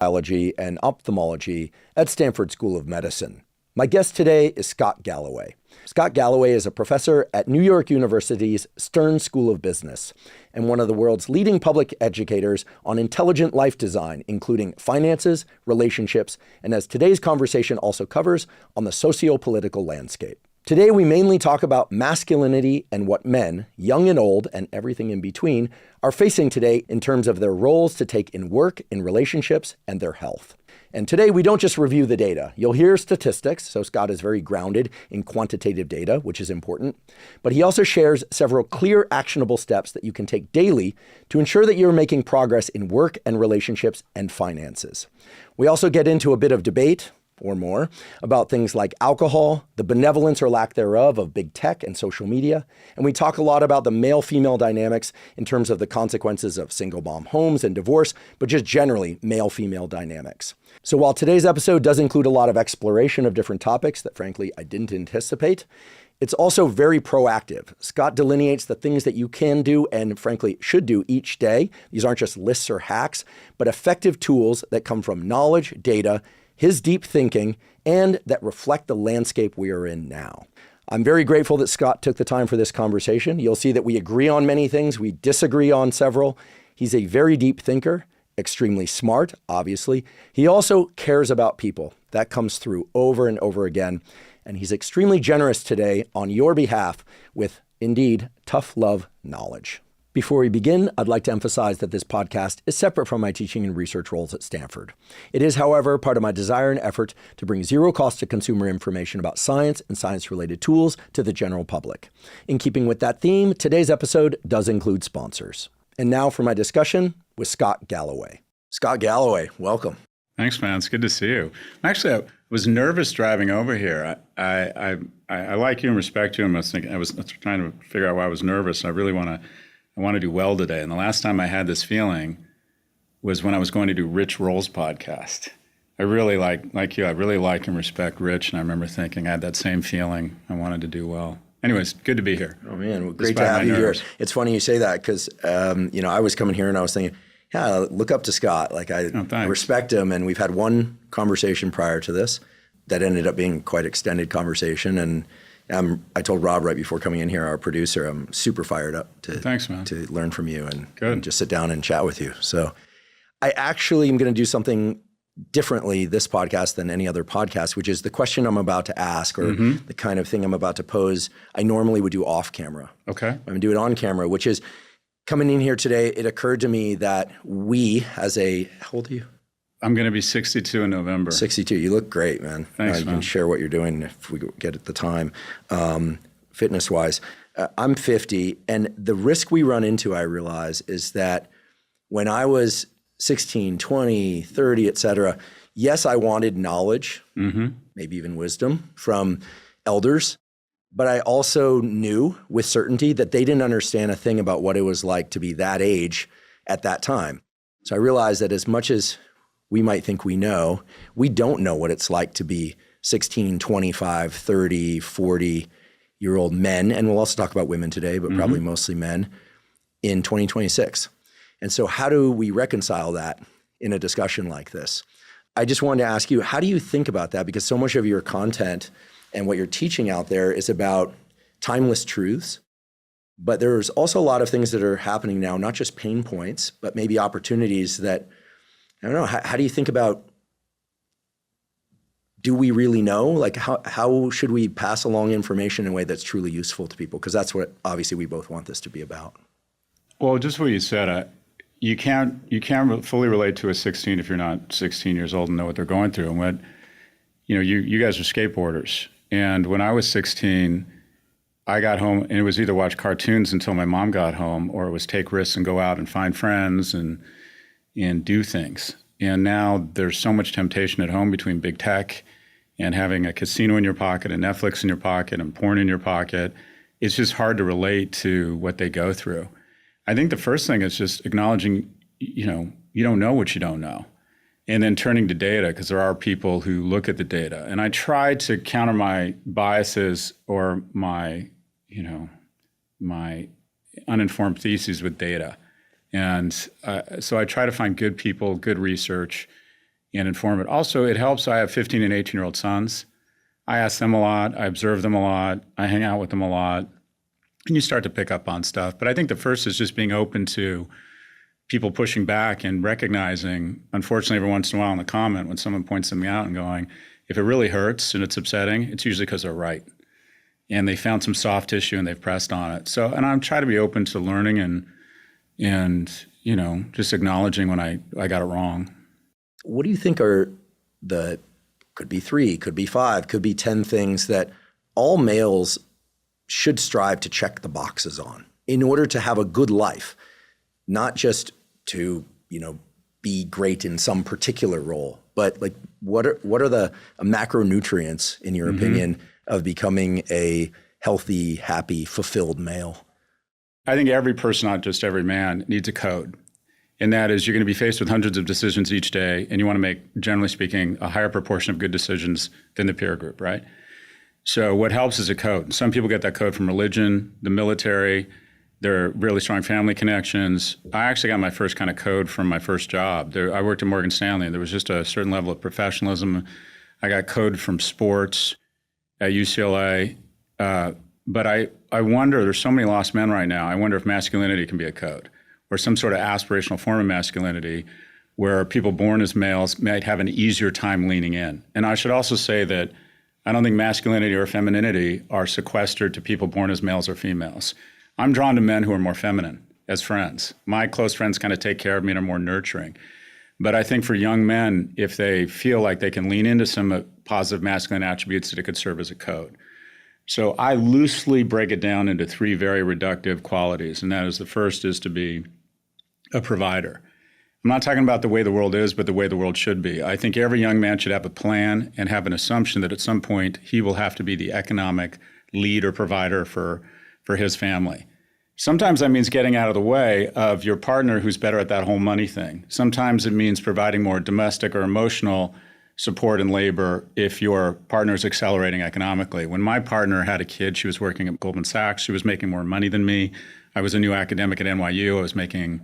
Biology and Ophthalmology at Stanford School of Medicine. My guest today is Scott Galloway. Scott Galloway is a professor at New York University's Stern School of Business and one of the world's leading public educators on intelligent life design, including finances, relationships, and as today's conversation also covers, on the socio-political landscape. Today, we mainly talk about masculinity and what men, young and old, and everything in between, are facing today in terms of their roles to take in work, in relationships, and their health. And today, we don't just review the data. You'll hear statistics, so Scott is very grounded in quantitative data, which is important. But he also shares several clear, actionable steps that you can take daily to ensure that you're making progress in work and relationships and finances. We also get into a bit of debate, or more, about things like alcohol, the benevolence or lack thereof of big tech and social media. And we talk a lot about the male-female dynamics in terms of the consequences of single mom homes and divorce, but just generally male-female dynamics. So while today's episode does include a lot of exploration of different topics that frankly I didn't anticipate, it's also very proactive. Scott delineates the things that you can do and frankly should do each day. These aren't just lists or hacks, but effective tools that come from knowledge, data, his deep thinking, and that reflect the landscape we are in now. I'm very grateful that Scott took the time for this conversation. You'll see that we agree on many things, we disagree on several. He's a very deep thinker, extremely smart, obviously. He also cares about people. That comes through over and over again. And he's extremely generous today on your behalf with, indeed, tough love knowledge. Before we begin, I'd like to emphasize that this podcast is separate from my teaching and research roles at Stanford. It is, however, part of my desire and effort to bring zero cost to consumer information about science and science-related tools to the general public. In keeping with that theme, today's episode does include sponsors. And now for my discussion with Scott Galloway. Scott Galloway, welcome. Thanks, man. It's good to see you. Actually, I was nervous driving over here. I like you and respect you. I was trying to figure out why I was nervous. I really want to do well today. And the last time I had this feeling was when I was going to do Rich Roll's podcast. I really like you, I really like and respect Rich. And I remember thinking I had that same feeling. I wanted to do well. Anyways, good to be here. Oh man, well, great to have you here. It's funny you say that because, I was coming here and I was thinking, yeah, look up to Scott. I respect him. And we've had one conversation prior to this that ended up being quite extended conversation. And I told Rob right before coming in here, our producer, I'm super fired up to learn from you and just sit down and chat with you. So I actually am going to do something differently this podcast than any other podcast, which is the question I'm about to ask or the kind of thing I'm about to pose, I normally would do off camera. Okay. I'm going to do it on camera, which is coming in here today, it occurred to me that we how old are you? I'm going to be 62 in November. 62. You look great, man. Thanks, you man. can share what you're doing if we get at the time, fitness-wise. I'm 50, and the risk we run into, I realize, is that when I was 16, 20, 30, et cetera, yes, I wanted knowledge, maybe even wisdom from elders, but I also knew with certainty that they didn't understand a thing about what it was like to be that age at that time. So I realized that as much as we might think we know, we don't know what it's like to be 16, 25, 30, 40-year-old men, and we'll also talk about women today, but probably mostly men, in 2026. And so how do we reconcile that in a discussion like this? I just wanted to ask you, how do you think about that? Because so much of your content and what you're teaching out there is about timeless truths, but there's also a lot of things that are happening now, not just pain points, but maybe opportunities that, I don't know, how do you think about, do we really know? How should we pass along information in a way that's truly useful to people? Because that's what, obviously, we both want this to be about. Well, just what you said, you can't fully relate to a 16 if you're not 16 years old and know what they're going through. And you guys are skateboarders. And when I was 16, I got home and it was either watch cartoons until my mom got home, or it was take risks and go out and find friends and do things. And now there's so much temptation at home between big tech and having a casino in your pocket and Netflix in your pocket and porn in your pocket. It's just hard to relate to what they go through. I think the first thing is just acknowledging, you don't know what you don't know. And then turning to data, because there are people who look at the data. And I try to counter my biases or my uninformed theses with data. And so I try to find good people, good research, and inform it. Also, it helps. I have 15 and 18-year-old sons. I ask them a lot. I observe them a lot. I hang out with them a lot. And you start to pick up on stuff. But I think the first is just being open to people pushing back and recognizing, unfortunately, every once in a while in the comment, when someone points something out and going, if it really hurts and it's upsetting, it's usually because they're right. And they found some soft tissue and they've pressed on it. So, and I'm trying to be open to learning and just acknowledging when I got it wrong. What do you think are could be 3, could be 5, could be 10 things that all males should strive to check the boxes on in order to have a good life, not just to, be great in some particular role, but like what are the macronutrients, in your opinion, of becoming a healthy, happy, fulfilled male? I think every person, not just every man, needs a code. And that is, you're going to be faced with hundreds of decisions each day, and you want to make, generally speaking, a higher proportion of good decisions than the peer group, right? So what helps is a code. Some people get that code from religion, the military, their really strong family connections. I actually got my first kind of code from my first job. I worked at Morgan Stanley, and there was just a certain level of professionalism. I got code from sports at UCLA. But I wonder, there's so many lost men right now. I wonder if masculinity can be a code, or some sort of aspirational form of masculinity where people born as males might have an easier time leaning in. And I should also say that I don't think masculinity or femininity are sequestered to people born as males or females. I'm drawn to men who are more feminine as friends. My close friends kind of take care of me and are more nurturing. But I think for young men, if they feel like they can lean into some positive masculine attributes, that it could serve as a code. So I loosely break it down into 3 very reductive qualities. And that is, the first is to be a provider. I'm not talking about the way the world is, but the way the world should be. I think every young man should have a plan and have an assumption that at some point he will have to be the economic lead or provider for his family. Sometimes that means getting out of the way of your partner who's better at that whole money thing. Sometimes it means providing more domestic or emotional support and labor if your partner is accelerating economically. When my partner had a kid, she was working at Goldman Sachs. She was making more money than me. I was a new academic at NYU. I was making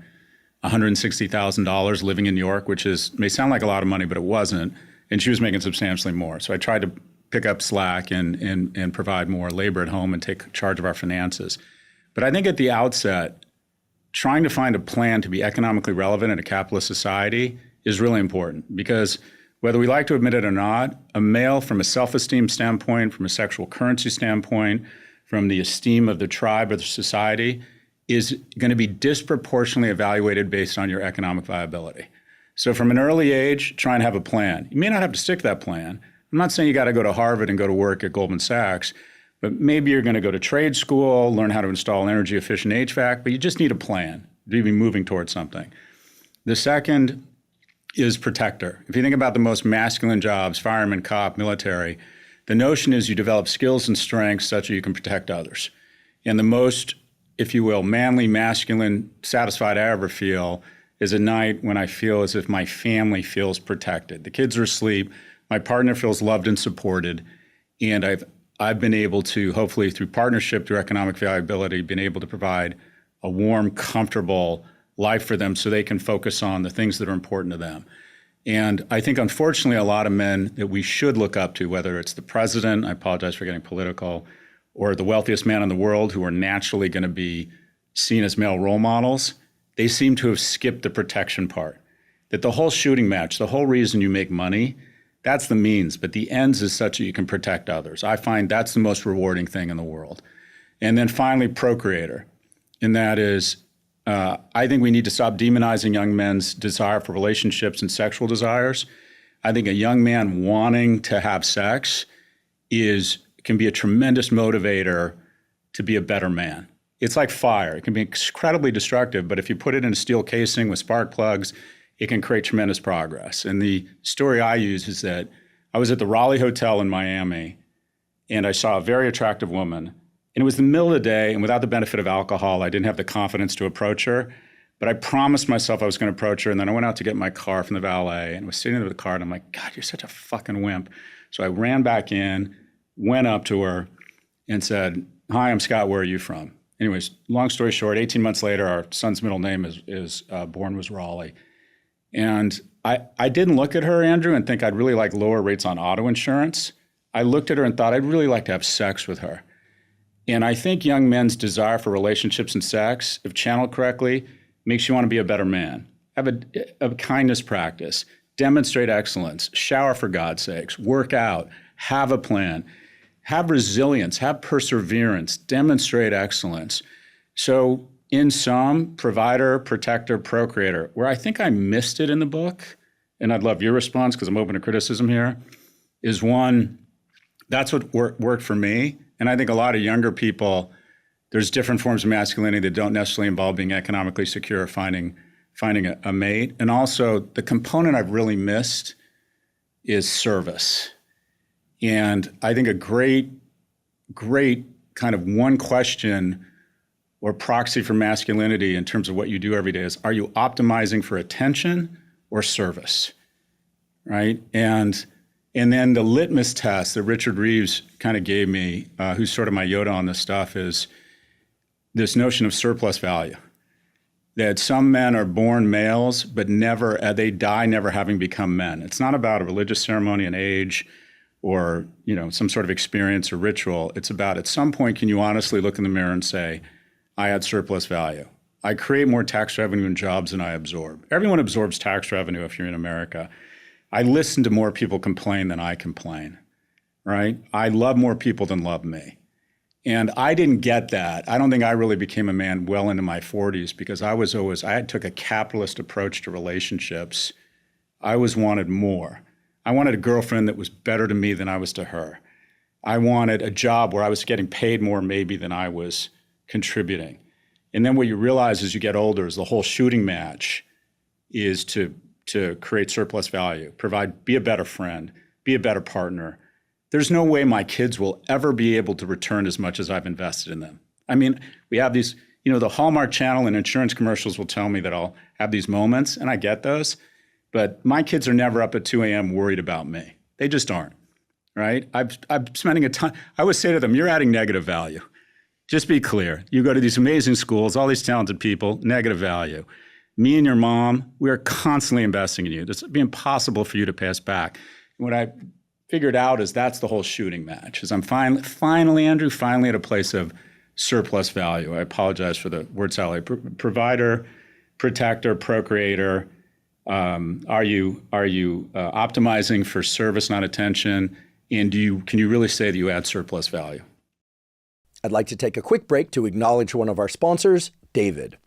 $160,000 living in New York, which may sound like a lot of money, but it wasn't. And she was making substantially more. So I tried to pick up slack and provide more labor at home and take charge of our finances. But I think at the outset, trying to find a plan to be economically relevant in a capitalist society is really important, because whether we like to admit it or not, a male, from a self-esteem standpoint, from a sexual currency standpoint, from the esteem of the tribe or the society, is going to be disproportionately evaluated based on your economic viability. So from an early age, try and have a plan. You may not have to stick to that plan. I'm not saying you got to go to Harvard and go to work at Goldman Sachs, but maybe you're going to go to trade school, learn how to install energy efficient HVAC, but you just need a plan to be moving towards something. The second is protector. If you think about the most masculine jobs, fireman, cop, military, the notion is you develop skills and strengths such that you can protect others. And the most, if you will, manly, masculine, satisfied I ever feel is a night when I feel as if my family feels protected. The kids are asleep, my partner feels loved and supported, and I've been able to, hopefully through partnership, through economic viability, been able to provide a warm, comfortable life for them so they can focus on the things that are important to them. And I think, unfortunately, a lot of men that we should look up to, whether it's the president, I apologize for getting political, or the wealthiest man in the world, who are naturally going to be seen as male role models, they seem to have skipped the protection part. That the whole shooting match, the whole reason you make money, that's the means, but the ends is such that you can protect others. I find that's the most rewarding thing in the world. And then finally, procreator. And that is, I think we need to stop demonizing young men's desire for relationships and sexual desires. I think a young man wanting to have sex can be a tremendous motivator to be a better man. It's like fire. It can be incredibly destructive, but if you put it in a steel casing with spark plugs, it can create tremendous progress. And the story I use is that I was at the Raleigh Hotel in Miami, and I saw a very attractive woman. And it was the middle of the day, and without the benefit of alcohol, I didn't have the confidence to approach her. But I promised myself I was going to approach her, and then I went out to get my car from the valet, and was sitting there with the car, and I'm like, God, you're such a fucking wimp. So I ran back in, went up to her, and said, hi, I'm Scott, where are you from? Anyways, long story short, 18 months later, our son's middle name is born was Raleigh. And I didn't look at her, Andrew, and think I'd really like lower rates on auto insurance. I looked at her and thought I'd really like to have sex with her. And I think young men's desire for relationships and sex, if channeled correctly, makes you want to be a better man. Have a kindness practice, demonstrate excellence, shower for God's sakes, work out, have a plan, have resilience, have perseverance, demonstrate excellence. So in sum, provider, protector, procreator, where I think I missed it in the book, and I'd love your response because I'm open to criticism here, is one, that's what worked for me. And I think a lot of younger people, there's different forms of masculinity that don't necessarily involve being economically secure or finding a mate. And also the component I've really missed is service. And I think a great kind of one question or proxy for masculinity in terms of what you do every day is, are you optimizing for attention or service, right? And then the litmus test that Richard Reeves kind of gave me, who's sort of my Yoda on this stuff, is this notion of surplus value. That some men are born males, but they die never having become men. It's not about a religious ceremony and age or some sort of experience or ritual. It's about, at some point, can you honestly look in the mirror and say, I add surplus value. I create more tax revenue and jobs than I absorb. Everyone absorbs tax revenue if you're in America. I listen to more people complain than I complain, right? I love more people than love me. And I didn't get that. I don't think I really became a man well into my 40s because I took a capitalist approach to relationships. I always wanted more. I wanted a girlfriend that was better to me than I was to her. I wanted a job where I was getting paid more maybe than I was contributing. And then what you realize as you get older is the whole shooting match is to create surplus value, be a better friend, be a better partner. There's no way my kids will ever be able to return as much as I've invested in them. I mean, we have these, the Hallmark Channel and insurance commercials will tell me that I'll have these moments, and I get those, but my kids are never up at 2 a.m. worried about me. They just aren't, right? I'm spending a ton. I would say to them, you're adding negative value. Just be clear. You go to these amazing schools, all these talented people, negative value. Me and your mom, we are constantly investing in you. This would be impossible for you to pass back. What I figured out is that's the whole shooting match. Is I'm finally, Andrew, at a place of surplus value. I apologize for the word salad. Provider, protector, procreator. Are you optimizing for service, not attention? And can you really say that you add surplus value? I'd like to take a quick break to acknowledge one of our sponsors, David.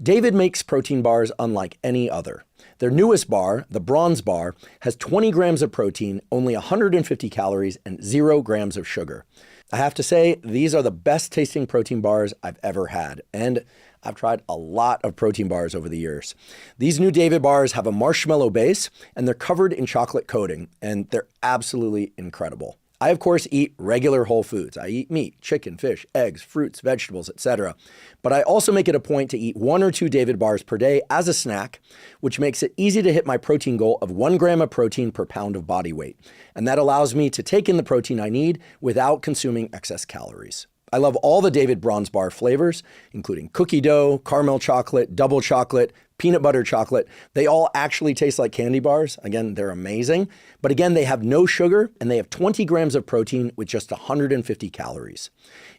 David makes protein bars unlike any other. Their newest bar, the Bronze Bar, has 20 grams of protein, only 150 calories, and 0 grams of sugar. I have to say, these are the best tasting protein bars I've ever had, and I've tried a lot of protein bars over the years. These new David bars have a marshmallow base, and they're covered in chocolate coating, and they're absolutely incredible. I, of course, eat regular whole foods. I eat meat, chicken, fish, eggs, fruits, vegetables, etc. But I also make it a point to eat 1 or 2 David bars per day as a snack, which makes it easy to hit my protein goal of 1 gram of protein per pound of body weight. And that allows me to take in the protein I need without consuming excess calories. I love all the David Bronze Bar flavors, including cookie dough, caramel chocolate, double chocolate, peanut butter chocolate. They all actually taste like candy bars. Again, they're amazing. But again, they have no sugar and they have 20 grams of protein with just 150 calories.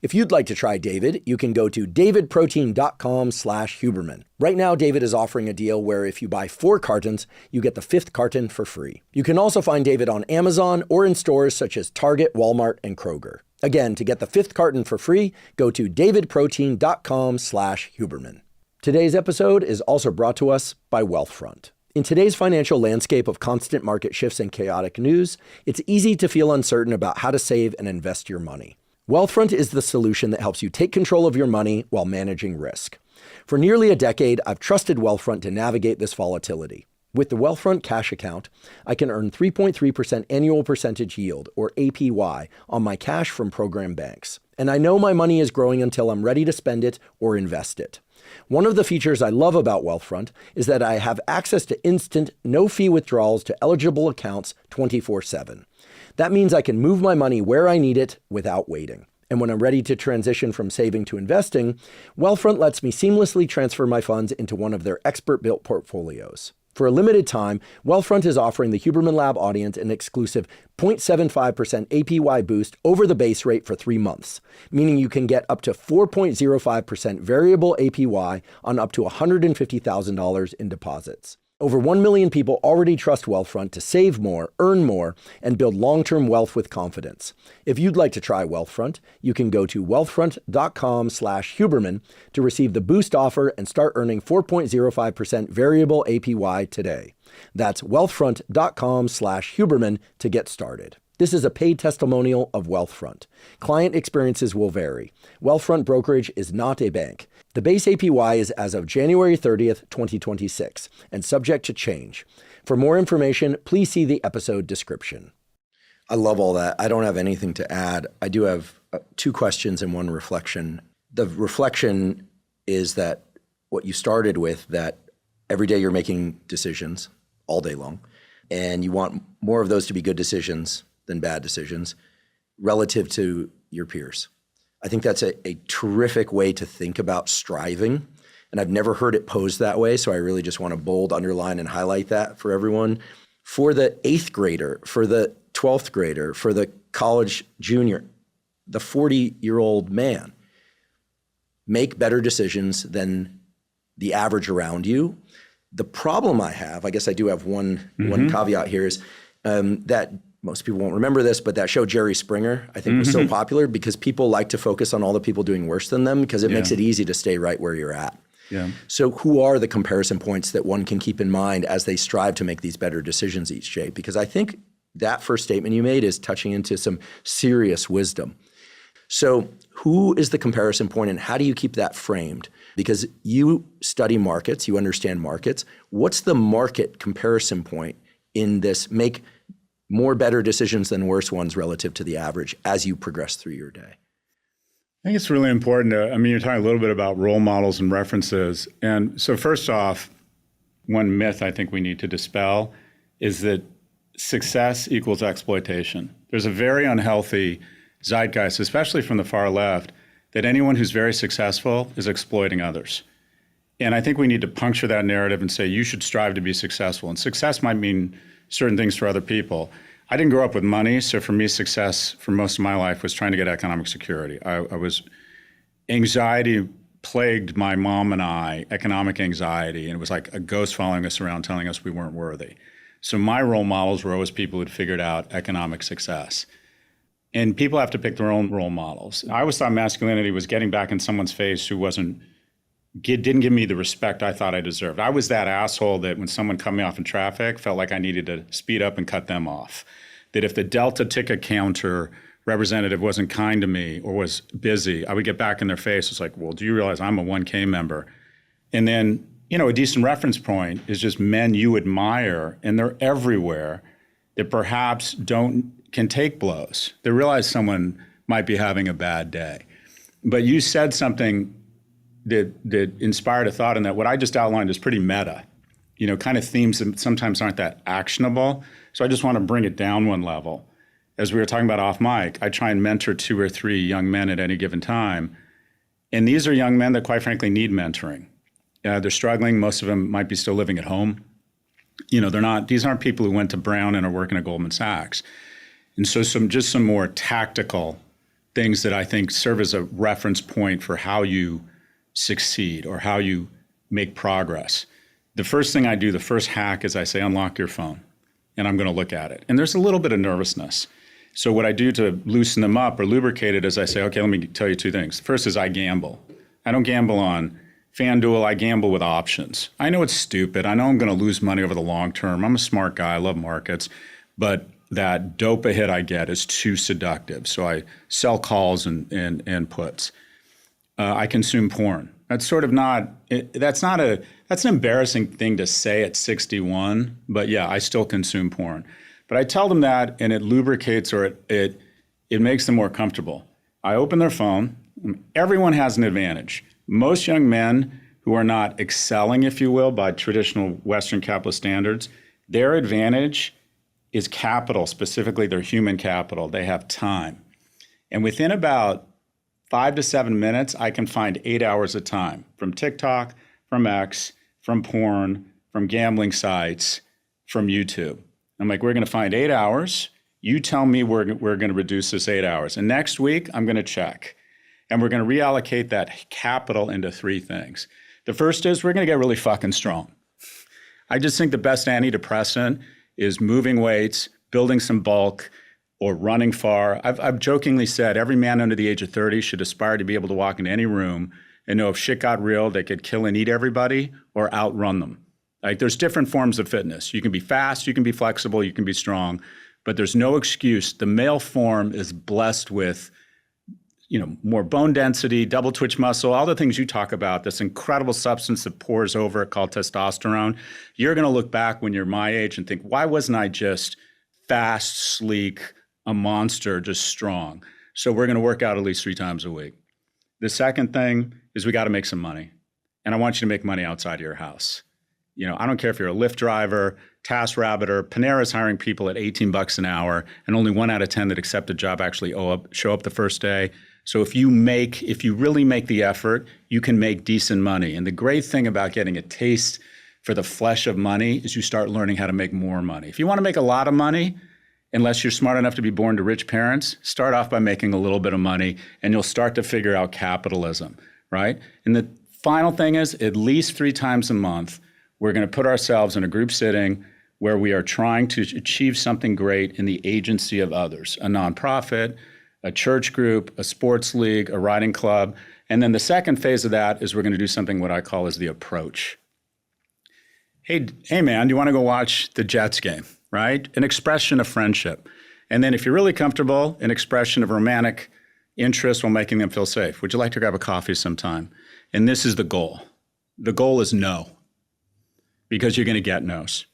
If you'd like to try David, you can go to davidprotein.com/Huberman. Right now, David is offering a deal where if you buy 4 cartons, you get the 5th carton for free. You can also find David on Amazon or in stores such as Target, Walmart, and Kroger. Again, to get the 5th carton for free, go to davidprotein.com/Huberman. Today's episode is also brought to us by Wealthfront. In today's financial landscape of constant market shifts and chaotic news, it's easy to feel uncertain about how to save and invest your money. Wealthfront is the solution that helps you take control of your money while managing risk. For nearly a decade, I've trusted Wealthfront to navigate this volatility. With the Wealthfront cash account, I can earn 3.3% annual percentage yield, or APY, on my cash from program banks. And I know my money is growing until I'm ready to spend it or invest it. One of the features I love about Wealthfront is that I have access to instant, no-fee withdrawals to eligible accounts 24/7. That means I can move my money where I need it without waiting. And when I'm ready to transition from saving to investing, Wealthfront lets me seamlessly transfer my funds into one of their expert-built portfolios. For a limited time, Wealthfront is offering the Huberman Lab audience an exclusive 0.75% APY boost over the base rate for 3 months, meaning you can get up to 4.05% variable APY on up to $150,000 in deposits. Over 1 million people already trust Wealthfront to save more, earn more, and build long-term wealth with confidence. If you'd like to try Wealthfront, you can go to wealthfront.com/Huberman to receive the boost offer and start earning 4.05% variable APY today. That's wealthfront.com/Huberman to get started. This is a paid testimonial of Wealthfront. Client experiences will vary. Wealthfront Brokerage is not a bank. The base APY is as of January 30th, 2026, and subject to change. For more information, please see the episode description. I love all that. I don't have anything to add. I do have 2 questions and 1 reflection. The reflection is that what you started with, that every day you're making decisions all day long, and you want more of those to be good decisions than bad decisions relative to your peers. I think that's a terrific way to think about striving. And I've never heard it posed that way. So I really just want to bold, underline, and highlight that for everyone. For the 8th grader, for the 12th grader, for the college junior, the 40-year-old man, make better decisions than the average around you. The problem I have, I guess I do have one caveat here, is that most people won't remember this, but that show Jerry Springer, I think, was so popular because people like to focus on all the people doing worse than them because it makes it easy to stay right where you're at. Yeah. So who are the comparison points that one can keep in mind as they strive to make these better decisions each day? Because I think that first statement you made is touching into some serious wisdom. So who is the comparison point and how do you keep that framed? Because you study markets, you understand markets. What's the market comparison point in this make more better decisions than worse ones relative to the average as you progress through your day? I think it's really important you're talking a little bit about role models and references. And so first off, one myth I think we need to dispel is that success equals exploitation. There's a very unhealthy zeitgeist, especially from the far left, that anyone who's very successful is exploiting others. And I think we need to puncture that narrative and say you should strive to be successful. And success might mean certain things for other people. I didn't grow up with money, so for me, success for most of my life was trying to get economic security. Anxiety plagued my mom and I, economic anxiety, and it was like a ghost following us around telling us we weren't worthy. So my role models were always people who'd figured out economic success. And people have to pick their own role models. I always thought masculinity was getting back in someone's face who didn't give me the respect I thought I deserved. I was that asshole that when someone cut me off in traffic, felt like I needed to speed up and cut them off. That if the Delta ticket counter representative wasn't kind to me or was busy, I would get back in their face. It's like, well, do you realize I'm a 1K member? And then, a decent reference point is just men you admire, and they're everywhere, that perhaps can take blows. They realize someone might be having a bad day. But you said something that inspired a thought in that what I just outlined is pretty meta, kind of themes that sometimes aren't that actionable. So I just want to bring it down one level. As we were talking about off mic, I try and mentor 2 or 3 young men at any given time. And these are young men that quite frankly need mentoring. They're struggling. Most of them might be still living at home. These aren't people who went to Brown and are working at Goldman Sachs. And so some more tactical things that I think serve as a reference point for how you succeed or how you make progress. The first thing I do, the first hack is I say, unlock your phone, and I'm going to look at it. And there's a little bit of nervousness. So what I do to loosen them up or lubricate it is I say, okay, let me tell you 2 things. First is I gamble. I don't gamble on FanDuel. I gamble with options. I know it's stupid. I know I'm going to lose money over the long term. I'm a smart guy. I love markets. But that dopa hit I get is too seductive. So I sell calls and puts. I consume porn. That's sort of that's an embarrassing thing to say at 61, but yeah, I still consume porn. But I tell them that and it lubricates or it makes them more comfortable. I open their phone. Everyone has an advantage. Most young men who are not excelling, if you will, by traditional Western capitalist standards, their advantage is capital, specifically their human capital. They have time. And within about 5 to 7 minutes, I can find 8 hours of time from TikTok, from X, from porn, from gambling sites, from YouTube. I'm like, we're going to find 8 hours. You tell me we're going to reduce this 8 hours. And next week, I'm going to check. And we're going to reallocate that capital into 3 things. The first is we're going to get really fucking strong. I just think the best antidepressant is moving weights, building some bulk, or running far. I've jokingly said every man under the age of 30 should aspire to be able to walk into any room and know if shit got real, they could kill and eat everybody or outrun them. Like, there's different forms of fitness. You can be fast, you can be flexible, you can be strong, but there's no excuse. The male form is blessed with, more bone density, double twitch muscle, all the things you talk about, this incredible substance that pours over it called testosterone. You're going to look back when you're my age and think, why wasn't I just fast, sleek, a monster, just strong? So we're going to work out at least 3 times a week. The second thing is we got to make some money. And I want you to make money outside of your house. I don't care if you're a Lyft driver, TaskRabbiter, Panera's hiring people at $18 an hour, and only 1 out of 10 that accept a job actually show up the first day. So if you really make the effort, you can make decent money. And the great thing about getting a taste for the flesh of money is you start learning how to make more money. If you want to make a lot of money, unless you're smart enough to be born to rich parents, start off by making a little bit of money, and you'll start to figure out capitalism, right? And the final thing is, at least 3 times a month, we're going to put ourselves in a group sitting where we are trying to achieve something great in the agency of others, a nonprofit, a church group, a sports league, a riding club. And then the second phase of that is we're going to do something what I call is the approach. Hey man, do you want to go watch the Jets game, right? An expression of friendship. And then if you're really comfortable, an expression of romantic interest while making them feel safe. Would you like to grab a coffee sometime? And this is the goal. The goal is no, because you're going to get no's.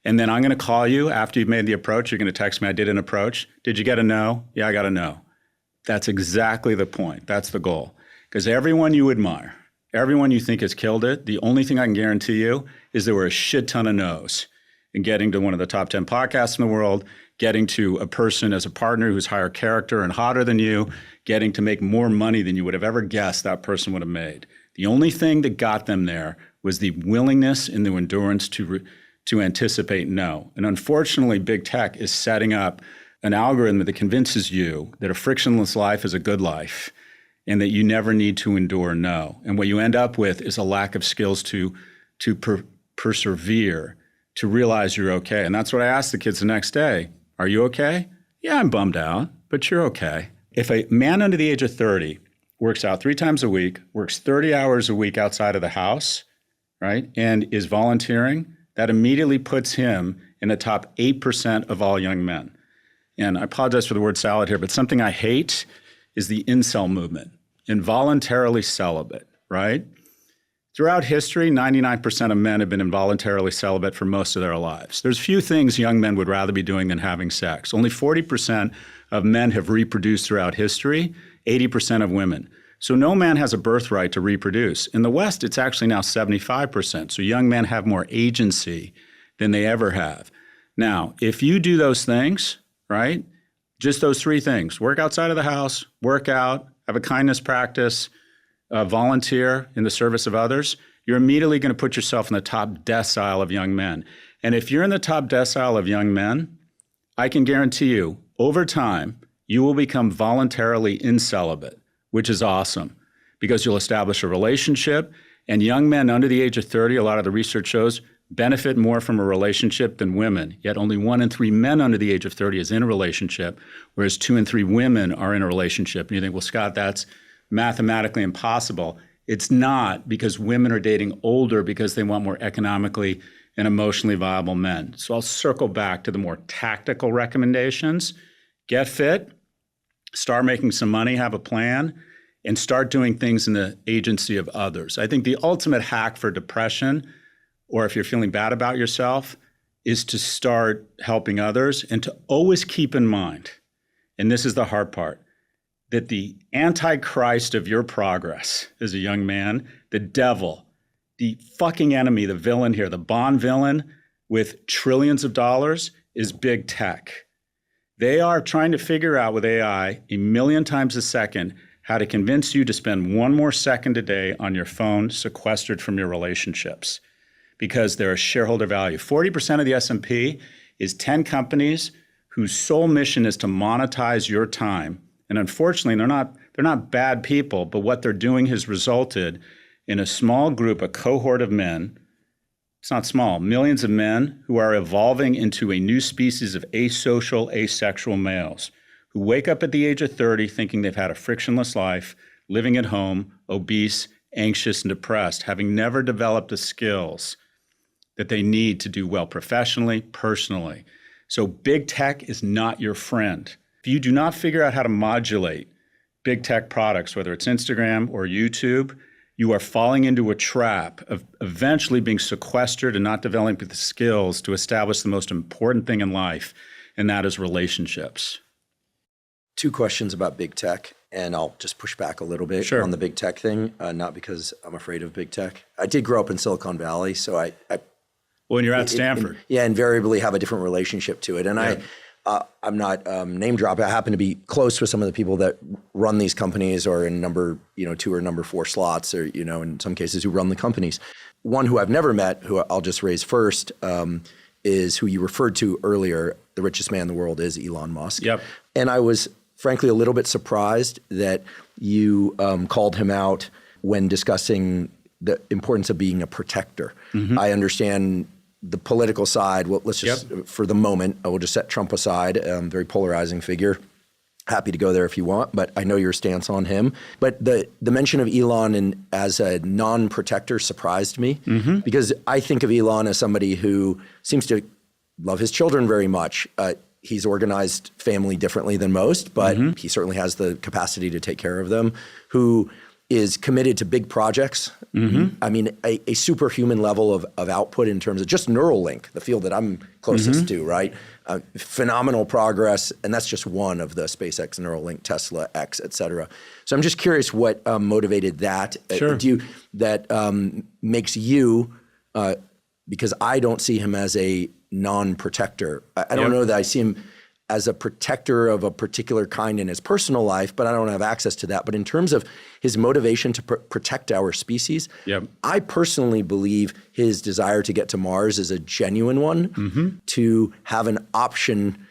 And then I'm going to call you after you've made the approach. You're going to text me, I did an approach. Did you get a no? Yeah, I got a no. That's exactly the point. That's the goal. Because everyone you admire, everyone you think has killed it, the only thing I can guarantee you is there were a shit ton of no's in getting to one of the top 10 podcasts in the world, getting to a person as a partner who's higher character and hotter than you, getting to make more money than you would have ever guessed that person would have made. The only thing that got them there was the willingness and the endurance to anticipate no. And unfortunately, big tech is setting up an algorithm that convinces you that a frictionless life is a good life and that you never need to endure no. And what you end up with is a lack of skills to persevere, to realize you're okay. And that's what I asked the kids the next day. Are you okay? Yeah, I'm bummed out, but you're okay. If a man under the age of 30 works out 3 times a week, works 30 hours a week outside of the house, right, and is volunteering, that immediately puts him in the top 8% of all young men. And I apologize for the word salad here, but something I hate is the incel movement, involuntarily celibate, right? Throughout history, 99% of men have been involuntarily celibate for most of their lives. There's few things young men would rather be doing than having sex. Only 40% of men have reproduced throughout history, 80% of women. So no man has a birthright to reproduce. In the West, it's actually now 75%. So young men have more agency than they ever have. Now, if you do those things, right, just those 3 things, work outside of the house, work out, have a kindness practice, volunteer in the service of others, you're immediately going to put yourself in the top decile of young men. And if you're in the top decile of young men, I can guarantee you, over time, you will become voluntarily incelibate, which is awesome because you'll establish a relationship. And young men under the age of 30, a lot of the research shows, benefit more from a relationship than women. Yet only 1 in 3 men under the age of 30 is in a relationship, whereas 2 in 3 women are in a relationship. And you think, well, Scott, that's mathematically impossible. It's not, because women are dating older because they want more economically and emotionally viable men. So I'll circle back to the more tactical recommendations. Get fit, start making some money, have a plan, and start doing things in the agency of others. I think the ultimate hack for depression, or if you're feeling bad about yourself, is to start helping others and to always keep in mind, and this is the hard part, that the antichrist of your progress as a young man, the devil, the fucking enemy, the villain here, the Bond villain with trillions of dollars, is big tech. They are trying to figure out with AI 1,000,000 times a second how to convince you to spend 1 more second a day on your phone sequestered from your relationships. because they're a shareholder value. 40% of the S&P is 10 companies whose sole mission is to monetize your time. And unfortunately, they're not bad people, but what they're doing has resulted in a small group, a cohort of men. It's not small, millions of men who are evolving into a new species of asocial, asexual males who wake up at the age of 30 thinking they've had a frictionless life, living at home, obese, anxious, and depressed, having never developed the skills that they need to do well professionally, personally. So big tech is not your friend. If you do not figure out how to modulate big tech products, whether it's Instagram or YouTube, you are falling into a trap of eventually being sequestered and not developing the skills to establish the most important thing in life, and that is relationships. 2 questions about big tech, and I'll just push back a little bit on the big tech thing, not because I'm afraid of big tech. I did grow up in Silicon Valley, so I when you're at Stanford. Invariably have a different relationship to it. And I'm not name dropping. I happen to be close with some of the people that run these companies or in number 2 or number 4 slots, or in some cases who run the companies. One who I've never met, who I'll just raise first, is who you referred to earlier. The richest man in the world is Elon Musk. Yep. And I was frankly a little bit surprised that you called him out when discussing the importance of being a protector. Mm-hmm. I understand the political side. Well, let's just, for the moment, I will just set Trump aside, very polarizing figure. Happy to go there if you want, but I know your stance on him. But the mention of Elon as a non-protector surprised me, because I think of Elon as somebody who seems to love his children very much. He's organized family differently than most, but he certainly has the capacity to take care of them, who is committed to big projects. I mean, a superhuman level of output in terms of just Neuralink, the field that I'm closest to, right? Phenomenal progress, and that's just one of the SpaceX, Neuralink, Tesla, X, et cetera. So I'm just curious what motivated that. Sure. That makes you, because I don't see him as a non-protector. I don't know that I see him as a protector of a particular kind in his personal life, but I don't have access to that. But in terms of his motivation to protect our species, I personally believe his desire to get to Mars is a genuine one, to have an option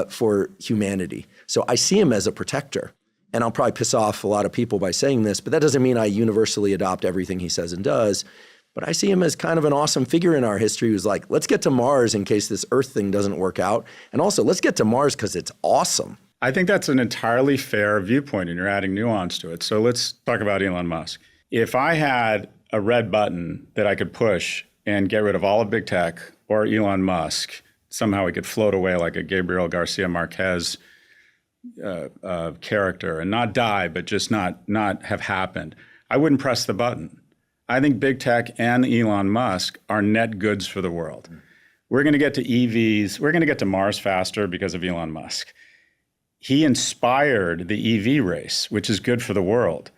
for humanity. So I see him as a protector. And I'll probably piss off a lot of people by saying this, but that doesn't mean I universally adopt everything he says and does. But I see him as kind of an awesome figure in our history who's like, let's get to Mars in case this Earth thing doesn't work out. And also, let's get to Mars because it's awesome. I think that's an entirely fair viewpoint, and you're adding nuance to it. So let's talk about Elon Musk. If I had a red button that I could push and get rid of all of big tech or Elon Musk, somehow he could float away like a Gabriel Garcia Marquez character and not die, but just not have happened, I wouldn't press the button. I think big tech and Elon Musk are net goods for the world. We're going to get to EVs. We're going to get to Mars faster because of Elon Musk. He inspired the EV race, which is good for the world.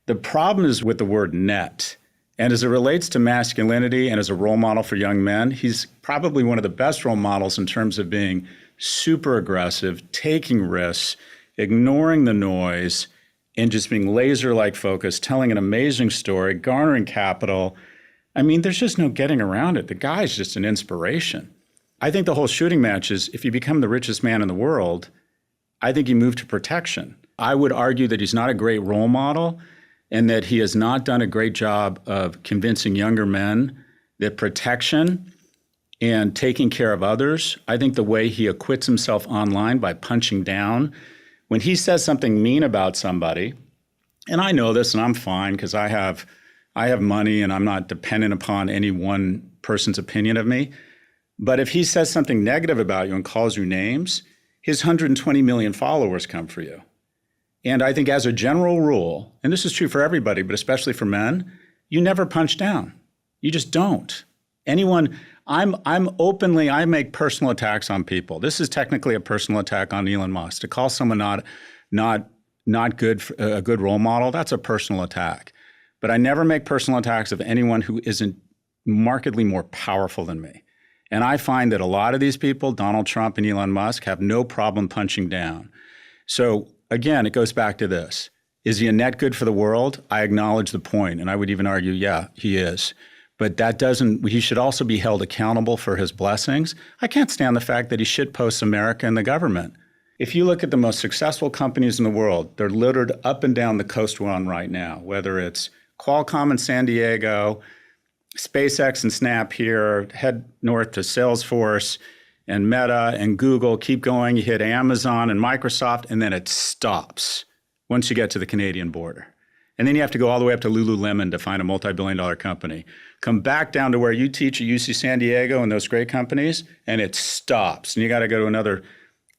The problem is with the word net. And as it relates to masculinity and as a role model for young men, he's probably one of the best role models in terms of being super aggressive, taking risks, ignoring the noise, and just being laser-like focused, telling an amazing story, garnering capital. I mean, there's just no getting around it. The guy's just an inspiration. I think the whole shooting match is, if you become the richest man in the world, I think you move to protection. I would argue that he's not a great role model and that he has not done a great job of convincing younger men that protection and taking care of others, I think the way he acquits himself online by punching down, when he says something mean about somebody, and I know this and I'm fine because I have money and I'm not dependent upon any one person's opinion of me. But if he says something negative about you and calls you names, his 120 million followers come for you. And I think as a general rule, and this is true for everybody, but especially for men, you never punch down. You just don't. I make personal attacks on people. This is technically a personal attack on Elon Musk. To call someone not good, a good role model, that's a personal attack. But I never make personal attacks of anyone who isn't markedly more powerful than me. And I find that a lot of these people, Donald Trump and Elon Musk, have no problem punching down. So again, it goes back to this. Is he a net good for the world? I acknowledge the point, and I would even argue, yeah, he is. But that doesn't, he should also be held accountable for his blessings. I can't stand the fact that he shitposts America and the government. If you look at the most successful companies in the world, they're littered up and down the coast we're on right now, whether it's Qualcomm in San Diego, SpaceX and Snap here, head north to Salesforce and Meta and Google, keep going, you hit Amazon and Microsoft, and then it stops once you get to the Canadian border. And then you have to go all the way up to Lululemon to find a multi-billion-dollar company. Come back down to where you teach at UC San Diego and those great companies, and it stops. And you got to go to another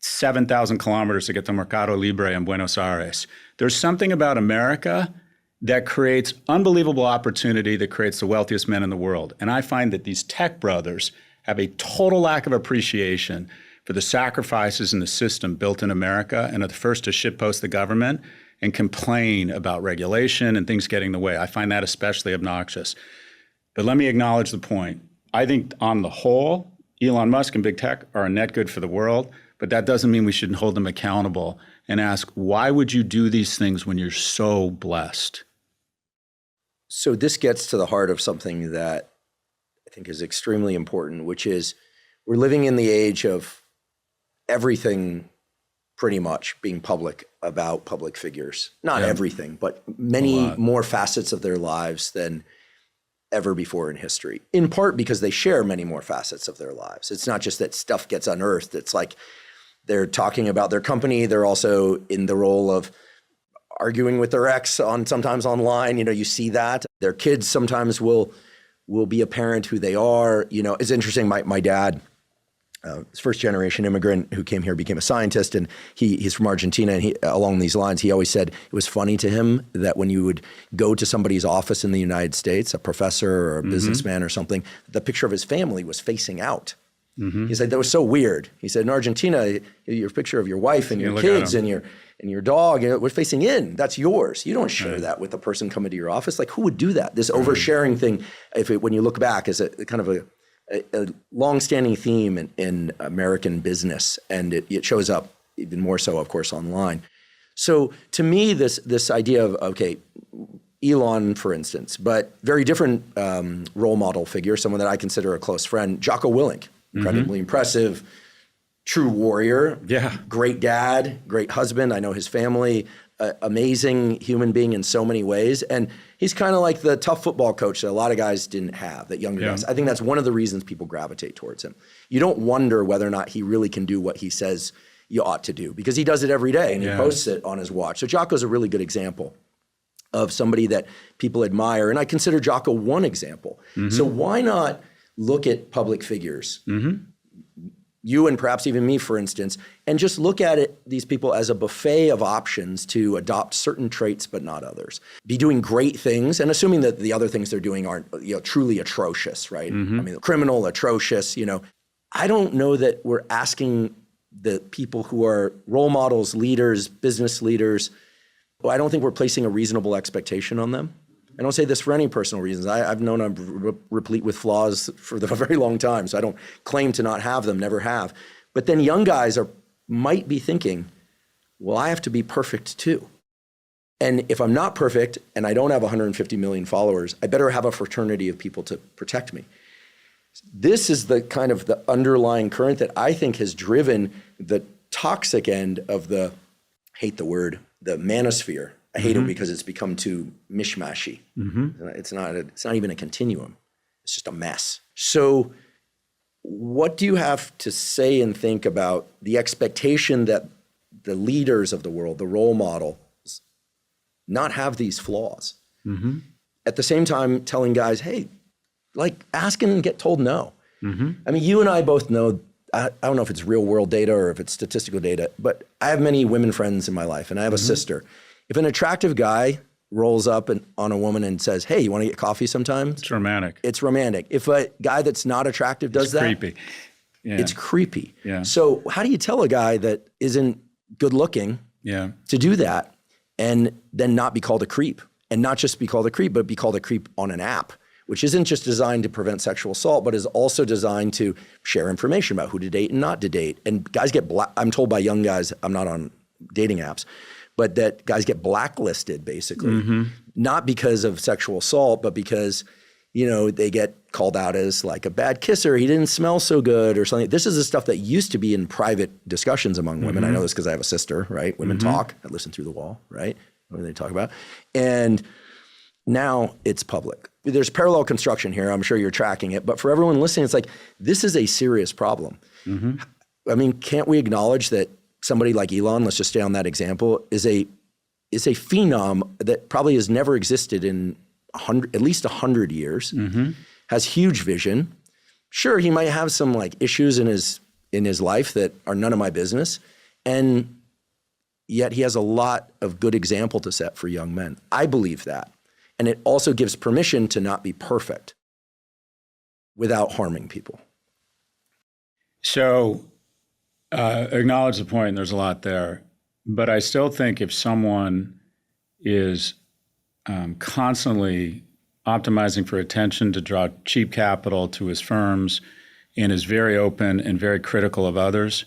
7,000 kilometers to get to Mercado Libre in Buenos Aires. There's something about America that creates unbelievable opportunity, that creates the wealthiest men in the world. And I find that these tech brothers have a total lack of appreciation for the sacrifices in the system built in America, and are the first to shitpost the government and complain about regulation and things getting in the way. I find that especially obnoxious. But let me acknowledge the point. I think on the whole, Elon Musk and big tech are a net good for the world, but that doesn't mean we shouldn't hold them accountable and ask, why would you do these things when you're so blessed? So this gets to the heart of something that I think is extremely important, which is we're living in the age of everything pretty much being public about public figures. Not everything, but many more facets of their lives than ever before in history, in part because they share many more facets of their lives. It's not just that stuff gets unearthed. It's like they're talking about their company. They're also in the role of arguing with their ex sometimes online. You know, you see that. Their kids sometimes will be apparent who they are. You know, it's interesting. My dad, first generation immigrant who came here, became a scientist, and he's from Argentina. And along these lines, he always said it was funny to him that when you would go to somebody's office in the United States, a professor or a businessman or something, the picture of his family was facing out. He said that was so weird. He said in Argentina, your picture of your wife and your kids and your dog, we're facing in. That's yours. You don't share that with a person coming to your office. Like, who would do that? This oversharing thing, when you look back, is a kind of a long-standing theme in American business, and it shows up even more so, of course, online. So to me, this idea of, okay, Elon, for instance, but very different role model figure, someone that I consider a close friend, Jocko Willink, incredibly impressive, true warrior, great dad, great husband. I know his family, amazing human being in so many ways. And he's kind of like the tough football coach that a lot of guys didn't have, that younger guys. I think that's one of the reasons people gravitate towards him. You don't wonder whether or not he really can do what he says you ought to do, because he does it every day and he posts it on his watch. So Jocko's a really good example of somebody that people admire. And I consider Jocko one example. So why not look at public figures, you and perhaps even me, for instance, and just look at these people as a buffet of options to adopt certain traits but not others. Be doing great things, and assuming that the other things they're doing aren't truly atrocious, right? I mean, criminal, atrocious, I don't know that we're asking the people who are role models, leaders, business leaders, I don't think we're placing a reasonable expectation on them. I don't say this for any personal reasons. I've known I'm replete with flaws for a very long time, so I don't claim to not have them, never have. But then young guys might be thinking, well, I have to be perfect too. And if I'm not perfect and I don't have 150 million followers, I better have a fraternity of people to protect me. This is the kind of the underlying current that I think has driven the toxic end of the manosphere. I hate it because it's become too mishmashy. It's not even a continuum. It's just a mess. So what do you have to say and think about the expectation that the leaders of the world, the role models, not have these flaws? At the same time, telling guys, hey, like, ask and get told no. I mean, you and I both know, I don't know if it's real world data or if it's statistical data, but I have many women friends in my life, and I have a sister. If an attractive guy rolls up on a woman and says, hey, you want to get coffee sometime? It's romantic. It's romantic. If a guy that's not attractive does that, creepy. It's creepy. So how do you tell a guy that isn't good looking to do that and then not be called a creep? And not just be called a creep, but be called a creep on an app, which isn't just designed to prevent sexual assault, but is also designed to share information about who to date and not to date. And guys get I'm told by young guys, I'm not on dating apps, but that guys get blacklisted basically, not because of sexual assault, but because, they get called out as like a bad kisser. He didn't smell so good or something. This is the stuff that used to be in private discussions among women. I know this because I have a sister, right? Women talk. I listen through the wall, right? What they talk about. And now it's public. There's parallel construction here. I'm sure you're tracking it. But for everyone listening, it's like, this is a serious problem. I mean, can't we acknowledge that somebody like Elon, let's just stay on that example, is a phenom that probably has never existed in at least 100 years, has huge vision. Sure, he might have some like issues in his life that are none of my business. And yet he has a lot of good example to set for young men. I believe that. And it also gives permission to not be perfect without harming people. So acknowledge the point, there's a lot there. But I still think if someone is constantly optimizing for attention to draw cheap capital to his firms and is very open and very critical of others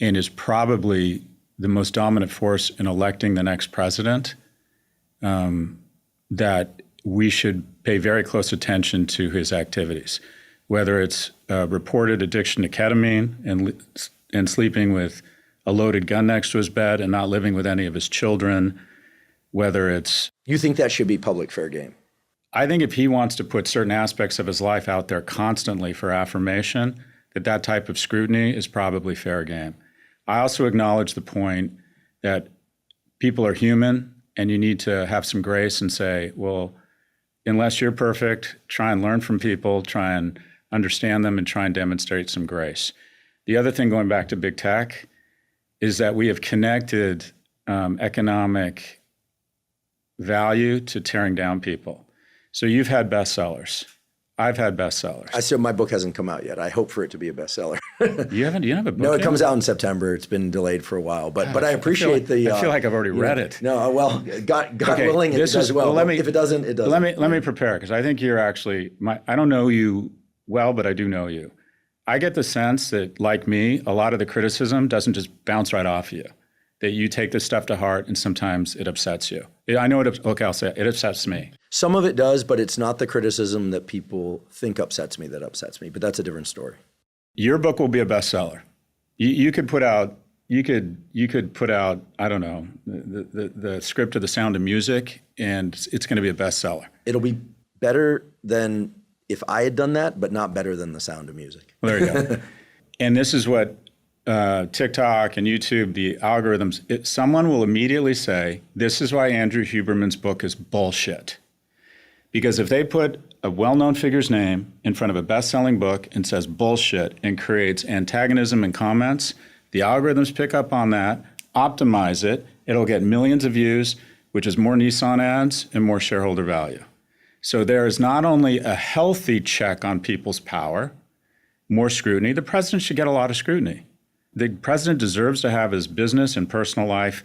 and is probably the most dominant force in electing the next president, that we should pay very close attention to his activities, whether it's reported addiction to ketamine and sleeping with a loaded gun next to his bed and not living with any of his children, whether it's... You think that should be public fair game? I think if he wants to put certain aspects of his life out there constantly for affirmation, that type of scrutiny is probably fair game. I also acknowledge the point that people are human and you need to have some grace and say, well, unless you're perfect, try and learn from people, try and understand them, and try and demonstrate some grace. The other thing, going back to big tech, is that we have connected economic value to tearing down people. So you've had bestsellers. I've had bestsellers. So my book hasn't come out yet. I hope for it to be a bestseller. You don't have a book No, it yet? comes out in September. It's been delayed for a while, but I appreciate I feel like I've already read it. No, well, God willing, it does well. If it doesn't, it doesn't. Let me prepare, because I think you're actually, I don't know you well, but I do know you. I get the sense that, like me, a lot of the criticism doesn't just bounce right off you, that you take this stuff to heart and sometimes it upsets you. I know I'll say it upsets me. Some of it does, but it's not the criticism that people think upsets me that upsets me, but that's a different story. Your book will be a bestseller. You could put out, I don't know, the script of The Sound of Music, and it's going to be a bestseller. It'll be better than if I had done that, but not better than The Sound of Music. Well, there you go. And this is what TikTok and YouTube, the algorithms, someone will immediately say, this is why Andrew Huberman's book is bullshit. Because if they put a well-known figure's name in front of a best-selling book and says bullshit and creates antagonism in comments, the algorithms pick up on that, optimize it, it'll get millions of views, which is more Nissan ads and more shareholder value. So there is not only a healthy check on people's power, more scrutiny. The president should get a lot of scrutiny. The president deserves to have his business and personal life,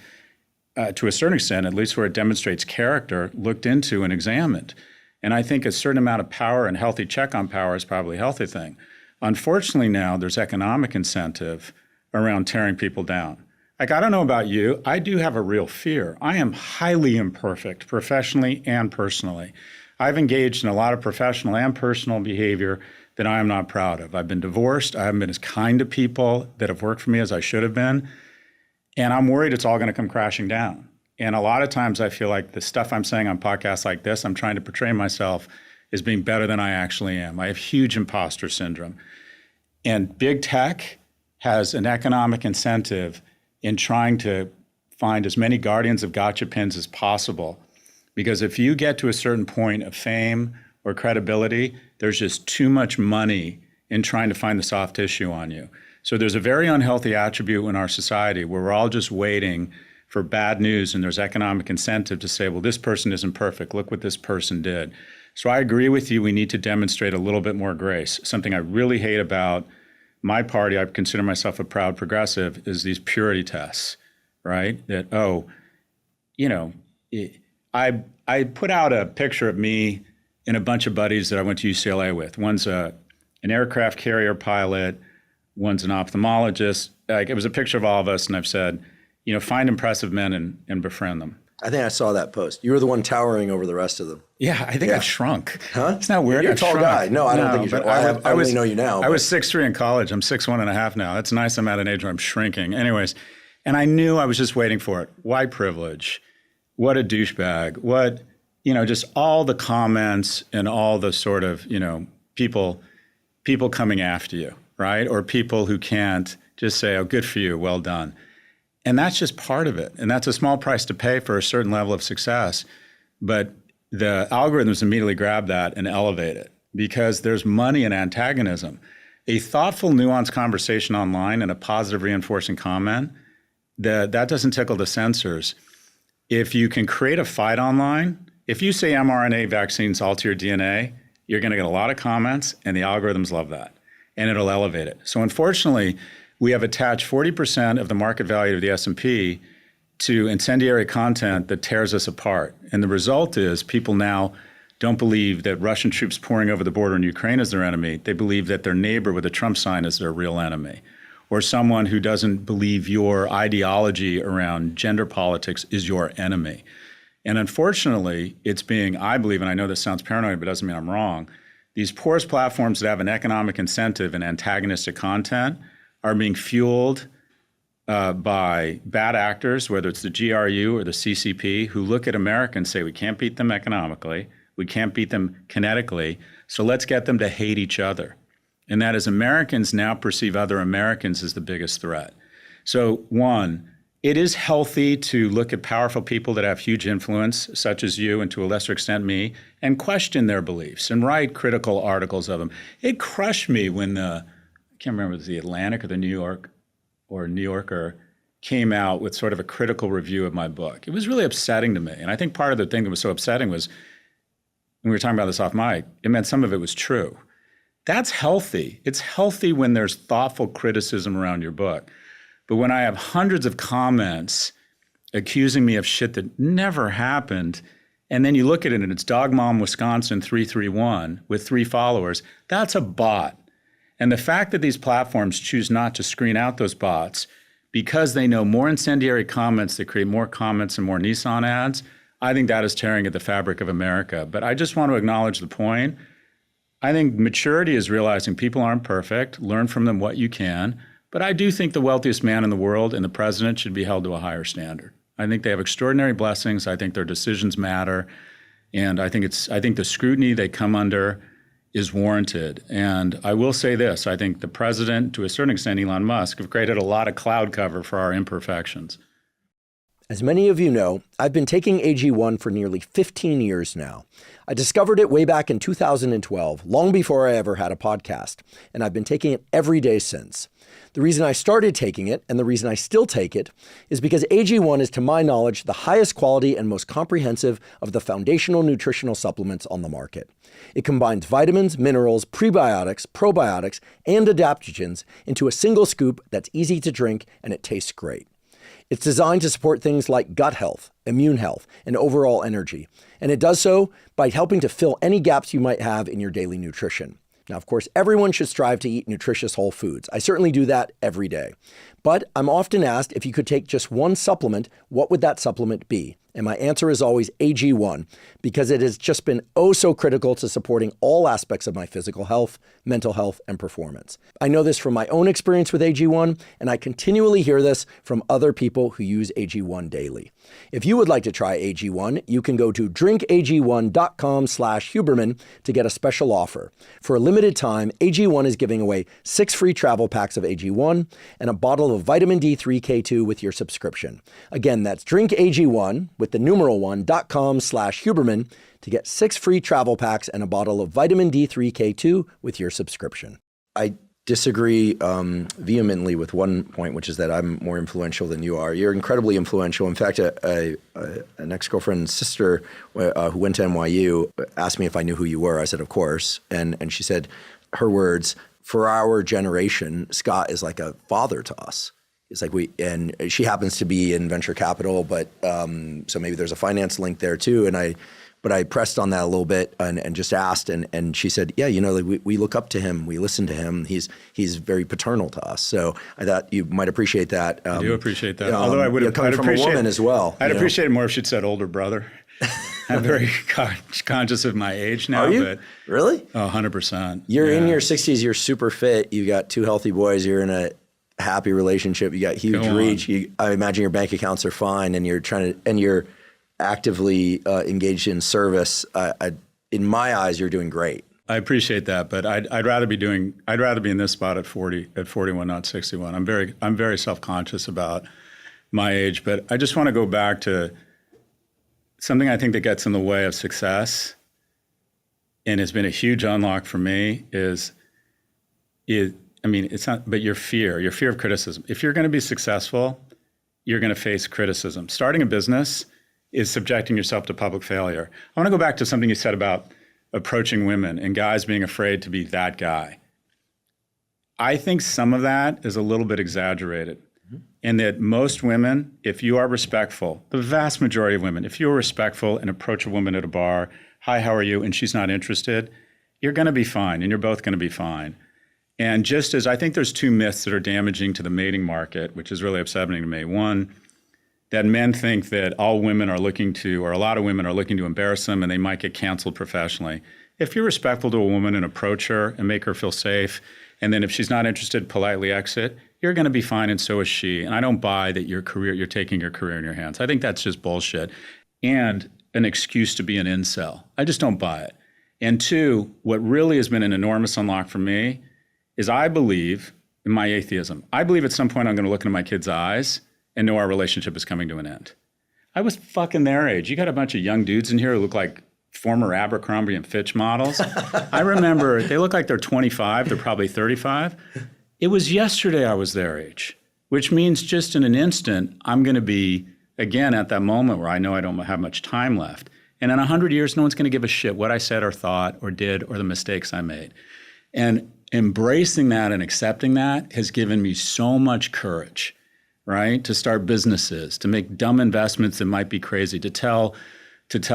to a certain extent, at least where it demonstrates character, looked into and examined. And I think a certain amount of power and healthy check on power is probably a healthy thing. Unfortunately now, there's economic incentive around tearing people down. Like, I don't know about you, I do have a real fear. I am highly imperfect, professionally and personally. I've engaged in a lot of professional and personal behavior that I am not proud of. I've been divorced. I haven't been as kind to people that have worked for me as I should have been. And I'm worried it's all going to come crashing down. And a lot of times I feel like the stuff I'm saying on podcasts like this, I'm trying to portray myself as being better than I actually am. I have huge imposter syndrome. And big tech has an economic incentive in trying to find as many guardians of gotcha pins as possible. Because if you get to a certain point of fame or credibility, there's just too much money in trying to find the soft tissue on you. So there's a very unhealthy attribute in our society where we're all just waiting for bad news, and there's economic incentive to say, well, this person isn't perfect. Look what this person did. So I agree with you. We need to demonstrate a little bit more grace. Something I really hate about my party, I consider myself a proud progressive, is these purity tests, right? That, I put out a picture of me and a bunch of buddies that I went to UCLA with. One's an aircraft carrier pilot. One's an ophthalmologist. Like, it was a picture of all of us, and I've said, find impressive men and befriend them. I think I saw that post. You were the one towering over the rest of them. Yeah, I think I've shrunk. Huh? It's not weird. You're a I've tall shrunk. guy. No, I don't think you should. Well, I only know you now. I was 6'3" in college. I'm 6'1.5" now. It's nice I'm at an age where I'm shrinking. Anyways, and I knew I was just waiting for it. White privilege. What a douchebag. What, just all the comments and all the sort of, people coming after you, right? Or people who can't just say, oh, good for you, well done. And that's just part of it. And that's a small price to pay for a certain level of success. But the algorithms immediately grab that and elevate it because there's money in antagonism. A thoughtful, nuanced conversation online and a positive reinforcing comment, that doesn't tickle the sensors. If you can create a fight online, if you say mRNA vaccines alter your DNA, you're going to get a lot of comments, and the algorithms love that, and it'll elevate it. So unfortunately, we have attached 40% of the market value of the S&P to incendiary content that tears us apart. And the result is people now don't believe that Russian troops pouring over the border in Ukraine is their enemy. They believe that their neighbor with a Trump sign is their real enemy. Or someone who doesn't believe your ideology around gender politics is your enemy. And unfortunately, it's being, I believe, and I know this sounds paranoid, but it doesn't mean I'm wrong, these porous platforms that have an economic incentive in antagonistic content are being fueled by bad actors, whether it's the GRU or the CCP, who look at America and say, we can't beat them economically, we can't beat them kinetically, so let's get them to hate each other. And that is, Americans now perceive other Americans as the biggest threat. So one, it is healthy to look at powerful people that have huge influence, such as you and to a lesser extent me, and question their beliefs and write critical articles of them. It crushed me when I can't remember if it was the Atlantic or the New Yorker came out with sort of a critical review of my book. It was really upsetting to me. And I think part of the thing that was so upsetting was, when we were talking about this off mic, it meant some of it was true. That's healthy. It's healthy when there's thoughtful criticism around your book. But when I have hundreds of comments accusing me of shit that never happened, and then you look at it and it's Dog Mom Wisconsin 331 with 3 followers, that's a bot. And the fact that these platforms choose not to screen out those bots because they know more incendiary comments that create more comments and more Nissan ads, I think that is tearing at the fabric of America. But I just want to acknowledge the point. I think maturity is realizing people aren't perfect, learn from them what you can. But I do think the wealthiest man in the world and the president should be held to a higher standard. I think they have extraordinary blessings. I think their decisions matter. And I think the scrutiny they come under is warranted. And I will say this, I think the president, to a certain extent, Elon Musk, have created a lot of cloud cover for our imperfections. As many of you know, I've been taking AG1 for nearly 15 years now. I discovered it way back in 2012, long before I ever had a podcast, and I've been taking it every day since. The reason I started taking it, and the reason I still take it, is because AG1 is, to my knowledge, the highest quality and most comprehensive of the foundational nutritional supplements on the market. It combines vitamins, minerals, prebiotics, probiotics, and adaptogens into a single scoop that's easy to drink, and it tastes great. It's designed to support things like gut health, immune health, and overall energy. And it does so by helping to fill any gaps you might have in your daily nutrition. Now, of course, everyone should strive to eat nutritious whole foods. I certainly do that every day. But I'm often asked, if you could take just one supplement, what would that supplement be? And my answer is always AG1, because it has just been oh so critical to supporting all aspects of my physical health, mental health, and performance. I know this from my own experience with AG1, and I continually hear this from other people who use AG1 daily. If you would like to try AG1, you can go to drinkag1.com/Huberman to get a special offer. For a limited time, AG1 is giving away 6 free travel packs of AG1 and a bottle of vitamin D3 K2 with your subscription. Again, that's drinkag1 with the numeral 1.com/Huberman to get 6 free travel packs and a bottle of vitamin D3 K2 with your subscription. I disagree vehemently with one point, which is that I'm more influential than you are. You're incredibly influential. In fact, an ex-girlfriend's sister who went to NYU asked me if I knew who you were. I said, of course. And she said, her words, for our generation, Scott is like a father to us. It's like and she happens to be in venture capital, but so maybe there's a finance link there too. And but I pressed on that a little bit and just asked, and she said, yeah, like we look up to him, we listen to him. He's very paternal to us. So I thought you might appreciate that. I do appreciate that. Although I would have coming from a woman as well. I'd appreciate it more if she'd said older brother. I'm very conscious of my age now. Are you? But really? 100%. You're in your 60s. You're super fit. You got 2 healthy boys. You're in a happy relationship. You got huge reach. I imagine your bank accounts are fine, and you're actively engaged in service. In my eyes, you're doing great. I appreciate that, but I'd rather be in this spot at 41, not 61. I'm very self-conscious about my age, but I just want to go back to something I think that gets in the way of success, and has been a huge unlock for me it's not, but your fear of criticism. If you're going to be successful, you're going to face criticism. Starting a business is subjecting yourself to public failure. I want to go back to something you said about approaching women and guys being afraid to be that guy. I think some of that is a little bit exaggerated. And that most women, if you are respectful, the vast majority of women, if you're respectful and approach a woman at a bar, hi, how are you? And she's not interested, you're going to be fine, and you're both going to be fine. And just as I think there's 2 myths that are damaging to the mating market, which is really upsetting to me. One, that men think that all women are looking to, or a lot of women are looking to embarrass them and they might get canceled professionally. If you're respectful to a woman and approach her and make her feel safe, and then if she's not interested, politely exit, you're going to be fine, and so is she. And I don't buy that you're taking your career in your hands. I think that's just bullshit and an excuse to be an incel. I just don't buy it. And 2, what really has been an enormous unlock for me is I believe in my atheism. I believe at some point I'm going to look into my kids' eyes and know our relationship is coming to an end. I was fucking their age. You got a bunch of young dudes in here who look like former Abercrombie and Fitch models. I remember they look like they're 25. They're probably 35. It was yesterday I was their age, which means just in an instant, I'm going to be, again, at that moment where I know I don't have much time left. And in 100 years, no one's going to give a shit what I said or thought or did or the mistakes I made. And embracing that and accepting that has given me so much courage, right? To start businesses, to make dumb investments that might be crazy, to tell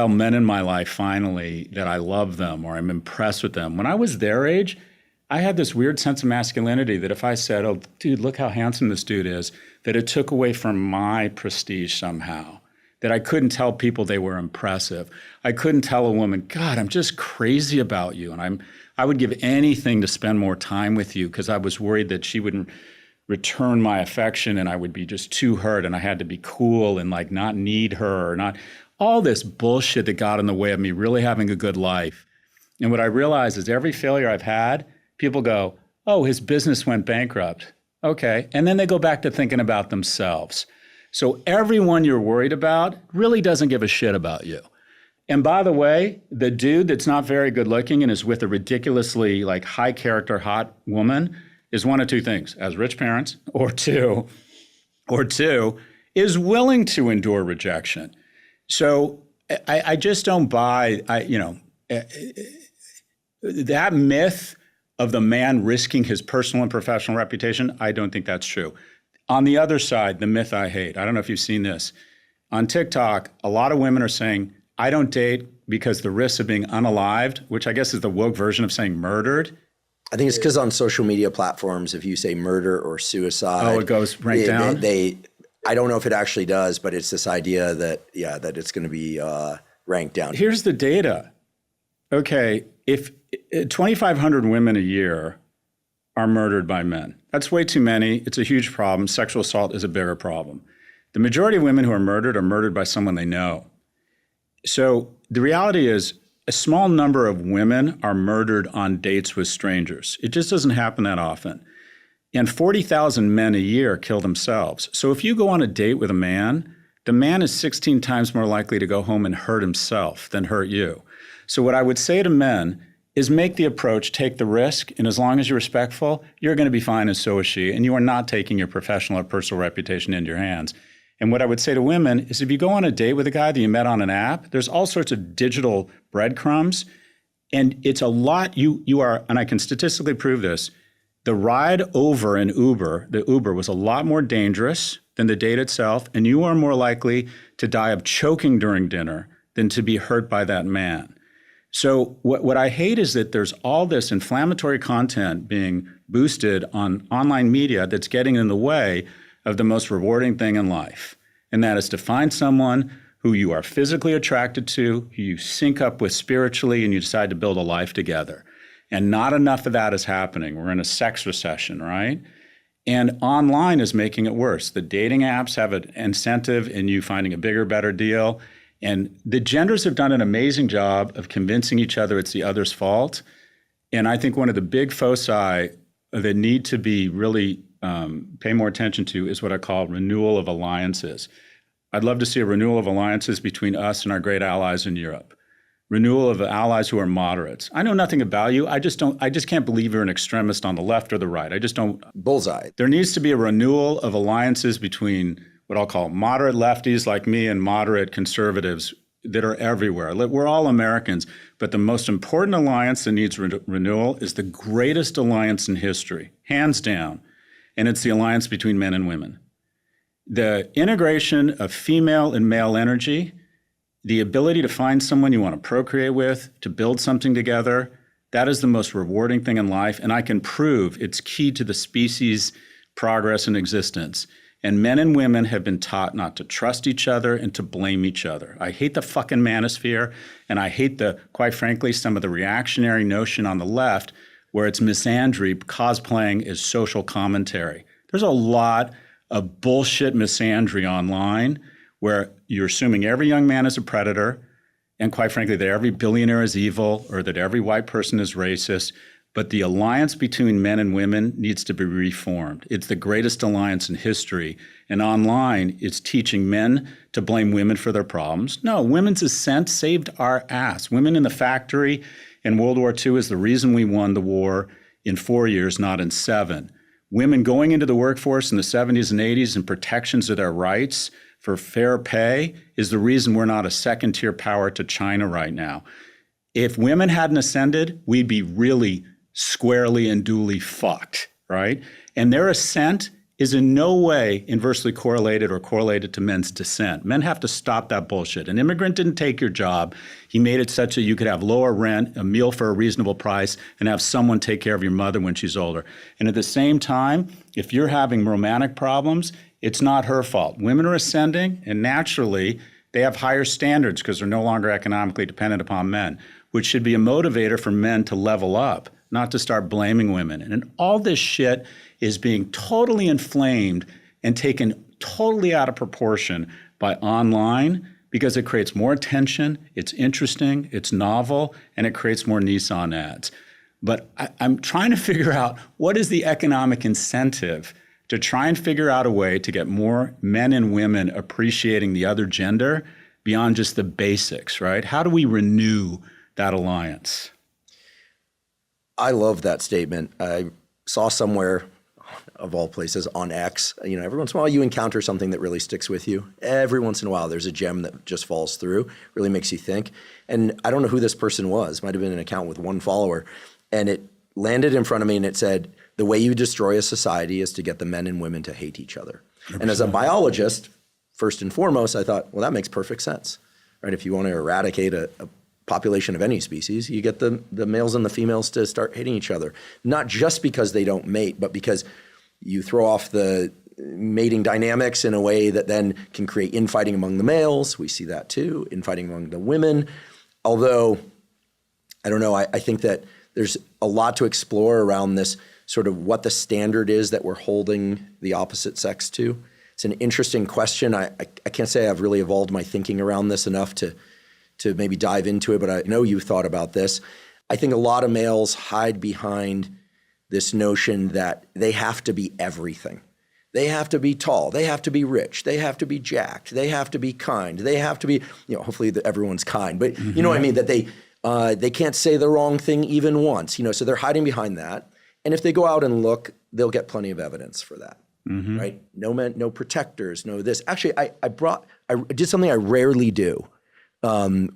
men in my life finally that I love them or I'm impressed with them. When I was their age, I had this weird sense of masculinity that if I said, oh, dude, look how handsome this dude is, that it took away from my prestige somehow, that I couldn't tell people they were impressive. I couldn't tell a woman, God, I'm just crazy about you. And I would give anything to spend more time with you because I was worried that she wouldn't return my affection and I would be just too hurt and I had to be cool and like not need her or not. All this bullshit that got in the way of me really having a good life. And what I realized is every failure I've had, people go, oh, his business went bankrupt. Okay. And then they go back to thinking about themselves. So everyone you're worried about really doesn't give a shit about you. And by the way, the dude that's not very good looking and is with a ridiculously like high character, hot woman is one of 2 things, has rich parents, or two, is willing to endure rejection. So I just don't buy, that myth of the man risking his personal and professional reputation. I don't think that's true. On the other side, the myth I hate, I don't know if you've seen this. On TikTok, a lot of women are saying, I don't date because the risks of being unalived, which I guess is the woke version of saying murdered. I think it's because on social media platforms, if you say murder or suicide, it goes right down. I don't know if it actually does, but it's this idea that it's going to be ranked down. Here's the data. Okay, if 2,500 women a year are murdered by men, that's way too many. It's a huge problem. Sexual assault is a bigger problem. The majority of women who are murdered by someone they know. So the reality is a small number of women are murdered on dates with strangers. It just doesn't happen that often. And 40,000 men a year kill themselves. So if you go on a date with a man, the man is 16 times more likely to go home and hurt himself than hurt you. So what I would say to men is make the approach, take the risk, and as long as you're respectful, you're going to be fine, and so is she, and you are not taking your professional or personal reputation into your hands. And what I would say to women is if you go on a date with a guy that you met on an app, there's all sorts of digital breadcrumbs, and it's a lot, you are, and I can statistically prove this, the ride over in Uber, the Uber was a lot more dangerous than the date itself, and you are more likely to die of choking during dinner than to be hurt by that man. So what I hate is that there's all this inflammatory content being boosted on online media that's getting in the way of the most rewarding thing in life. And that is to find someone who you are physically attracted to, who you sync up with spiritually, and you decide to build a life together. And not enough of that is happening. We're in a sex recession, right? And online is making it worse. The dating apps have an incentive in you finding a bigger, better deal. And the genders have done an amazing job of convincing each other it's the other's fault. And I think one of the big foci that need to be really pay more attention to is what I call renewal of alliances. I'd love to see a renewal of alliances between us and our great allies in Europe. Renewal of allies who are moderates. I know nothing about you. I just can't believe you're an extremist on the left or the right. I just don't. Bullseye. There needs to be a renewal of alliances between what I'll call moderate lefties like me and moderate conservatives that are everywhere. We're all Americans, but the most important alliance that needs renewal is the greatest alliance in history, hands down, and it's the alliance between men and women. The integration of female and male energy, the ability to find someone you want to procreate with, to build something together, that is the most rewarding thing in life, and I can prove it's key to the species' progress and existence. And men and women have been taught not to trust each other and to blame each other. I hate the fucking manosphere, and I hate quite frankly, some of the reactionary notion on the left where it's misandry cosplaying as social commentary. There's a lot of bullshit misandry online where you're assuming every young man is a predator, and quite frankly, that every billionaire is evil or that every white person is racist. But the alliance between men and women needs to be reformed. It's the greatest alliance in history. And online, it's teaching men to blame women for their problems. No, women's ascent saved our ass. Women in the factory in World War II is the reason we won the war in 4 years, not in 7. Women going into the workforce in the 70s and 80s and protections of their rights for fair pay is the reason we're not a second-tier power to China right now. If women hadn't ascended, we'd be really squarely and duly fucked, right? And their ascent is in no way inversely correlated or correlated to men's descent. Men have to stop that bullshit. An immigrant didn't take your job. He made it such that you could have lower rent, a meal for a reasonable price, and have someone take care of your mother when she's older. And at the same time, if you're having romantic problems, it's not her fault. Women are ascending, and naturally, they have higher standards because they're no longer economically dependent upon men, which should be a motivator for men to level up, not to start blaming women. And all this shit is being totally inflamed and taken totally out of proportion by online because it creates more attention, it's interesting, it's novel, and it creates more Nissan ads. But I'm trying to figure out what is the economic incentive to try and figure out a way to get more men and women appreciating the other gender beyond just the basics, right? How do we renew that alliance? I love that statement. I saw somewhere, of all places, on X, every once in a while you encounter something that really sticks with you. Every once in a while there's a gem that just falls through, really makes you think. And I don't know who this person was. Might have been an account with one follower. And it landed in front of me and it said, the way you destroy a society is to get the men and women to hate each other. 100%. And as a biologist, first and foremost, I thought, well, that makes perfect sense, right? If you want to eradicate a population of any species, you get the males and the females to start hating each other. Not just because they don't mate, but because you throw off the mating dynamics in a way that then can create infighting among the males. We see that too, infighting among the women. Although, I don't know, I think that there's a lot to explore around this sort of what the standard is that we're holding the opposite sex to. It's an interesting question. I can't say I've really evolved my thinking around this enough to maybe dive into it, but I know you've thought about this. I think a lot of males hide behind this notion that they have to be everything. They have to be tall. They have to be rich. They have to be jacked. They have to be kind. They have to be, hopefully everyone's kind, but you know what I mean? That they can't say the wrong thing even once, so they're hiding behind that. And if they go out and look, they'll get plenty of evidence for that, right? No men, no protectors, no this. Actually, I did something I rarely do.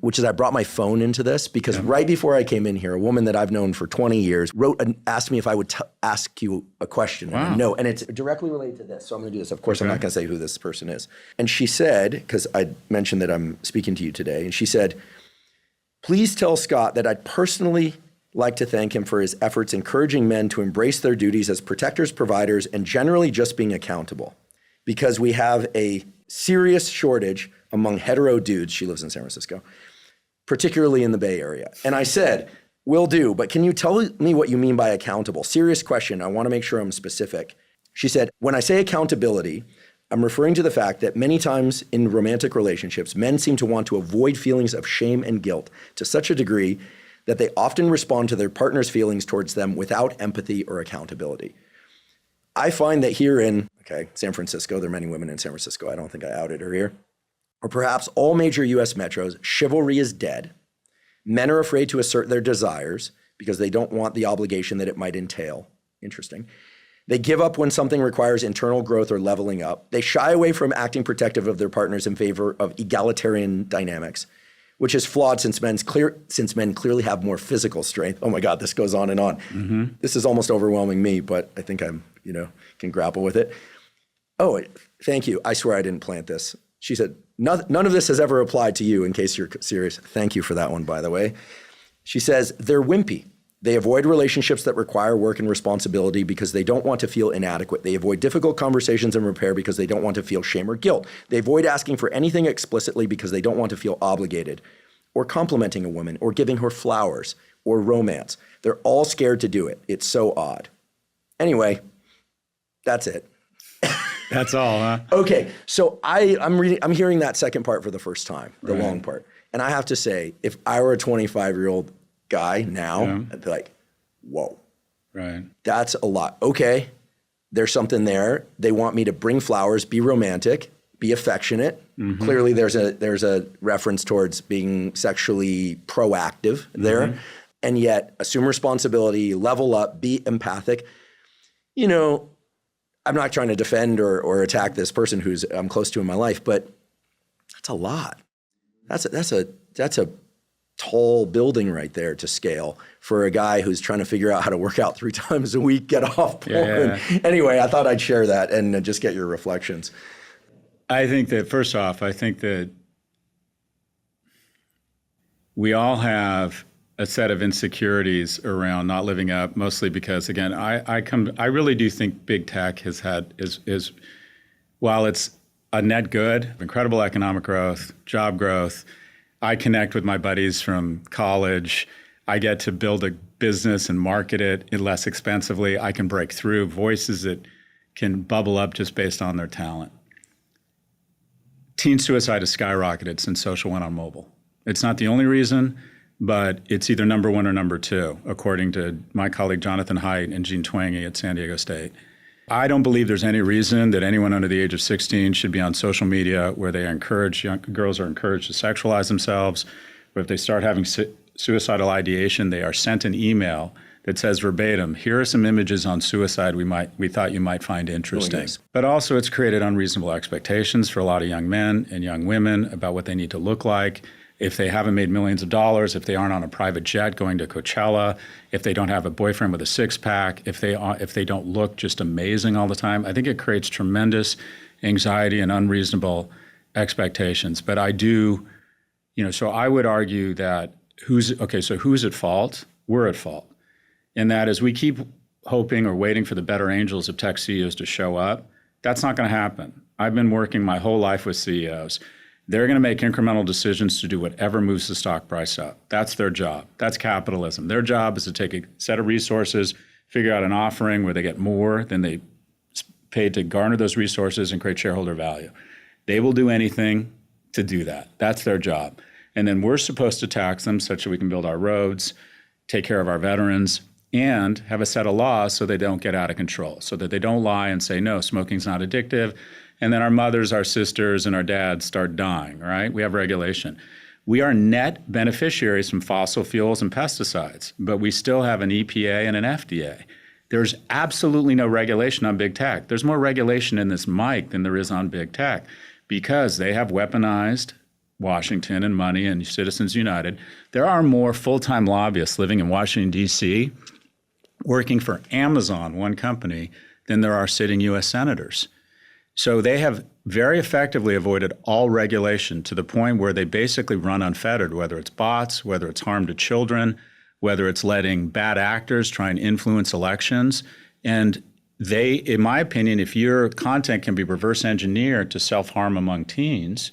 which is I brought my phone into this because right before I came in here, a woman that I've known for 20 years wrote and asked me if I would ask you a question. Wow. No, and it's directly related to this. So I'm going to do this. Of course, I'm not going to say who this person is. And she said, because I mentioned that I'm speaking to you today, and she said, please tell Scott that I'd personally like to thank him for his efforts encouraging men to embrace their duties as protectors, providers, and generally just being accountable. Because we have a serious shortage among hetero dudes, she lives in San Francisco, particularly in the Bay Area. And I said, will do, but can you tell me what you mean by accountable? Serious question, I wanna make sure I'm specific. She said, when I say accountability, I'm referring to the fact that many times in romantic relationships, men seem to want to avoid feelings of shame and guilt to such a degree that they often respond to their partner's feelings towards them without empathy or accountability. I find that here in, San Francisco, there are many women in San Francisco, I don't think I outed her here, or perhaps all major US metros, chivalry is dead. Men are afraid to assert their desires because they don't want the obligation that it might entail. Interesting. They give up when something requires internal growth or leveling up. They shy away from acting protective of their partners in favor of egalitarian dynamics, which is flawed since men clearly have more physical strength. Oh my God, this goes on and on. Mm-hmm. This is almost overwhelming me, but I think I'm, can grapple with it. Oh, thank you. I swear I didn't plant this. She said, none of this has ever applied to you, in case you're serious. Thank you for that one, by the way. She says, they're wimpy. They avoid relationships that require work and responsibility because they don't want to feel inadequate. They avoid difficult conversations and repair because they don't want to feel shame or guilt. They avoid asking for anything explicitly because they don't want to feel obligated, or complimenting a woman, or giving her flowers, or romance. They're all scared to do it. It's so odd. Anyway, that's it. That's all, huh? Okay, so I'm hearing that second part for the first time, the long part. And I have to say, if I were a 25-year-old guy now, I'd be like, whoa. Right. That's a lot. Okay, there's something there. They want me to bring flowers, be romantic, be affectionate. Mm-hmm. Clearly there's a reference towards being sexually proactive there. And yet assume responsibility, level up, be empathic. I'm not trying to defend or attack this person who's I'm close to in my life, but that's a lot. That's a tall building right there to scale for a guy who's trying to figure out how to work out 3 times a week, get off porn. Yeah. Anyway, I thought I'd share that and just get your reflections. I think that we all have a set of insecurities around not living up, mostly because, again, I really do think big tech has had is while it's a net good, incredible economic growth, job growth. I connect with my buddies from college. I get to build a business and market it less expensively. I can break through voices that can bubble up just based on their talent. Teen suicide has skyrocketed since social went on mobile. It's not the only reason, but it's either number 1 or number 2, according to my colleague Jonathan Haidt and Gene Twangy at San Diego State. I don't believe there's any reason that anyone under the age of 16 should be on social media where they are encouraged, young girls are encouraged to sexualize themselves, or if they start having suicidal ideation, they are sent an email that says verbatim, here are some images on suicide we thought you might find interesting. Oh, yes. But also it's created unreasonable expectations for a lot of young men and young women about what they need to look like. If they haven't made millions of dollars, if they aren't on a private jet going to Coachella, if they don't have a boyfriend with a six-pack, if they don't look just amazing all the time, I think it creates tremendous anxiety and unreasonable expectations. But I do, so I would argue that who's at fault? We're at fault. And that is we keep hoping or waiting for the better angels of tech CEOs to show up. That's not going to happen. I've been working my whole life with CEOs. They're going to make incremental decisions to do whatever moves the stock price up. That's their job. That's capitalism. Their job is to take a set of resources, figure out an offering where they get more than they paid to garner those resources and create shareholder value. They will do anything to do that. That's their job. And then we're supposed to tax them such that we can build our roads, take care of our veterans, and have a set of laws so they don't get out of control, so that they don't lie and say, no, smoking's not addictive. And then our mothers, our sisters, and our dads start dying, right? We have regulation. We are net beneficiaries from fossil fuels and pesticides, but we still have an EPA and an FDA. There's absolutely no regulation on big tech. There's more regulation in this mic than there is on big tech because they have weaponized Washington and money and Citizens United, there are more full-time lobbyists living in Washington, D.C., working for Amazon, one company, than there are sitting U.S. senators. So they have very effectively avoided all regulation to the point where they basically run unfettered, whether it's bots, whether it's harm to children, whether it's letting bad actors try and influence elections. And they, in my opinion, if your content can be reverse engineered to self-harm among teens,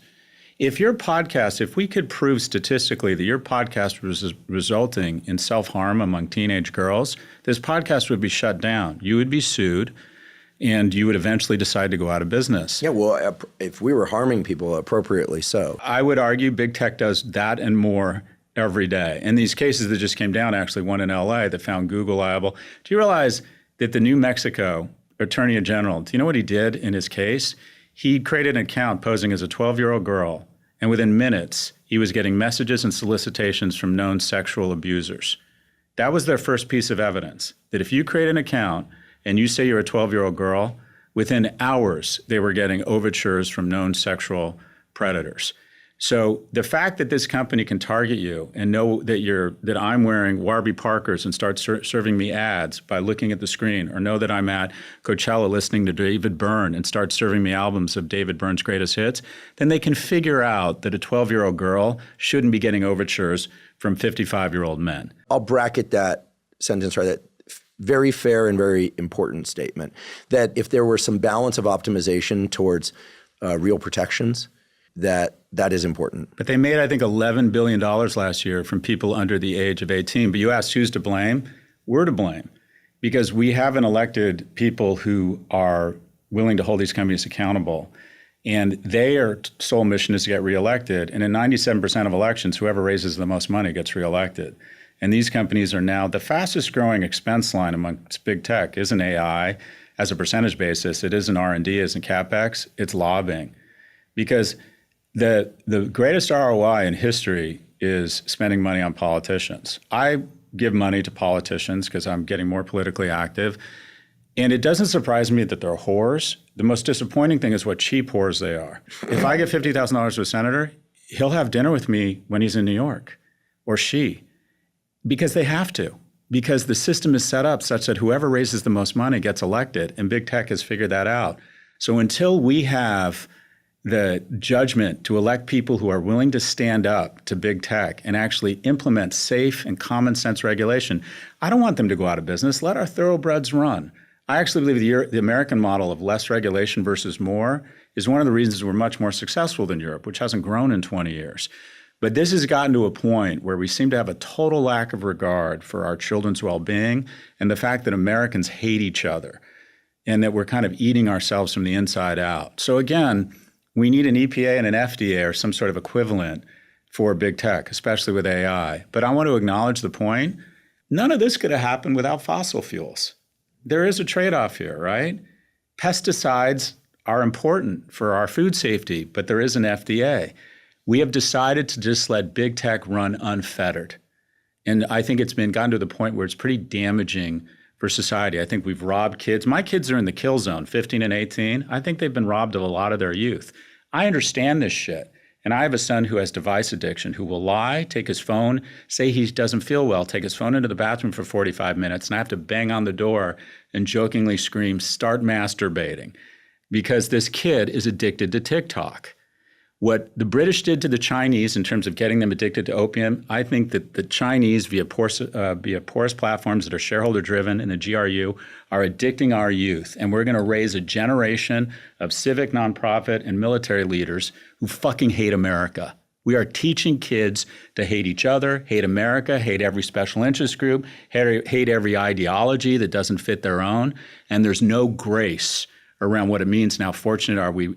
if we could prove statistically that your podcast was resulting in self-harm among teenage girls, this podcast would be shut down. You would be sued, and you would eventually decide to go out of business. Yeah, well, if we were harming people, appropriately so. I would argue big tech does that and more every day. And these cases that just came down, actually one in LA that found Google liable. Do you realize that the New Mexico Attorney General, do you know what he did in his case? He created an account posing as a 12-year-old girl, and within minutes, he was getting messages and solicitations from known sexual abusers. That was their first piece of evidence, that if you create an account and you say you're a 12-year-old girl, within hours, they were getting overtures from known sexual predators. So the fact that this company can target you and know that I'm wearing Warby Parkers and start serving me ads by looking at the screen, or know that I'm at Coachella listening to David Byrne and start serving me albums of David Byrne's greatest hits, then they can figure out that a 12-year-old girl shouldn't be getting overtures from 55-year-old men. I'll bracket that sentence right. That very fair and very important statement. That if there were some balance of optimization towards real protections, that is important. But they made, I think, $11 billion last year from people under the age of 18. But you asked who's to blame? We're to blame because we haven't elected people who are willing to hold these companies accountable. And their sole mission is to get reelected. And in 97% of elections, whoever raises the most money gets reelected. And these companies are now the fastest growing expense line amongst big tech isn't AI as a percentage basis. It isn't R&D, it isn't CapEx, it's lobbying. Because the greatest ROI in history is spending money on politicians. I give money to politicians because I'm getting more politically active. And it doesn't surprise me that they're whores. The most disappointing thing is what cheap whores they are. If I give $50,000 to a senator, he'll have dinner with me when he's in New York, or she, because they have to. Because the system is set up such that whoever raises the most money gets elected, and big tech has figured that out. So until we have the judgment to elect people who are willing to stand up to big tech and actually implement safe and common sense regulation, I don't want them to go out of business. Let our thoroughbreds run. I actually believe the American model of less regulation versus more is one of the reasons we're much more successful than Europe, which hasn't grown in 20 years. But this has gotten to a point where we seem to have a total lack of regard for our children's well-being and the fact that Americans hate each other and that we're kind of eating ourselves from the inside out. So again, we need an EPA and an FDA or some sort of equivalent for big tech, especially with AI. But I want to acknowledge the point. None of this could have happened without fossil fuels. There is a trade-off here, right? Pesticides are important for our food safety, but there is an FDA. We have decided to just let big tech run unfettered. And I think it's gotten to the point where it's pretty damaging for society. I think we've robbed kids. My kids are in the kill zone, 15 and 18. I think they've been robbed of a lot of their youth. I understand this shit. And I have a son who has device addiction, who will lie, take his phone, say he doesn't feel well, take his phone into the bathroom for 45 minutes, and I have to bang on the door and jokingly scream, "Start masturbating," because this kid is addicted to TikTok. What the British did to the Chinese in terms of getting them addicted to opium, I think that the Chinese, via porous platforms that are shareholder-driven and the GRU, are addicting our youth. And we're going to raise a generation of civic, nonprofit, and military leaders who fucking hate America. We are teaching kids to hate each other, hate America, hate every special interest group, hate every ideology that doesn't fit their own. And there's no grace around what it means and how fortunate are we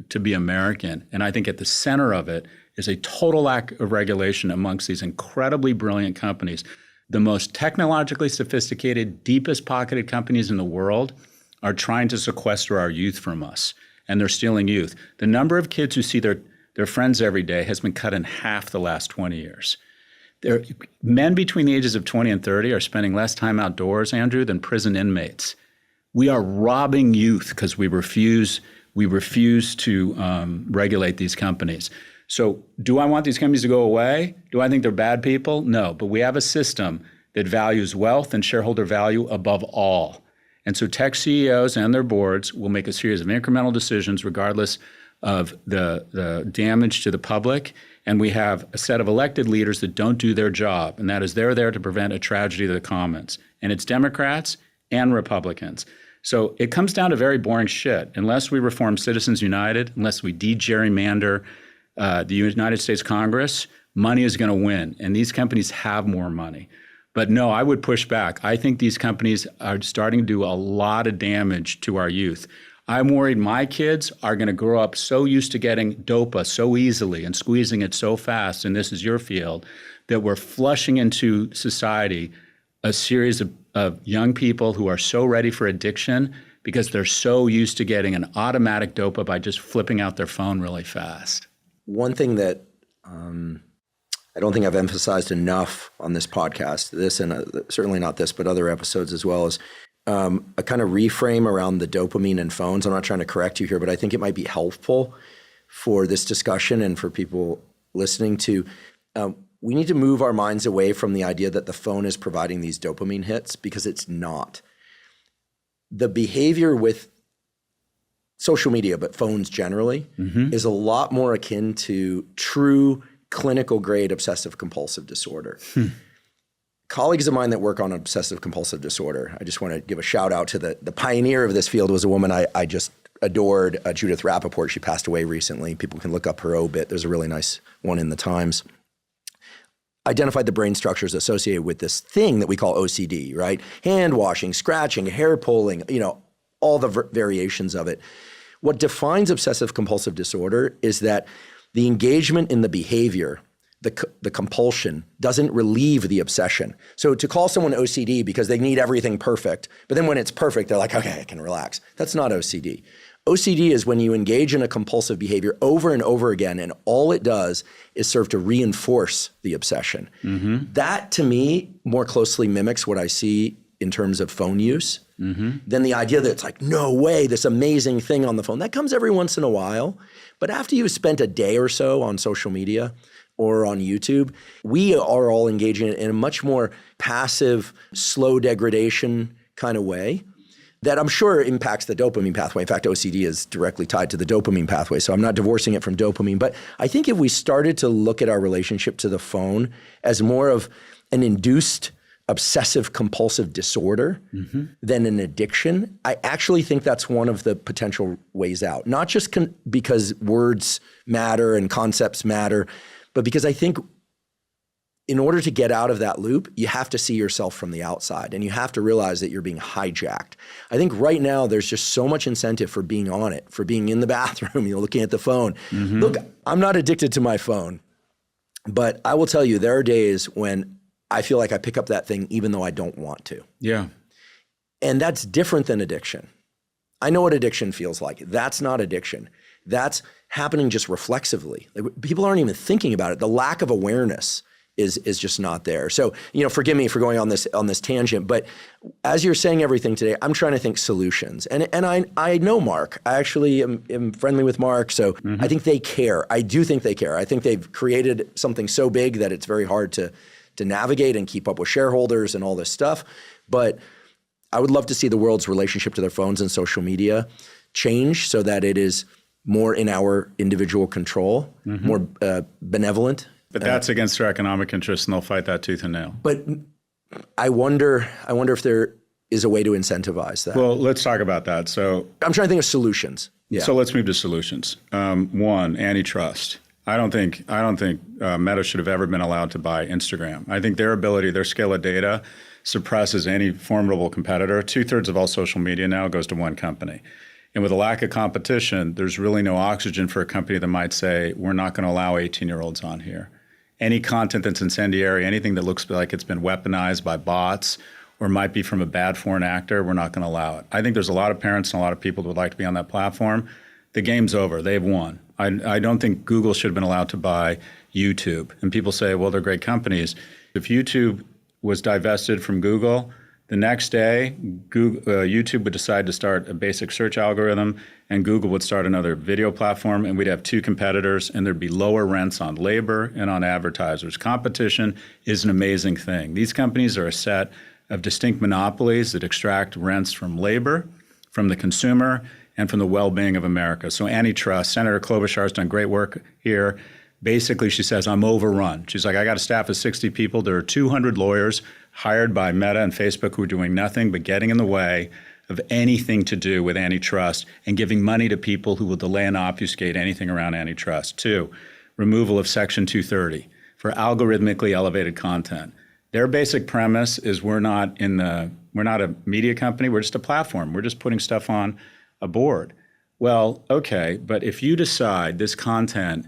to be American. And I think at the center of it is a total lack of regulation amongst these incredibly brilliant companies. The most technologically sophisticated, deepest pocketed companies in the world are trying to sequester our youth from us, and they're stealing youth. The number of kids who see their friends every day has been cut in half the last 20 years. Men between the ages of 20 and 30 are spending less time outdoors, Andrew, than prison inmates. We are robbing youth because we refuse to regulate these companies. So do I want these companies to go away? Do I think they're bad people? No, but we have a system that values wealth and shareholder value above all. And so tech CEOs and their boards will make a series of incremental decisions regardless of the damage to the public. And we have a set of elected leaders that don't do their job, and that is they're there to prevent a tragedy to the commons. And it's Democrats and Republicans. So it comes down to very boring shit. Unless we reform Citizens United, unless we de-gerrymander the United States Congress, money is going to win. And these companies have more money. But no, I would push back. I think these companies are starting to do a lot of damage to our youth. I'm worried my kids are going to grow up so used to getting dopa so easily and squeezing it so fast, and this is your field, that we're flushing into society a series of young people who are so ready for addiction because they're so used to getting an automatic dopa by just flipping out their phone really fast. One thing that I don't think I've emphasized enough on this podcast, this and certainly not this, but other episodes as well, is a kind of reframe around the dopamine and phones. I'm not trying to correct you here, but I think it might be helpful for this discussion and for people listening to, we need to move our minds away from the idea that the phone is providing these dopamine hits, because it's not. The behavior with social media, but phones generally, is a lot more akin to true clinical grade obsessive compulsive disorder. Colleagues of mine that work on obsessive compulsive disorder, I just want to give a shout out to the pioneer of this field, was a woman I just adored, Judith Rappaport. She passed away recently. People can look up her obit. There's a really nice one in the Times. Identified the brain structures associated with this thing that we call OCD, right? Hand washing, scratching, hair pulling, all the variations of it. What defines obsessive compulsive disorder is that the engagement in the behavior, the compulsion, doesn't relieve the obsession. So to call someone OCD because they need everything perfect, but then when it's perfect, they're like, okay, I can relax. That's not OCD. OCD is when you engage in a compulsive behavior over and over again, and all it does is serve to reinforce the obsession. That, to me, more closely mimics what I see in terms of phone use than the idea that it's like, no way, this amazing thing on the phone. That comes every once in a while. But after you've spent a day or so on social media or on YouTube, we are all engaging in a much more passive, slow degradation kind of way that I'm sure impacts the dopamine pathway. In fact, OCD is directly tied to the dopamine pathway, so I'm not divorcing it from dopamine. But I think if we started to look at our relationship to the phone as more of an induced obsessive compulsive disorder than an addiction, I actually think that's one of the potential ways out. Not just because words matter and concepts matter, but because I think in order to get out of that loop, you have to see yourself from the outside, and you have to realize that you're being hijacked. I think right now there's just so much incentive for being on it, for being in the bathroom, looking at the phone. Look, I'm not addicted to my phone, but I will tell you there are days when I feel like I pick up that thing even though I don't want to. Yeah. And that's different than addiction. I know what addiction feels like. That's not addiction. That's happening just reflexively. Like, people aren't even thinking about it. The lack of awareness is just not there. So, forgive me for going on this tangent, but as you're saying everything today, I'm trying to think solutions. And I know Mark. I actually am friendly with Mark, so I think they care. I do think they care. I think they've created something so big that it's very hard to navigate and keep up with shareholders and all this stuff. But I would love to see the world's relationship to their phones and social media change so that it is more in our individual control, more benevolent. But that's against their economic interests, and they'll fight that tooth and nail. But I wonder if there is a way to incentivize that. Well, let's talk about that. So I'm trying to think of solutions. Yeah. So let's move to solutions. One, antitrust. I don't think Meta should have ever been allowed to buy Instagram. I think their scale of data suppresses any formidable competitor. 2/3 of all social media now goes to one company. And with a lack of competition, there's really no oxygen for a company that might say, we're not going to allow 18-year-olds on here. Any content that's incendiary, anything that looks like it's been weaponized by bots or might be from a bad foreign actor, we're not going to allow it. I think there's a lot of parents and a lot of people that would like to be on that platform. The game's over. They've won. I don't think Google should have been allowed to buy YouTube. And people say, well, they're great companies. If YouTube was divested from Google, The next day, YouTube would decide to start a basic search algorithm, and Google would start another video platform, and we'd have two competitors, and there'd be lower rents on labor and on advertisers. Competition is an amazing thing. These companies are a set of distinct monopolies that extract rents from labor, from the consumer, and from the well-being of America. So antitrust, Senator Klobuchar has done great work here. Basically, she says, I'm overrun. She's like, I got a staff of 60 people. There are 200 lawyers hired by Meta and Facebook who are doing nothing but getting in the way of anything to do with antitrust and giving money to people who will delay and obfuscate anything around antitrust. 2, removal of Section 230 for algorithmically elevated content. Their basic premise is we're not a media company, we're just a platform. We're just putting stuff on a board. Well, okay, but if you decide this content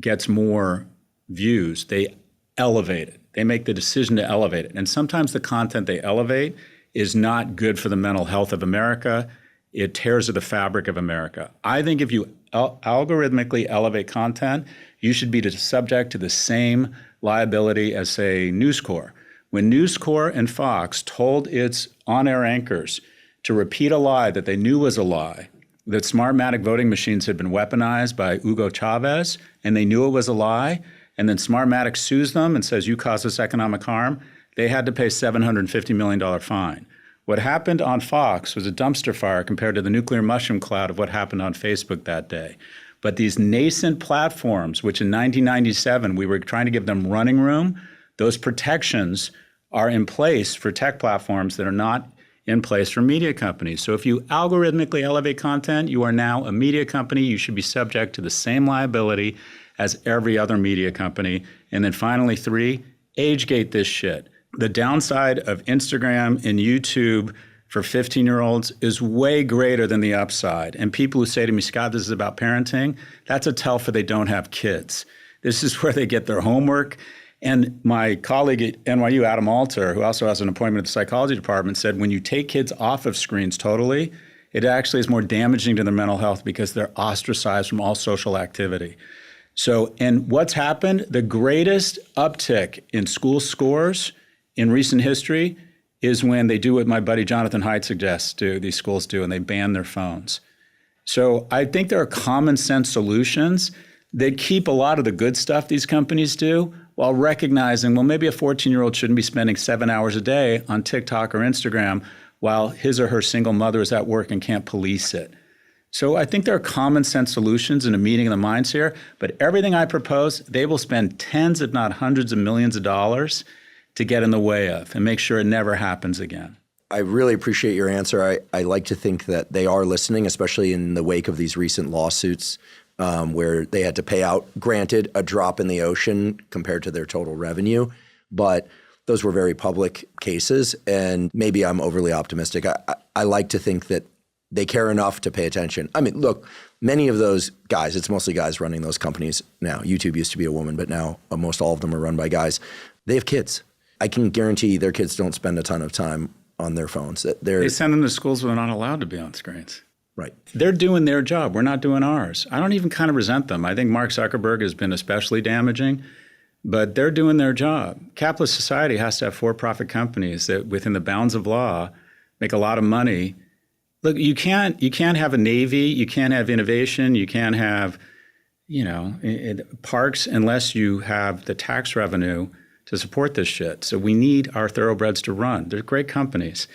gets more views, they elevate it. They make the decision to elevate it. And sometimes the content they elevate is not good for the mental health of America. It tears at the fabric of America. I think if you algorithmically elevate content, you should be subject to the same liability as, say, News Corp. When News Corp and Fox told its on-air anchors to repeat a lie that they knew was a lie, that Smartmatic voting machines had been weaponized by Hugo Chavez, and they knew it was a lie, and then Smartmatic sues them and says, you caused us economic harm, they had to pay $750 million fine. What happened on Fox was a dumpster fire compared to the nuclear mushroom cloud of what happened on Facebook that day. But these nascent platforms, which in 1997 we were trying to give them running room, those protections are in place for tech platforms that are not in place for media companies. So if you algorithmically elevate content, you are now a media company. You should be subject to the same liability as every other media company. And then finally, 3, age gate this shit. The downside of Instagram and YouTube for 15-year-olds is way greater than the upside. And people who say to me, Scott, this is about parenting, that's a tell for they don't have kids. This is where they get their homework. And my colleague at NYU, Adam Alter, who also has an appointment at the psychology department, said when you take kids off of screens totally, it actually is more damaging to their mental health because they're ostracized from all social activity. So, and what's happened? The greatest uptick in school scores in recent history is when they do what my buddy Jonathan Haidt suggests these schools do, and they ban their phones. So I think there are common sense solutions that keep a lot of the good stuff these companies do while recognizing, well, maybe a 14-year-old shouldn't be spending 7 hours a day on TikTok or Instagram while his or her single mother is at work and can't police it. So I think there are common sense solutions in a meeting of the minds here, but everything I propose, they will spend tens, if not hundreds of millions of dollars to get in the way of and make sure it never happens again. I really appreciate your answer. I like to think that they are listening, especially in the wake of these recent lawsuits where they had to pay out, granted, a drop in the ocean compared to their total revenue. But those were very public cases, and maybe I'm overly optimistic. I like to think that they care enough to pay attention. I mean, look, many of those guys, it's mostly guys running those companies now. YouTube used to be a woman, but now almost all of them are run by guys. They have kids. I can guarantee their kids don't spend a ton of time on their phones. They send them to schools where they're not allowed to be on screens. Right. They're doing their job. We're not doing ours. I don't even kind of resent them. I think Mark Zuckerberg has been especially damaging, but they're doing their job. Capitalist society has to have for-profit companies that, within the bounds of law, make a lot of money. Look, you can't have a Navy, you can't have innovation, you can't have, parks unless you have the tax revenue to support this shit. So we need our thoroughbreds to run. They're great companies,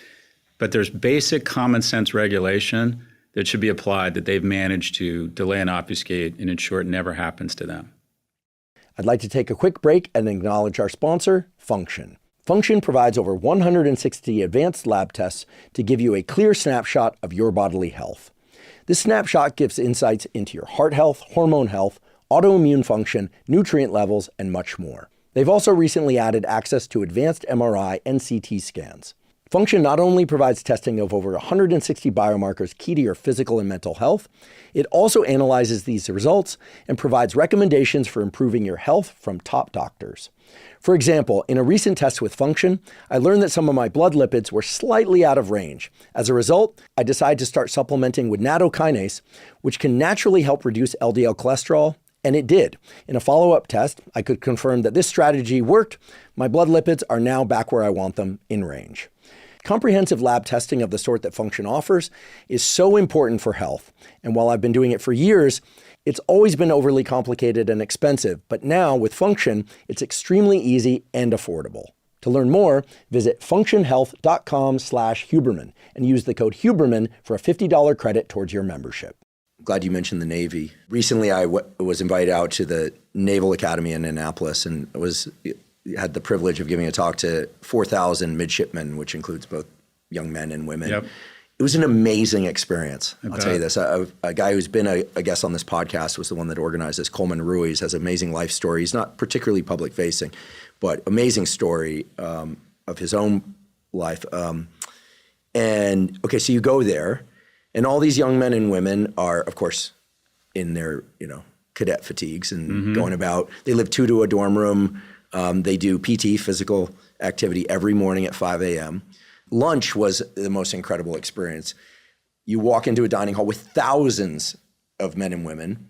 but there's basic common sense regulation that should be applied that they've managed to delay and obfuscate and ensure it never happens to them. I'd like to take a quick break and acknowledge our sponsor, Function. Function provides over 160 advanced lab tests to give you a clear snapshot of your bodily health. This snapshot gives insights into your heart health, hormone health, autoimmune function, nutrient levels, and much more. They've also recently added access to advanced MRI and CT scans. Function not only provides testing of over 160 biomarkers key to your physical and mental health, it also analyzes these results and provides recommendations for improving your health from top doctors. For example, in a recent test with Function, I learned that some of my blood lipids were slightly out of range. As a result, I decided to start supplementing with nattokinase, which can naturally help reduce LDL cholesterol, and it did. In a follow-up test, I could confirm that this strategy worked. My blood lipids are now back where I want them, in range. Comprehensive lab testing of the sort that Function offers is so important for health. And while I've been doing it for years, it's always been overly complicated and expensive. But now with Function, it's extremely easy and affordable. To learn more, visit functionhealth.com/Huberman and use the code Huberman for a $50 credit towards your membership. Glad you mentioned the Navy. Recently, I was invited out to the Naval Academy in Annapolis and had the privilege of giving a talk to 4,000 midshipmen, which includes both young men and women. Yep. It was an amazing experience. I'll tell you this. A guy who's been a guest on this podcast was the one that organized this. Coleman Ruiz has an amazing life story. He's not particularly public facing, but amazing story of his own life. So you go there, and all these young men and women are, of course, in their cadet fatigues and going about. They live 2 to a dorm room. They do PT, physical activity, every morning at 5 a.m. Lunch was the most incredible experience. You walk into a dining hall with thousands of men and women,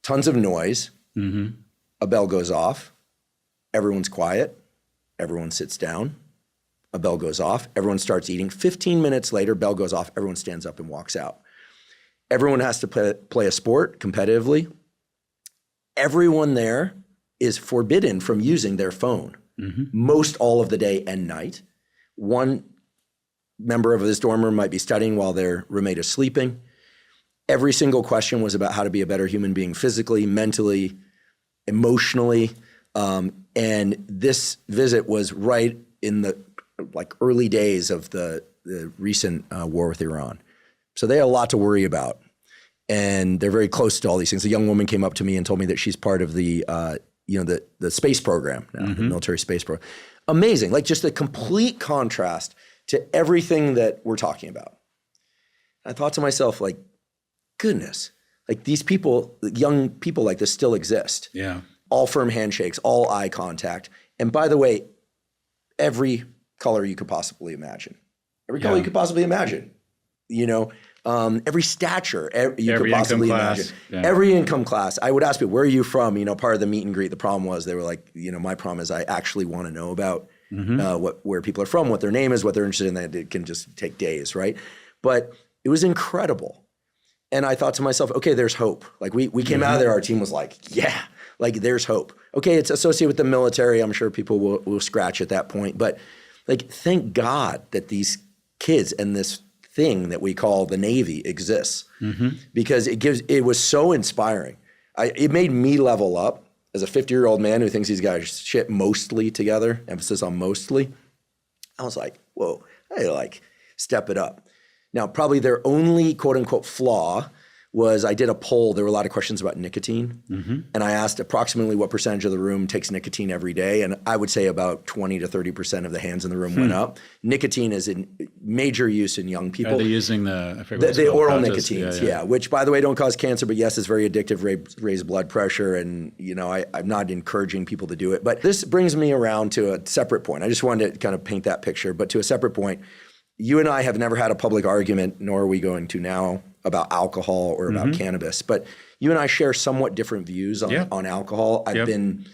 tons of noise. A bell goes off. Everyone's quiet. Everyone sits down. A bell goes off. Everyone starts eating. 15 minutes later, bell goes off. Everyone stands up and walks out. Everyone has to play a sport competitively. Everyone there is forbidden from using their phone most all of the day and night. One member of this dorm room might be studying while their roommate is sleeping. Every single question was about how to be a better human being physically, mentally, emotionally. And this visit was right in the early days of the recent war with Iran. So they had a lot to worry about. And they're very close to all these things. A young woman came up to me and told me that she's part of the space program now, the military space program. Amazing, just the complete contrast to everything that we're talking about. I thought to myself, goodness, these people, young people like this still exist. Yeah. All firm handshakes, all eye contact. And by the way, every color you could possibly imagine. Every color you could possibly imagine. Every stature you could possibly imagine. Yeah. Every income class. I would ask people, where are you from? Part of the meet and greet, the problem was they were like, my problem is I actually want to know about where people are from, what their name is, what they're interested in. That it can just take days, right? But it was incredible. And I thought to myself, okay, there's hope. We came out of there, our team was like, yeah, there's hope. Okay, it's associated with the military. I'm sure people will scratch at that point. But thank God that these kids and this thing that we call the Navy exists, because it was so inspiring. It made me level up as a 50-year-old man who thinks he's got his shit mostly together, emphasis on mostly. I was like, whoa, I step it up. Now, probably their only quote unquote flaw was I did a poll. There were a lot of questions about nicotine. And I asked approximately what percentage of the room takes nicotine every day. And I would say about 20 to 30% of the hands in the room went up. Nicotine is in major use in young people. Are they using the oral nicotines, which by the way don't cause cancer, but yes, it's very addictive, raise blood pressure. And I'm not encouraging people to do it. But this brings me around to a separate point. I just wanted to kind of paint that picture, but to a separate point. You and I have never had a public argument, nor are we going to now, about alcohol or about cannabis. But you and I share somewhat different views on alcohol. I've been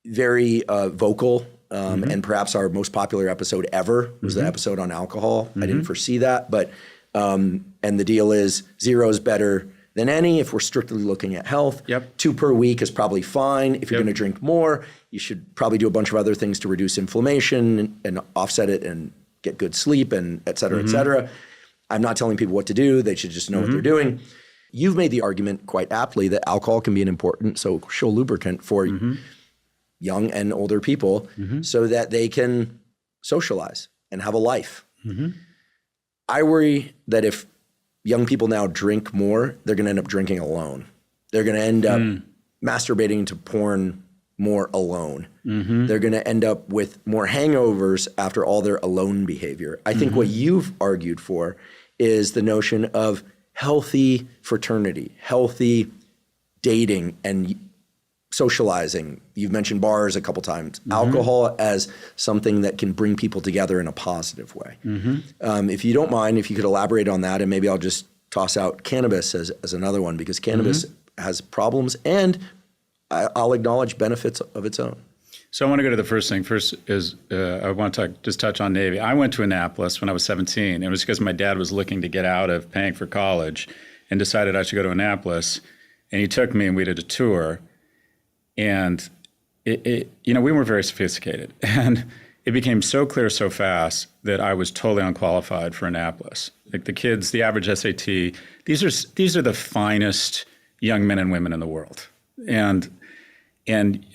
very vocal, and perhaps our most popular episode ever was the episode on alcohol. I didn't foresee that, but and the deal is 0 is better than any if we're strictly looking at health. 2 per week is probably fine. If you're going to drink more, you should probably do a bunch of other things to reduce inflammation and offset it and get good sleep and et cetera, et cetera. I'm not telling people what to do. They should just know what they're doing. You've made the argument quite aptly that alcohol can be an important social lubricant for young and older people so that they can socialize and have a life. I worry that if young people now drink more, they're going to end up drinking alone. They're going to end up masturbating to porn more alone. They're going to end up with more hangovers after all their alone behavior. I think what you've argued for is the notion of healthy fraternity, healthy dating and socializing. You've mentioned bars a couple times. Alcohol as something that can bring people together in a positive way. If you don't mind, if you could elaborate on that, and maybe I'll just toss out cannabis as another one, because cannabis has problems and I'll acknowledge benefits of its own. So I want to go to the first thing. First is I want to just touch on Navy. I went to Annapolis when I was 17. It was because my dad was looking to get out of paying for college and decided I should go to Annapolis. And he took me and we did a tour. And, we were very sophisticated. And it became so clear so fast that I was totally unqualified for Annapolis. Like the kids, the average SAT, these are the finest young men and women in the world. And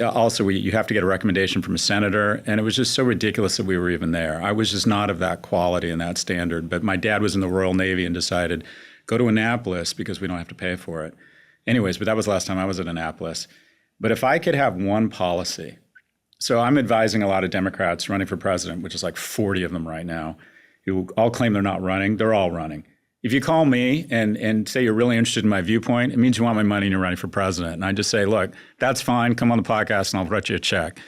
also, you have to get a recommendation from a senator. And it was just so ridiculous that we were even there. I was just not of that quality and that standard. But my dad was in the Royal Navy and decided, go to Annapolis because we don't have to pay for it. Anyways, but that was the last time I was at Annapolis. But if I could have one policy, so I'm advising a lot of Democrats running for president, which is like 40 of them right now, who all claim they're not running. They're all running. If you call me and say you're really interested in my viewpoint, it means you want my money and you're running for president. And I just say, look, that's fine. Come on the podcast and I'll write you a check.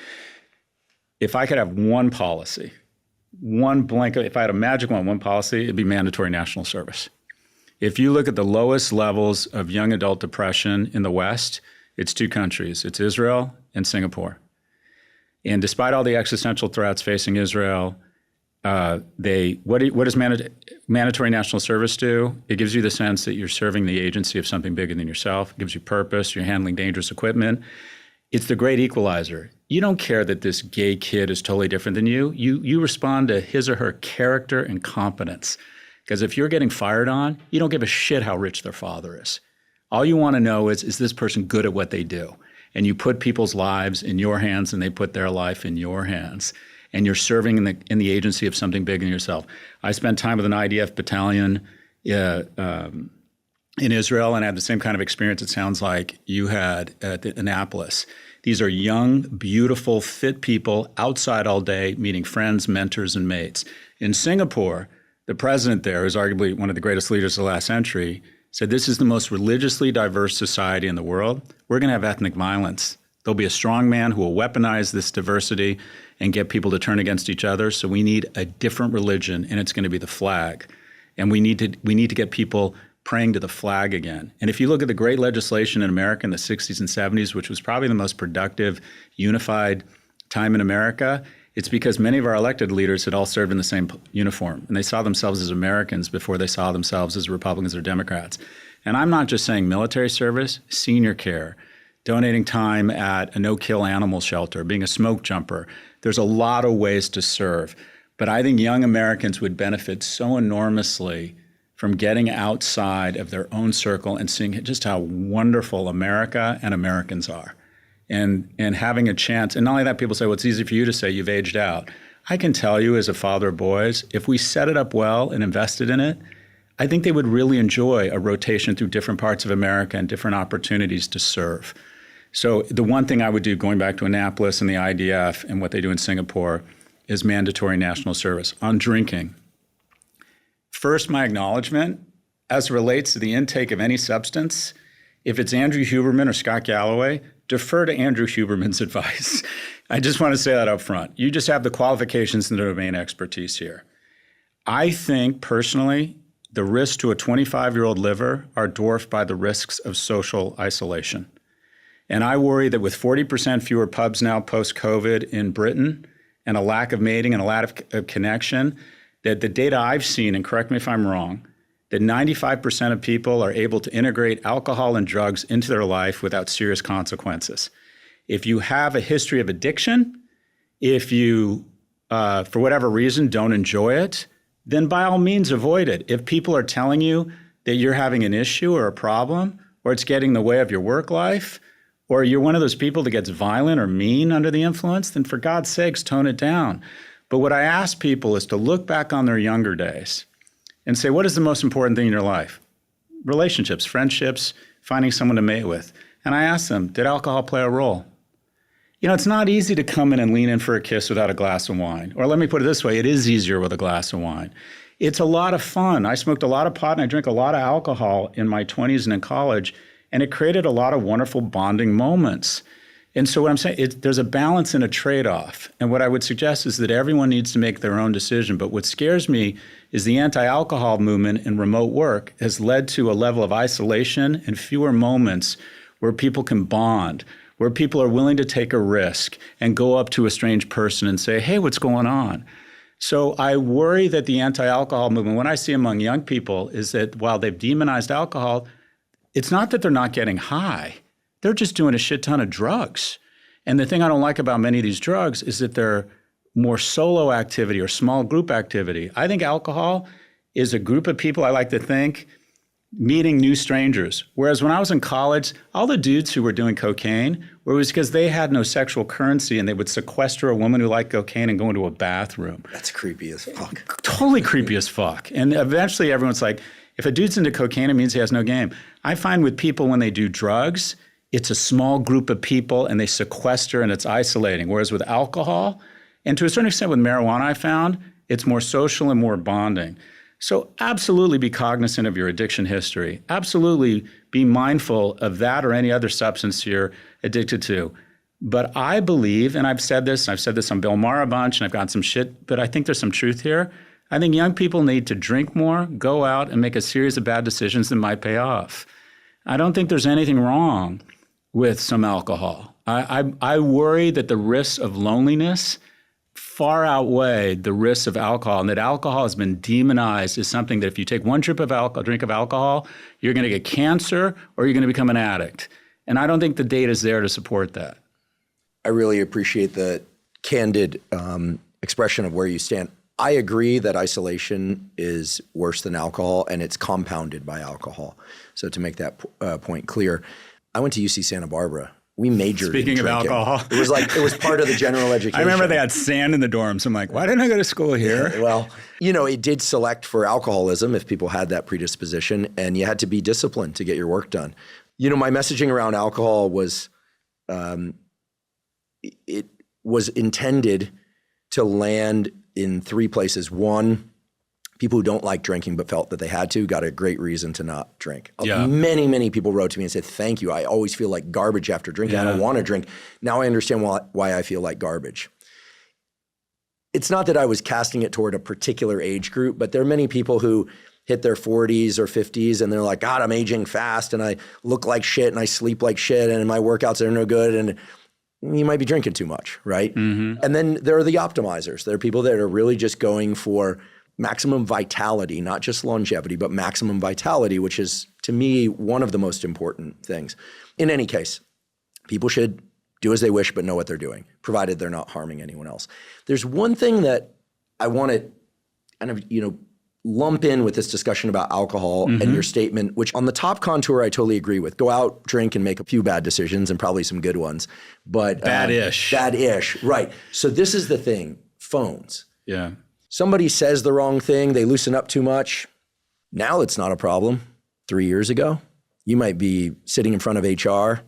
If I could have one policy, one blanket, if I had a magic one policy, it'd be mandatory national service. If you look at the lowest levels of young adult depression in the West, it's two countries. It's Israel and Singapore. And despite all the existential threats facing Israel, what does mandatory national service do? It gives you the sense that you're serving the agency of something bigger than yourself. It gives you purpose. You're handling dangerous equipment. It's the great equalizer. You don't care that this gay kid is totally different than you. You respond to his or her character and competence. Because if you're getting fired on, you don't give a shit how rich their father is. All you want to know is this person good at what they do? And you put people's lives in your hands and they put their life in your hands. And you're serving in the agency of something bigger than yourself. I spent time with an IDF battalion in Israel and had the same kind of experience it sounds like you had at Annapolis. These are young, beautiful, fit people outside all day, meeting friends, mentors, and mates. In Singapore, the president there, who's arguably one of the greatest leaders of the last century, said this is the most religiously diverse society in the world. We're going to have ethnic violence. There'll be a strong man who will weaponize this diversity and get people to turn against each other. So we need a different religion, and it's going to be the flag. And we need to get people praying to the flag again. And if you look at the great legislation in America in the 60s and 70s, which was probably the most productive, unified time in America, it's because many of our elected leaders had all served in the same uniform. And they saw themselves as Americans before they saw themselves as Republicans or Democrats. And I'm not just saying military service, senior care, donating time at a no-kill animal shelter, being a smoke jumper. There's a lot of ways to serve. But I think young Americans would benefit so enormously from getting outside of their own circle and seeing just how wonderful America and Americans are. And having a chance. And not only that, people say, well, it's easy for you to say you've aged out. I can tell you as a father of boys, if we set it up well and invested in it, I think they would really enjoy a rotation through different parts of America and different opportunities to serve. So the one thing I would do, going back to Annapolis and the IDF and what they do in Singapore, is mandatory national service. On drinking, first, my acknowledgement, as it relates to the intake of any substance, if it's Andrew Huberman or Scott Galloway, defer to Andrew Huberman's advice. I just want to say that up front. You just have the qualifications and the domain expertise here. I think, personally, the risks to a 25-year-old liver are dwarfed by the risks of social isolation. And I worry that with 40% fewer pubs now post-COVID in Britain and a lack of mating and a lack of connection, that the data I've seen, and correct me if I'm wrong, that 95% of people are able to integrate alcohol and drugs into their life without serious consequences. If you have a history of addiction, if you, for whatever reason, don't enjoy it, then by all means avoid it. If people are telling you that you're having an issue or a problem, or it's getting in the way of your work life, or you're one of those people that gets violent or mean under the influence, then for God's sakes, tone it down. But what I ask people is to look back on their younger days and say, what is the most important thing in your life? Relationships, friendships, finding someone to mate with. And I ask them, did alcohol play a role? You know, it's not easy to come in and lean in for a kiss without a glass of wine. Or let me put it this way, it is easier with a glass of wine. It's a lot of fun. I smoked a lot of pot and I drank a lot of alcohol in my 20s and in college, and it created a lot of wonderful bonding moments. And so what I'm saying, there's a balance and a trade-off. And what I would suggest is that everyone needs to make their own decision. But what scares me is the anti-alcohol movement in remote work has led to a level of isolation and fewer moments where people can bond, where people are willing to take a risk and go up to a strange person and say, hey, what's going on? So I worry that the anti-alcohol movement, what I see among young people is that while they've demonized alcohol, it's not that they're not getting high. They're just doing a shit ton of drugs. And the thing I don't like about many of these drugs is that they're more solo activity or small group activity. I think alcohol is a group of people, I like to think, meeting new strangers. Whereas when I was in college, all the dudes who were doing cocaine, it was because they had no sexual currency and they would sequester a woman who liked cocaine and go into a bathroom. That's creepy as fuck. Totally creepy as fuck. And eventually everyone's like, if a dude's into cocaine, it means he has no game. I find with people when they do drugs, it's a small group of people and they sequester and it's isolating. Whereas with alcohol, and to a certain extent with marijuana, I found it's more social and more bonding. So absolutely be cognizant of your addiction history. Absolutely be mindful of that or any other substance you're addicted to. But I believe, and I've said this on Bill Maher a bunch, and I've got some shit, but I think there's some truth here. I think young people need to drink more, go out and make a series of bad decisions that might pay off. I don't think there's anything wrong with some alcohol. I worry that the risks of loneliness far outweigh the risks of alcohol, and that alcohol has been demonized as something that if you take one drink of alcohol, you're going to get cancer or you're going to become an addict. And I don't think the data is there to support that. I really appreciate the candid expression of where you stand. I agree that isolation is worse than alcohol, and it's compounded by alcohol. So to make that point clear, I went to UC Santa Barbara. We majored Speaking in of alcohol. It was part of the general education. I remember they had sand in the dorms. I'm like, why didn't I go to school here? Yeah, well, it did select for alcoholism if people had that predisposition, and you had to be disciplined to get your work done. My messaging around alcohol was, it was intended to land in three places. One, people who don't like drinking but felt that they had to got a great reason to not drink. Yeah. Many, many people wrote to me and said, thank you. I always feel like garbage after drinking. Yeah. I don't want to drink. Now I understand why I feel like garbage. It's not that I was casting it toward a particular age group, but there are many people who hit their 40s or 50s and they're like, God, I'm aging fast and I look like shit and I sleep like shit and my workouts are no good and you might be drinking too much, right? Mm-hmm. And then there are the optimizers. There are people that are really just going for maximum vitality, not just longevity, but maximum vitality, which is, to me, one of the most important things. In any case, people should do as they wish, but know what they're doing, provided they're not harming anyone else. There's one thing that I want to kind of, lump in with this discussion about alcohol and your statement, which on the top contour, I totally agree with. Go out, drink, and make a few bad decisions and probably some good ones. But bad-ish. Bad-ish, right. So this is the thing, phones. Yeah. Somebody says the wrong thing, they loosen up too much. Now it's not a problem. 3 years ago, you might be sitting in front of HR.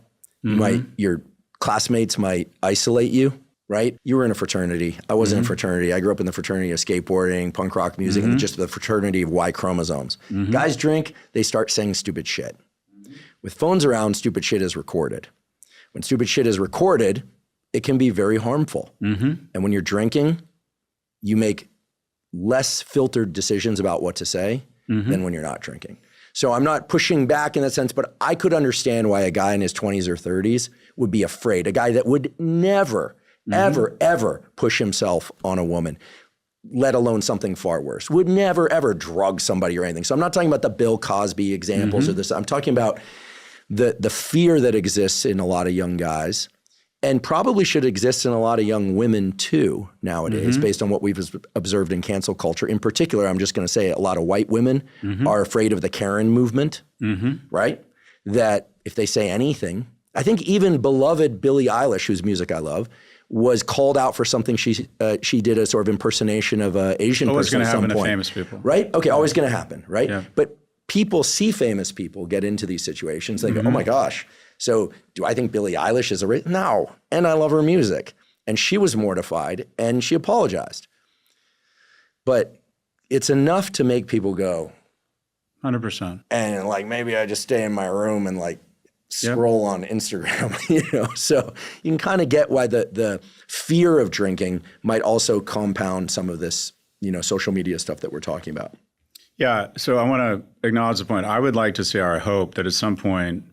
Your classmates might isolate you, right? You were in a fraternity. I wasn't in a fraternity. I grew up in the fraternity of skateboarding, punk rock music, and just the fraternity of Y chromosomes. Guys drink, they start saying stupid shit. With phones around, stupid shit is recorded. When stupid shit is recorded, it can be very harmful. And when you're drinking, you make less filtered decisions about what to say than when you're not drinking. So I'm not pushing back in that sense, but I could understand why a guy in his 20s or 30s would be afraid. A guy that would never, ever push himself on a woman, let alone something far worse, would never, ever drug somebody or anything. So I'm not talking about the Bill Cosby examples or this. I'm talking about the fear that exists in a lot of young guys, and probably should exist in a lot of young women too nowadays, based on what we've observed in cancel culture. In particular, I'm just going to say a lot of white women are afraid of the Karen movement, right? That if they say anything, I think even beloved Billie Eilish, whose music I love, was called out for something she did, a sort of impersonation of an Asian person at some point. Always going to happen to famous people. Right? Okay, always going to happen, right? Yeah. But people see famous people get into these situations. They go, oh my gosh. So do I think Billie Eilish is a no. And I love her music. And she was mortified and she apologized. But it's enough to make people go. 100%. And maybe I just stay in my room and scroll on Instagram, So you can kind of get why the fear of drinking might also compound some of this, social media stuff that we're talking about. Yeah, so I want to acknowledge the point. I would like to say our hope that at some point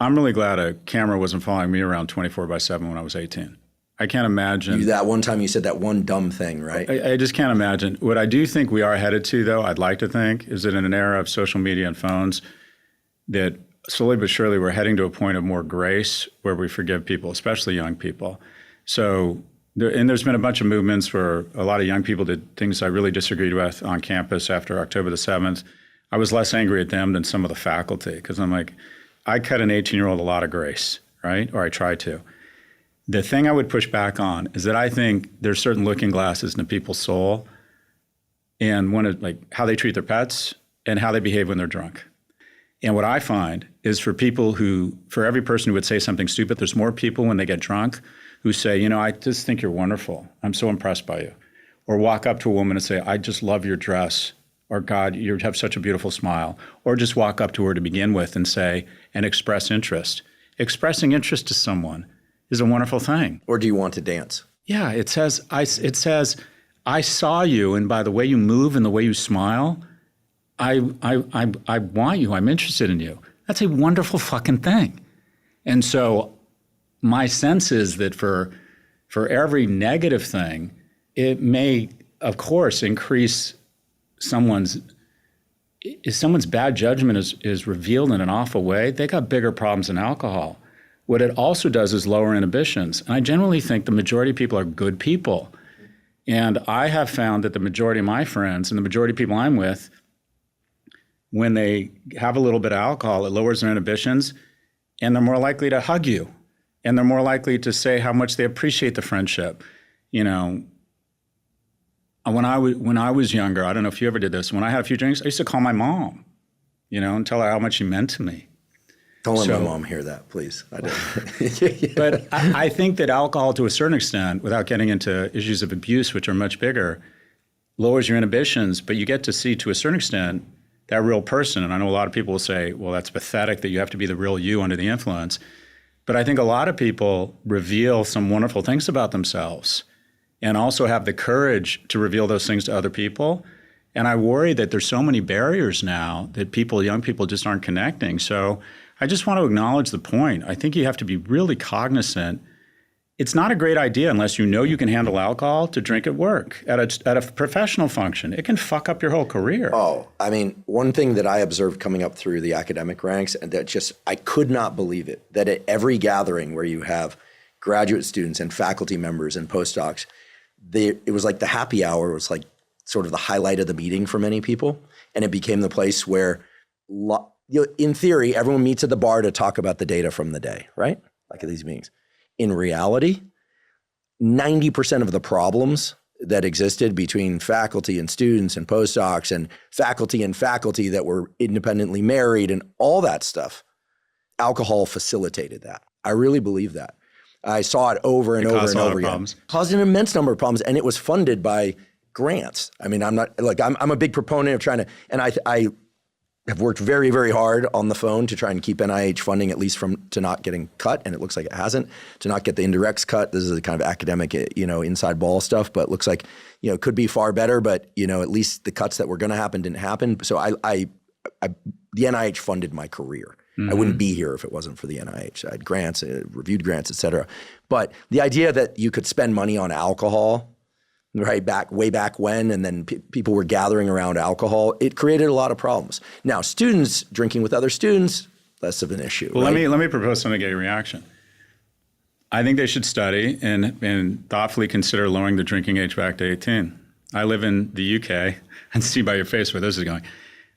I'm really glad a camera wasn't following me around 24/7 when I was 18. I can't imagine. That one time you said that one dumb thing, right? I just can't imagine. What I do think we are headed to, though, I'd like to think, is that in an era of social media and phones, that slowly but surely we're heading to a point of more grace where we forgive people, especially young people. So, there's been a bunch of movements where a lot of young people did things I really disagreed with on campus after October the 7th. I was less angry at them than some of the faculty because I'm like, I cut an 18-year-old a lot of grace, right? Or I try to. The thing I would push back on is that I think there's certain looking glasses into people's soul and one of like how they treat their pets and how they behave when they're drunk. And what I find is for every person who would say something stupid, there's more people when they get drunk who say, I just think you're wonderful. I'm so impressed by you. Or walk up to a woman and say, I just love your dress. Or God, you have such a beautiful smile. Or just walk up to her to begin with and say, and express interest. Expressing interest to someone is a wonderful thing. Or do you want to dance? Yeah, it says, I saw you, and by the way you move and the way you smile, I want you, I'm interested in you. That's a wonderful fucking thing. And so my sense is that for every negative thing, it may, of course, increase someone's bad judgment is revealed in an awful way. They got bigger problems than alcohol. What it also does is lower inhibitions. And I generally think the majority of people are good people. And I have found that the majority of my friends and the majority of people I'm with, when they have a little bit of alcohol, it lowers their inhibitions and they're more likely to hug you. And they're more likely to say how much they appreciate the friendship. When I was younger, I don't know if you ever did this, when I had a few drinks, I used to call my mom, and tell her how much she meant to me. Don't let my mom hear that, please. I don't. But I think that alcohol, to a certain extent, without getting into issues of abuse, which are much bigger, lowers your inhibitions, but you get to see, to a certain extent, that real person. And I know a lot of people will say, well, that's pathetic that you have to be the real you under the influence. But I think a lot of people reveal some wonderful things about themselves and also have the courage to reveal those things to other people. And I worry that there's so many barriers now that young people just aren't connecting. So I just want to acknowledge the point. I think you have to be really cognizant. It's not a great idea unless you can handle alcohol to drink at work, at a professional function. It can fuck up your whole career. Oh, I mean, one thing that I observed coming up through the academic ranks, and that I could not believe it, that at every gathering where you have graduate students and faculty members and postdocs, it was like the happy hour was like sort of the highlight of the meeting for many people. And it became the place where in theory, everyone meets at the bar to talk about the data from the day, right? Like at these meetings. In reality, 90% of the problems that existed between faculty and students and postdocs and faculty that were independently married and all that stuff, alcohol facilitated that. I really believe that. I saw it over and over and over again. Caused an immense number of problems, and it was funded by grants. I mean, I'm a big proponent of trying to, and I have worked very, very hard on the phone to try and keep NIH funding at least to not getting cut, and it looks like it hasn't, to not get the indirects cut. This is a kind of academic, inside ball stuff, but it looks like, it could be far better, but, at least the cuts that were going to happen didn't happen. So the NIH funded my career. Mm-hmm. I wouldn't be here if it wasn't for the NIH. I had grants, reviewed grants, et cetera. But the idea that you could spend money on alcohol, right, way back when, and then people were gathering around alcohol, it created a lot of problems. Now, students drinking with other students, less of an issue. Well, right? let me propose something to get a reaction. I think they should study and thoughtfully consider lowering the drinking age back to 18. I live in the UK, and see by your face where this is going.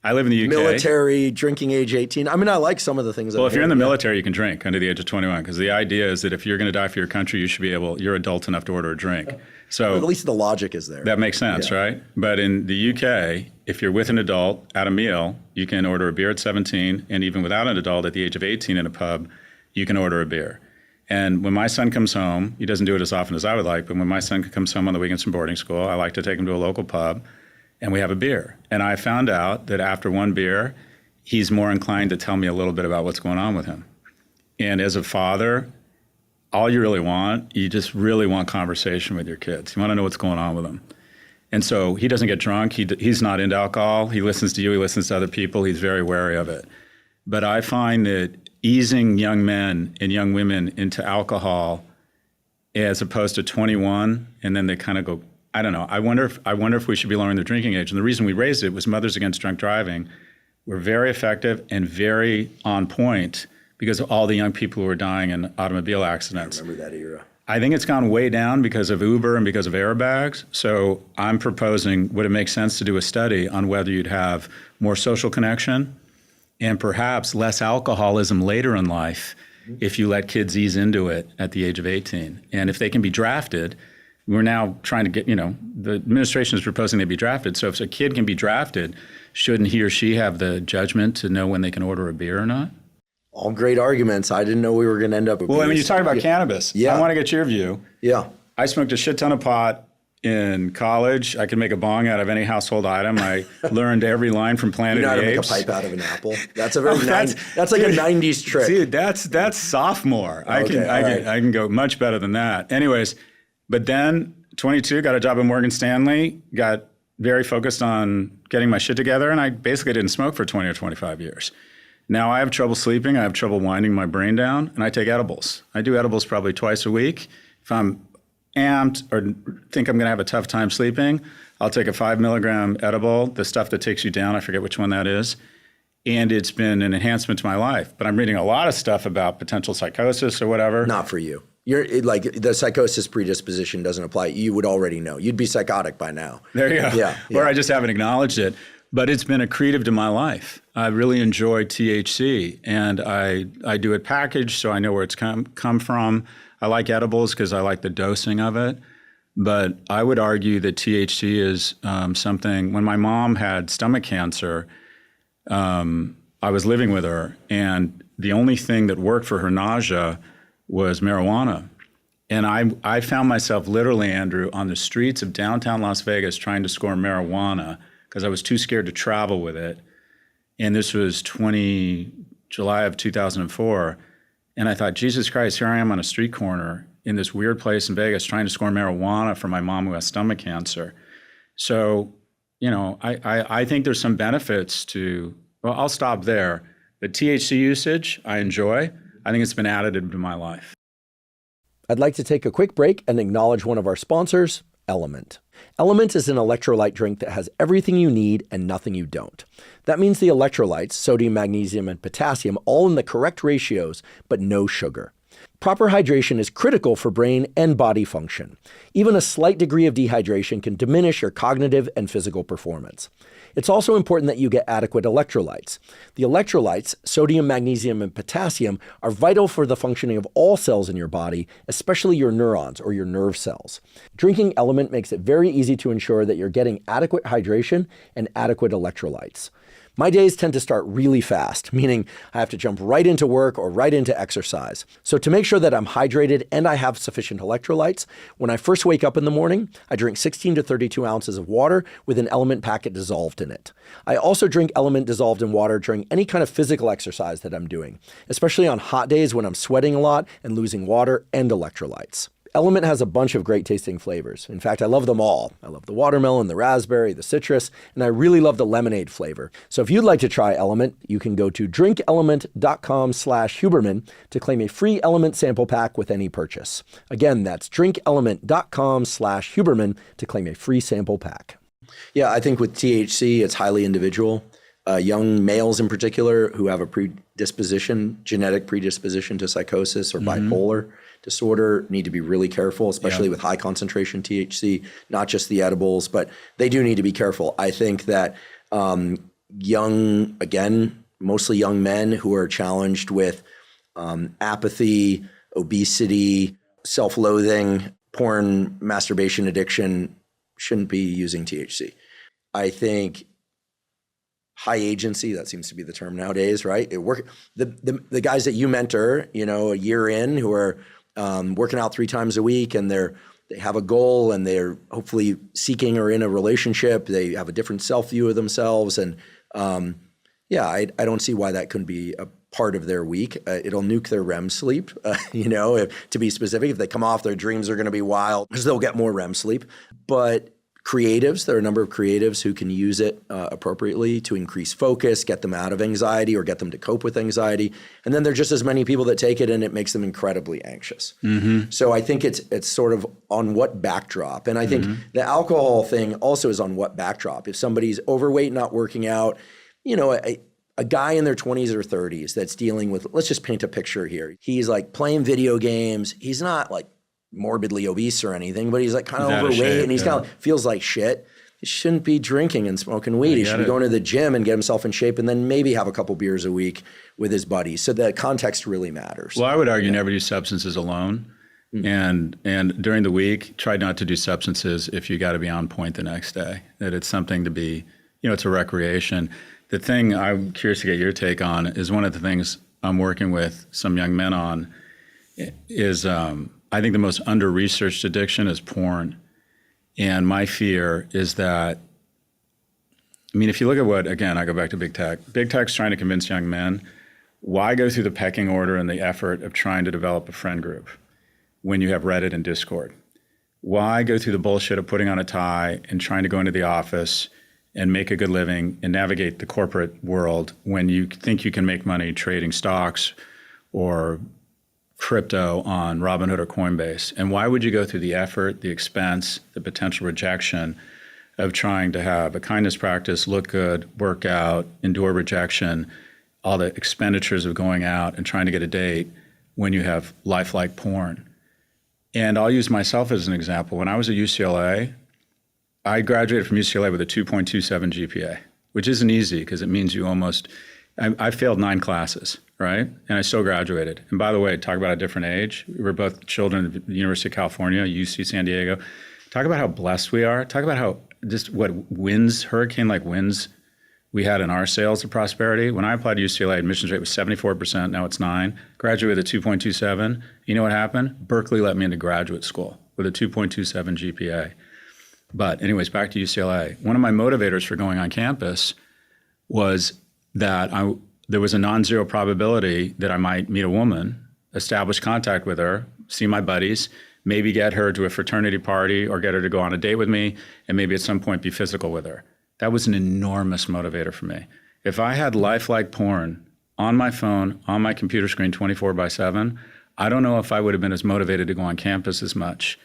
I live in the UK. Military, drinking age 18. I mean, I like some of the things. Well, if you're in the military, you can drink under the age of 21, because the idea is that if you're going to die for your country, you're adult enough to order a drink. So well, at least the logic is there. That makes sense, yeah. Right? But in the UK, if you're with an adult at a meal, you can order a beer at 17, and even without an adult at the age of 18 in a pub, you can order a beer. And when my son comes home, he doesn't do it as often as I would like, but when my son comes home on the weekends from boarding school, I like to take him to a local pub, and we have a beer. And I found out that after one beer, he's more inclined to tell me a little bit about what's going on with him. And as a father, all you just really want conversation with your kids. You want to know what's going on with them. And so he doesn't get drunk. He's not into alcohol. He listens to you. He listens to other people. He's very wary of it. But I find that, easing young men and young women into alcohol as opposed to 21, and then they kind of go, I don't know. I wonder if we should be lowering the drinking age. And the reason we raised it was Mothers Against Drunk Driving were very effective and very on point because of all the young people who were dying in automobile accidents. I remember that era. I think it's gone way down because of Uber and because of airbags. So I'm proposing, would it make sense to do a study on whether you'd have more social connection and perhaps less alcoholism later in life if you let kids ease into it at the age of 18. And if they can be drafted, we're now trying to get, the administration is proposing they be drafted. So if a kid can be drafted, shouldn't he or she have the judgment to know when they can order a beer or not? All great arguments. I didn't know we were going to end up with Well, I mean, you talk about cannabis. Yeah. I want to get your view. Yeah. I smoked a shit ton of pot in college. I could make a bong out of any household item. I learned every line from Planet You know of how the to make a Apes. pipe out of an apple? That's a very that's like a 90s trick. Dude, that's sophomore. I Okay, can go much better than that. Anyways, but then 22, got a job at Morgan Stanley, got very focused on getting my shit together, and I basically didn't smoke for 20 or 25 years. Now I have trouble sleeping. I have trouble winding my brain down, and I take edibles. I do edibles probably twice a week. If I'm amped or think I'm going to have a tough time sleeping, I'll take a 5 milligram edible, the stuff that takes you down. I forget which one that is. And it's been an enhancement to my life. But I'm reading a lot of stuff about potential psychosis or whatever. Not for you. You're like the psychosis predisposition doesn't apply. You would already know. You'd be psychotic by now. There you go. Yeah. Or I just haven't acknowledged it. But it's been accretive to my life. I really enjoy THC, and I do it packaged, so I know where it's come from. I like edibles because I like the dosing of it. But I would argue that THC is something. When my mom had stomach cancer, I was living with her, and the only thing that worked for her nausea was marijuana. And I found myself literally, Andrew, on the streets of downtown Las Vegas trying to score marijuana because I was too scared to travel with it. And this was July of 2004. And I thought, Jesus Christ, here I am on a street corner in this weird place in Vegas trying to score marijuana for my mom who has stomach cancer. So, I think there's some benefits to, well, I'll stop there. But THC usage, I enjoy. I think it's been additive to my life. I'd like to take a quick break and acknowledge one of our sponsors, Element. Element is an electrolyte drink that has everything you need and nothing you don't. That means the electrolytes, sodium, magnesium, and potassium, all in the correct ratios, but no sugar. Proper hydration is critical for brain and body function. Even a slight degree of dehydration can diminish your cognitive and physical performance. It's also important that you get adequate electrolytes. The electrolytes, sodium, magnesium, and potassium, are vital for the functioning of all cells in your body, especially your neurons or your nerve cells. Drinking Element makes it very easy to ensure that you're getting adequate hydration and adequate electrolytes. My days tend to start really fast, meaning I have to jump right into work or right into exercise. So to make sure that I'm hydrated and I have sufficient electrolytes, when I first wake up in the morning, I drink 16 to 32 ounces of water with an Element packet dissolved in it. I also drink Element dissolved in water during any kind of physical exercise that I'm doing, especially on hot days when I'm sweating a lot and losing water and electrolytes. Element has a bunch of great tasting flavors. In fact, I love them all. I love the watermelon, the raspberry, the citrus, and I really love the lemonade flavor. So if you'd like to try Element, you can go to drinkelement.com/Huberman to claim a free Element sample pack with any purchase. Again, that's drinkelement.com/Huberman to claim a free sample pack. Yeah, I think with THC, it's highly individual. Young males in particular who have a genetic predisposition to psychosis or bipolar disorder need to be really careful, especially with high concentration THC, not just the edibles, but they do need to be careful. I think that mostly young men who are challenged with apathy, obesity, self-loathing, porn, masturbation addiction shouldn't be using THC. I think high agency, that seems to be the term nowadays, right? The guys that you mentor, a year in who are working out 3 times a week and they have a goal and they're hopefully seeking or in a relationship, they have a different self-view of themselves. And I don't see why that couldn't be a part of their week. It'll nuke their REM sleep, to be specific. If they come off, their dreams are going to be wild because they'll get more REM sleep. But creatives. There are a number of creatives who can use it appropriately to increase focus, get them out of anxiety or get them to cope with anxiety. And then there are just as many people that take it and it makes them incredibly anxious. So I think it's sort of on what backdrop. And I think the alcohol thing also is on what backdrop. If somebody's overweight, not working out, you know, a guy in their 20s or 30s that's dealing with, let's just paint a picture here. He's like playing video games. He's not like morbidly obese or anything, but he's like kind of overweight and he's kind of feels like shit. He shouldn't be drinking and smoking weed. He should be going to the gym and get himself in shape and then maybe have a couple beers a week with his buddies. So the context really matters. Well, I would argue never do substances alone. And during the week, try not to do substances if you got to be on point the next day, that it's something to be, you know, it's a recreation. The thing I'm curious to get your take on is one of the things I'm working with some young men on is I think the most under-researched addiction is porn. And my fear is that, I mean, if you look at what, again, I go back to big tech. Big tech's trying to convince young men, why go through the pecking order and the effort of trying to develop a friend group when you have Reddit and Discord? Why go through the bullshit of putting on a tie and trying to go into the office and make a good living and navigate the corporate world when you think you can make money trading stocks or crypto on Robinhood or Coinbase? And why would you go through the effort, the expense, the potential rejection of trying to have a kindness practice, look good, work out, endure rejection, all the expenditures of going out and trying to get a date when you have lifelike porn? And I'll use myself as an example. When I was at UCLA, I graduated from UCLA with a 2.27 GPA, which isn't easy because it means you almost, I failed 9 classes, right? And I still graduated. And by the way, talk about a different age. We were both children of the University of California, UC San Diego. Talk about how blessed we are. Talk about how just what winds, hurricane-like winds we had in our sails of prosperity. When I applied to UCLA, admissions rate was 74%, now it's 9. Graduated with a 2.27. You know what happened? Berkeley let me into graduate school with a 2.27 GPA. But anyways, back to UCLA. One of my motivators for going on campus was that there was a non-zero probability that I might meet a woman, establish contact with her, see my buddies, maybe get her to a fraternity party or get her to go on a date with me, and maybe at some point be physical with her. That was an enormous motivator for me. If I had lifelike porn on my phone, on my computer screen 24/7, I don't know if I would have been as motivated to go on campus as much.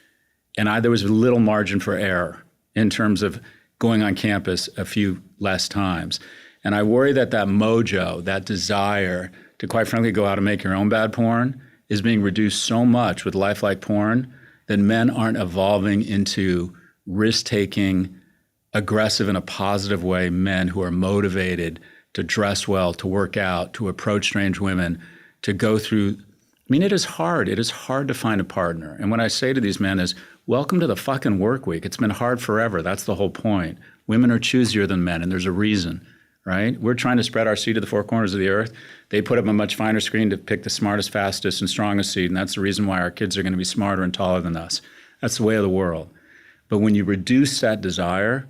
And there was little margin for error in terms of going on campus a few less times. And I worry that mojo, that desire to quite frankly go out and make your own bad porn is being reduced so much with lifelike porn that men aren't evolving into risk-taking, aggressive in a positive way men who are motivated to dress well, to work out, to approach strange women, to go through. I mean, it is hard. It is hard to find a partner. And what I say to these men is, welcome to the fucking work week. It's been hard forever. That's the whole point. Women are choosier than men, and there's a reason, right? We're trying to spread our seed to the 4 corners of the earth. They put up a much finer screen to pick the smartest, fastest, and strongest seed, and that's the reason why our kids are going to be smarter and taller than us. That's the way of the world. But when you reduce that desire,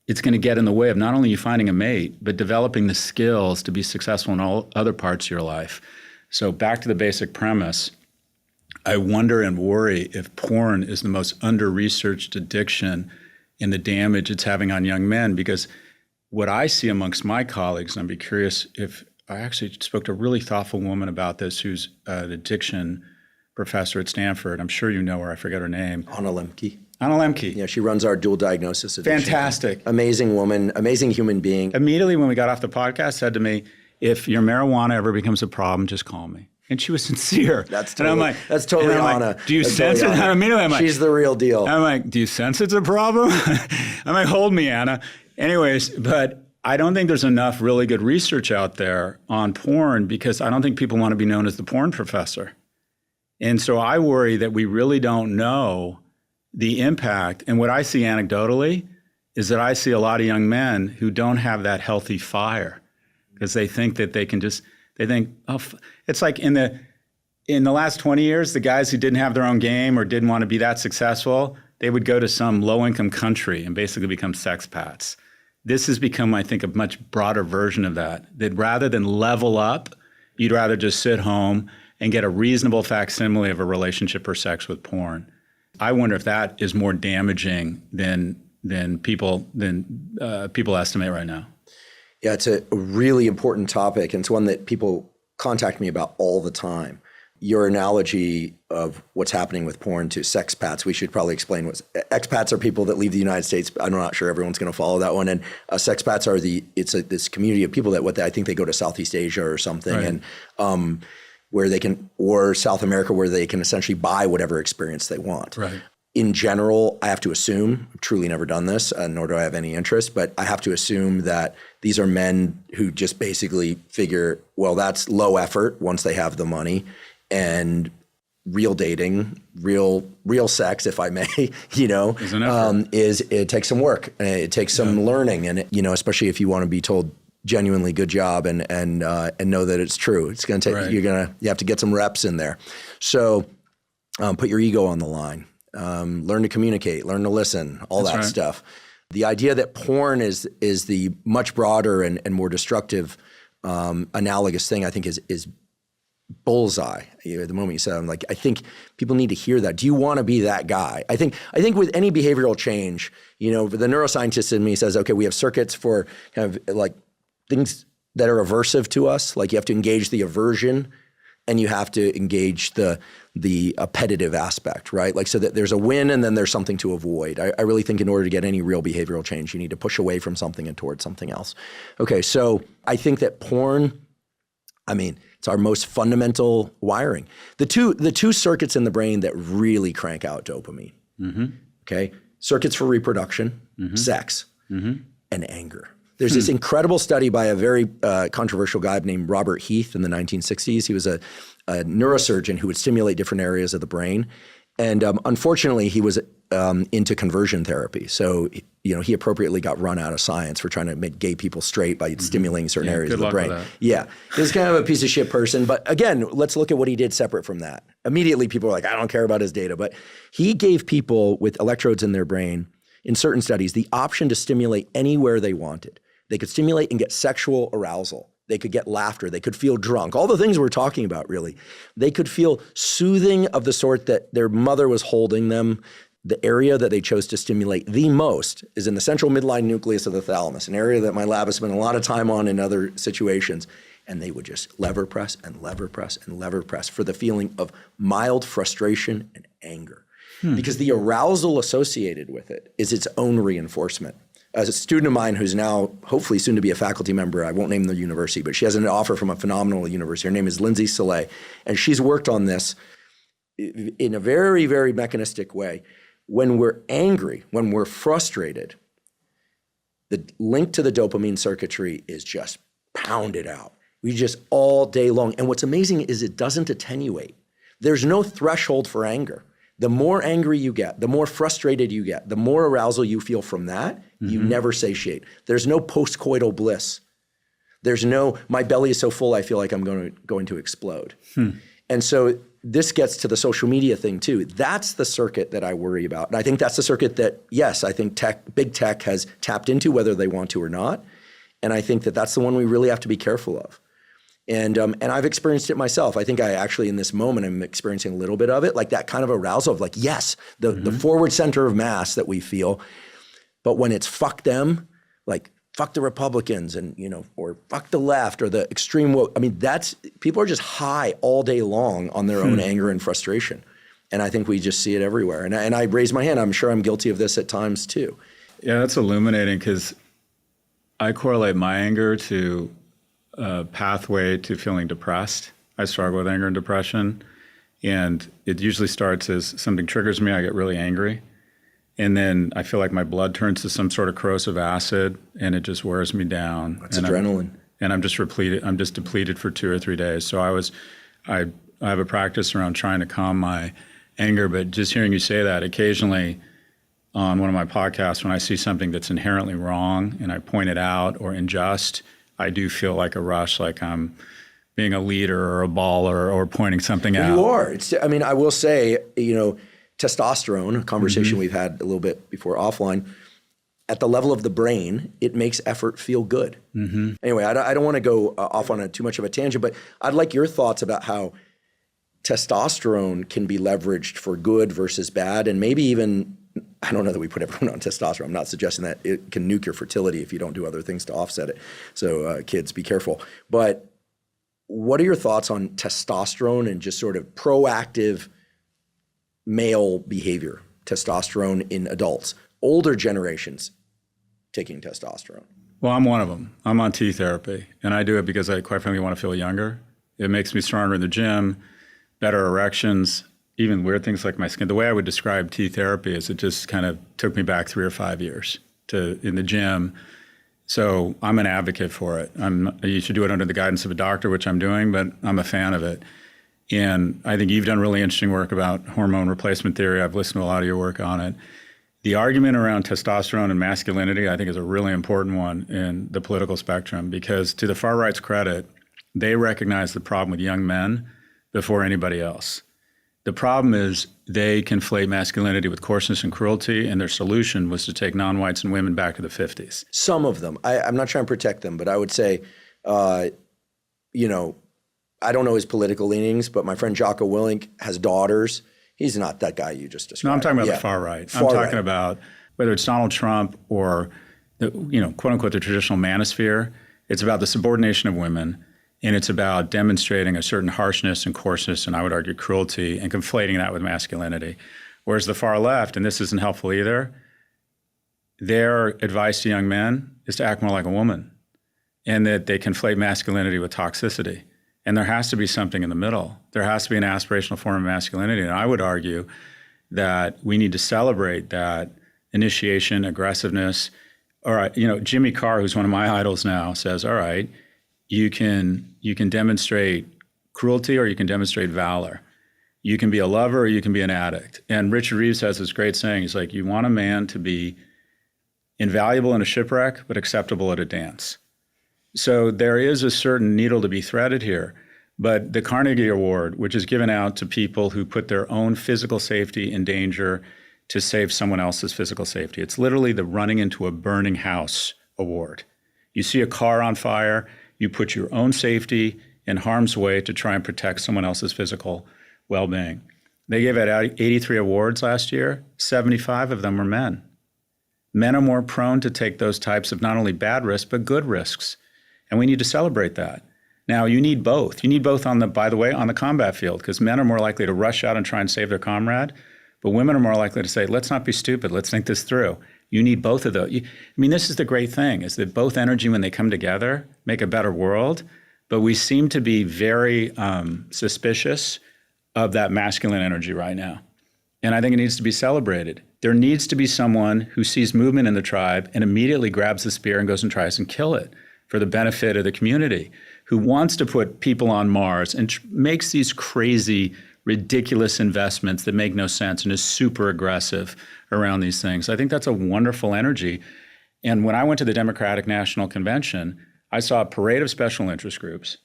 it's going to get in the way of not only you finding a mate, but developing the skills to be successful in all other parts of your life. So back to the basic premise, I wonder and worry if porn is the most under-researched addiction in the damage it's having on young men, because what I see amongst my colleagues, and I'd be curious if I actually spoke to a really thoughtful woman about this who's an addiction professor at Stanford. I'm sure you know her. I forget her name. Anna Lemke. Anna Lemke. Yeah, she runs our dual diagnosis addiction. Fantastic. Amazing woman, amazing human being. Immediately when we got off the podcast, said to me, if your marijuana ever becomes a problem, just call me. And she was sincere. That's totally Anna. Like, do you sense it? Immediately I'm like, she's the real deal. I'm like, do you sense it's a problem? I'm like, hold me, Anna. Anyways, but I don't think there's enough really good research out there on porn because I don't think people want to be known as the porn professor. And so I worry that we really don't know the impact. And what I see anecdotally is that I see a lot of young men who don't have that healthy fire because they think that they can just, they think, oh, it's like in the last 20 years, the guys who didn't have their own game or didn't want to be that successful, they would go to some low-income country and basically become sexpats. This has become, I think, a much broader version of that rather than level up, you'd rather just sit home and get a reasonable facsimile of a relationship or sex with porn. I wonder if that is more damaging than than people estimate right now. Yeah, it's a really important topic, and it's one that people contact me about all the time. Your analogy of what's happening with porn to sexpats, we should probably explain what expats are. People that leave the United States. I'm not sure everyone's going to follow that one. And sexpats are this community of people that I think they go to Southeast Asia or something, right. And where they can, or South America, where they can essentially buy whatever experience they want. Right. In general, I have to assume, I've truly never done this, nor do I have any interest, but I have to assume that these are men who just basically figure, well, that's low effort once they have the money, and real dating, real sex, if I may, it takes some work. It takes some learning, and especially if you want to be told genuinely good job and know that it's true. It's going to take, right. You have to get some reps in there. So put your ego on the line. Learn to communicate, learn to listen, all that stuff. The idea that porn is the much broader and more destructive analogous thing, I think is bullseye. The moment you said, I'm like, I think people need to hear that. Do you want to be that guy? I think with any behavioral change, the neuroscientist in me says, okay, we have circuits for kind of like things that are aversive to us. Like you have to engage the aversion, and you have to engage the appetitive aspect, right? Like so that there's a win and then there's something to avoid. I really think in order to get any real behavioral change, you need to push away from something and towards something else. Okay, so I think that porn, it's our most fundamental wiring. The two circuits in the brain that really crank out dopamine, okay? Circuits for reproduction, sex, and anger. There's this incredible study by a very controversial guy named Robert Heath in the 1960s. He was a neurosurgeon who would stimulate different areas of the brain. And unfortunately, he was into conversion therapy. So, he appropriately got run out of science for trying to make gay people straight by stimulating certain areas of the brain. Yeah, he was kind of a piece of shit person. But again, let's look at what he did separate from that. Immediately, people were like, I don't care about his data. But he gave people with electrodes in their brain, in certain studies, the option to stimulate anywhere they wanted. They could stimulate and get sexual arousal. They could get laughter. They could feel drunk. All the things we're talking about, really. They could feel soothing of the sort that their mother was holding them. The area that they chose to stimulate the most is in the central midline nucleus of the thalamus, an area that my lab has spent a lot of time on in other situations. And they would just lever press and lever press and lever press for the feeling of mild frustration and anger. Because the arousal associated with it is its own reinforcement. As a student of mine who's now hopefully soon to be a faculty member, I won't name the university, but she has an offer from a phenomenal university. Her name is Lindsay Soleil, and she's worked on this in a very, very mechanistic way. When we're angry, when we're frustrated, the link to the dopamine circuitry is just pounded out. We just all day long. And what's amazing is it doesn't attenuate. There's no threshold for anger. The more angry you get, the more frustrated you get, the more arousal you feel from that, you never satiate. There's no postcoital bliss. There's no, my belly is so full I feel like I'm going to explode. And so this gets to the social media thing too. That's the circuit that I worry about. And I think that's the circuit that, yes, I think big tech has tapped into, whether they want to or not. And I think that that's the one we really have to be careful of. And I've experienced it myself. I think I actually, in this moment, I'm experiencing a little bit of it, like that kind of arousal of like, yes, the forward center of mass that we feel. But when it's fuck them, like fuck the Republicans and, or fuck the left or the extreme woke, people are just high all day long on their own anger and frustration. And I think we just see it everywhere. And I raise my hand. I'm sure I'm guilty of this at times too. Yeah, that's illuminating because I correlate my anger to a pathway to feeling depressed. I struggle with anger and depression, and it usually starts as something triggers me. I get really angry, and then I feel like my blood turns to some sort of corrosive acid, and it just wears me down. That's adrenaline. I'm just depleted. I'm just depleted for 2 or 3 days. So I have a practice around trying to calm my anger, but just hearing you say that occasionally on one of my podcasts, when I see something that's inherently wrong and I point it out or unjust, I do feel like a rush, like I'm being a leader or a baller or pointing something out. You are. I will say, testosterone, a conversation we've had a little bit before offline, at the level of the brain, it makes effort feel good. Anyway, I don't want to go off on too much of a tangent, but I'd like your thoughts about how testosterone can be leveraged for good versus bad, and maybe even I don't know that we put everyone on testosterone. I'm not suggesting that it can nuke your fertility if you don't do other things to offset it. So kids, be careful. But what are your thoughts on testosterone and just sort of proactive male behavior, testosterone in adults, older generations taking testosterone? Well, I'm one of them. I'm on T therapy, and I do it because I quite frankly want to feel younger. It makes me stronger in the gym, better erections, even weird things like my skin. The way I would describe T therapy is it just kind of took me back 3 or 5 years in the gym. So I'm an advocate for it. You should do it under the guidance of a doctor, which I'm doing, but I'm a fan of it. And I think you've done really interesting work about hormone replacement theory. I've listened to a lot of your work on it. The argument around testosterone and masculinity, I think, is a really important one in the political spectrum because to the far right's credit, they recognize the problem with young men before anybody else. The problem is they conflate masculinity with coarseness and cruelty, and their solution was to take non-whites and women back to the 50s. Some of them. I'm not trying to protect them, but I would say, I don't know his political leanings, but my friend Jocko Willink has daughters. He's not that guy you just described. No, I'm talking about the far right. I'm talking about whether it's Donald Trump or the, quote unquote, the traditional manosphere. It's about the subordination of women, and it's about demonstrating a certain harshness and coarseness, and I would argue cruelty, and conflating that with masculinity. Whereas the far left, and this isn't helpful either, their advice to young men is to act more like a woman, and that they conflate masculinity with toxicity. And there has to be something in the middle. There has to be an aspirational form of masculinity. And I would argue that we need to celebrate that initiation, aggressiveness. All right, Jimmy Carr, who's one of my idols now, says, all right, you can demonstrate cruelty or you can demonstrate valor. You can be a lover or you can be an addict. And Richard Reeves has this great saying. He's like, you want a man to be invaluable in a shipwreck, but acceptable at a dance. So there is a certain needle to be threaded here. But the Carnegie Award, which is given out to people who put their own physical safety in danger to save someone else's physical safety, it's literally the running into a burning house award. You see a car on fire, you put your own safety in harm's way to try and protect someone else's physical well-being. They gave out 83 awards last year. 75 of them were men. Men are more prone to take those types of not only bad risks, but good risks. And we need to celebrate that. Now, you need both. You need both on the combat field, because men are more likely to rush out and try and save their comrade, but women are more likely to say, let's not be stupid, let's think this through. You need both of those. This is the great thing, is that both energy, when they come together, make a better world, but we seem to be very suspicious of that masculine energy right now. And I think it needs to be celebrated. There needs to be someone who sees movement in the tribe and immediately grabs the spear and goes and tries and kill it for the benefit of the community, who wants to put people on Mars and makes these crazy, ridiculous investments that make no sense and is super aggressive around these things. I think that's a wonderful energy. And when I went to the Democratic National Convention, I saw a parade of special interest groups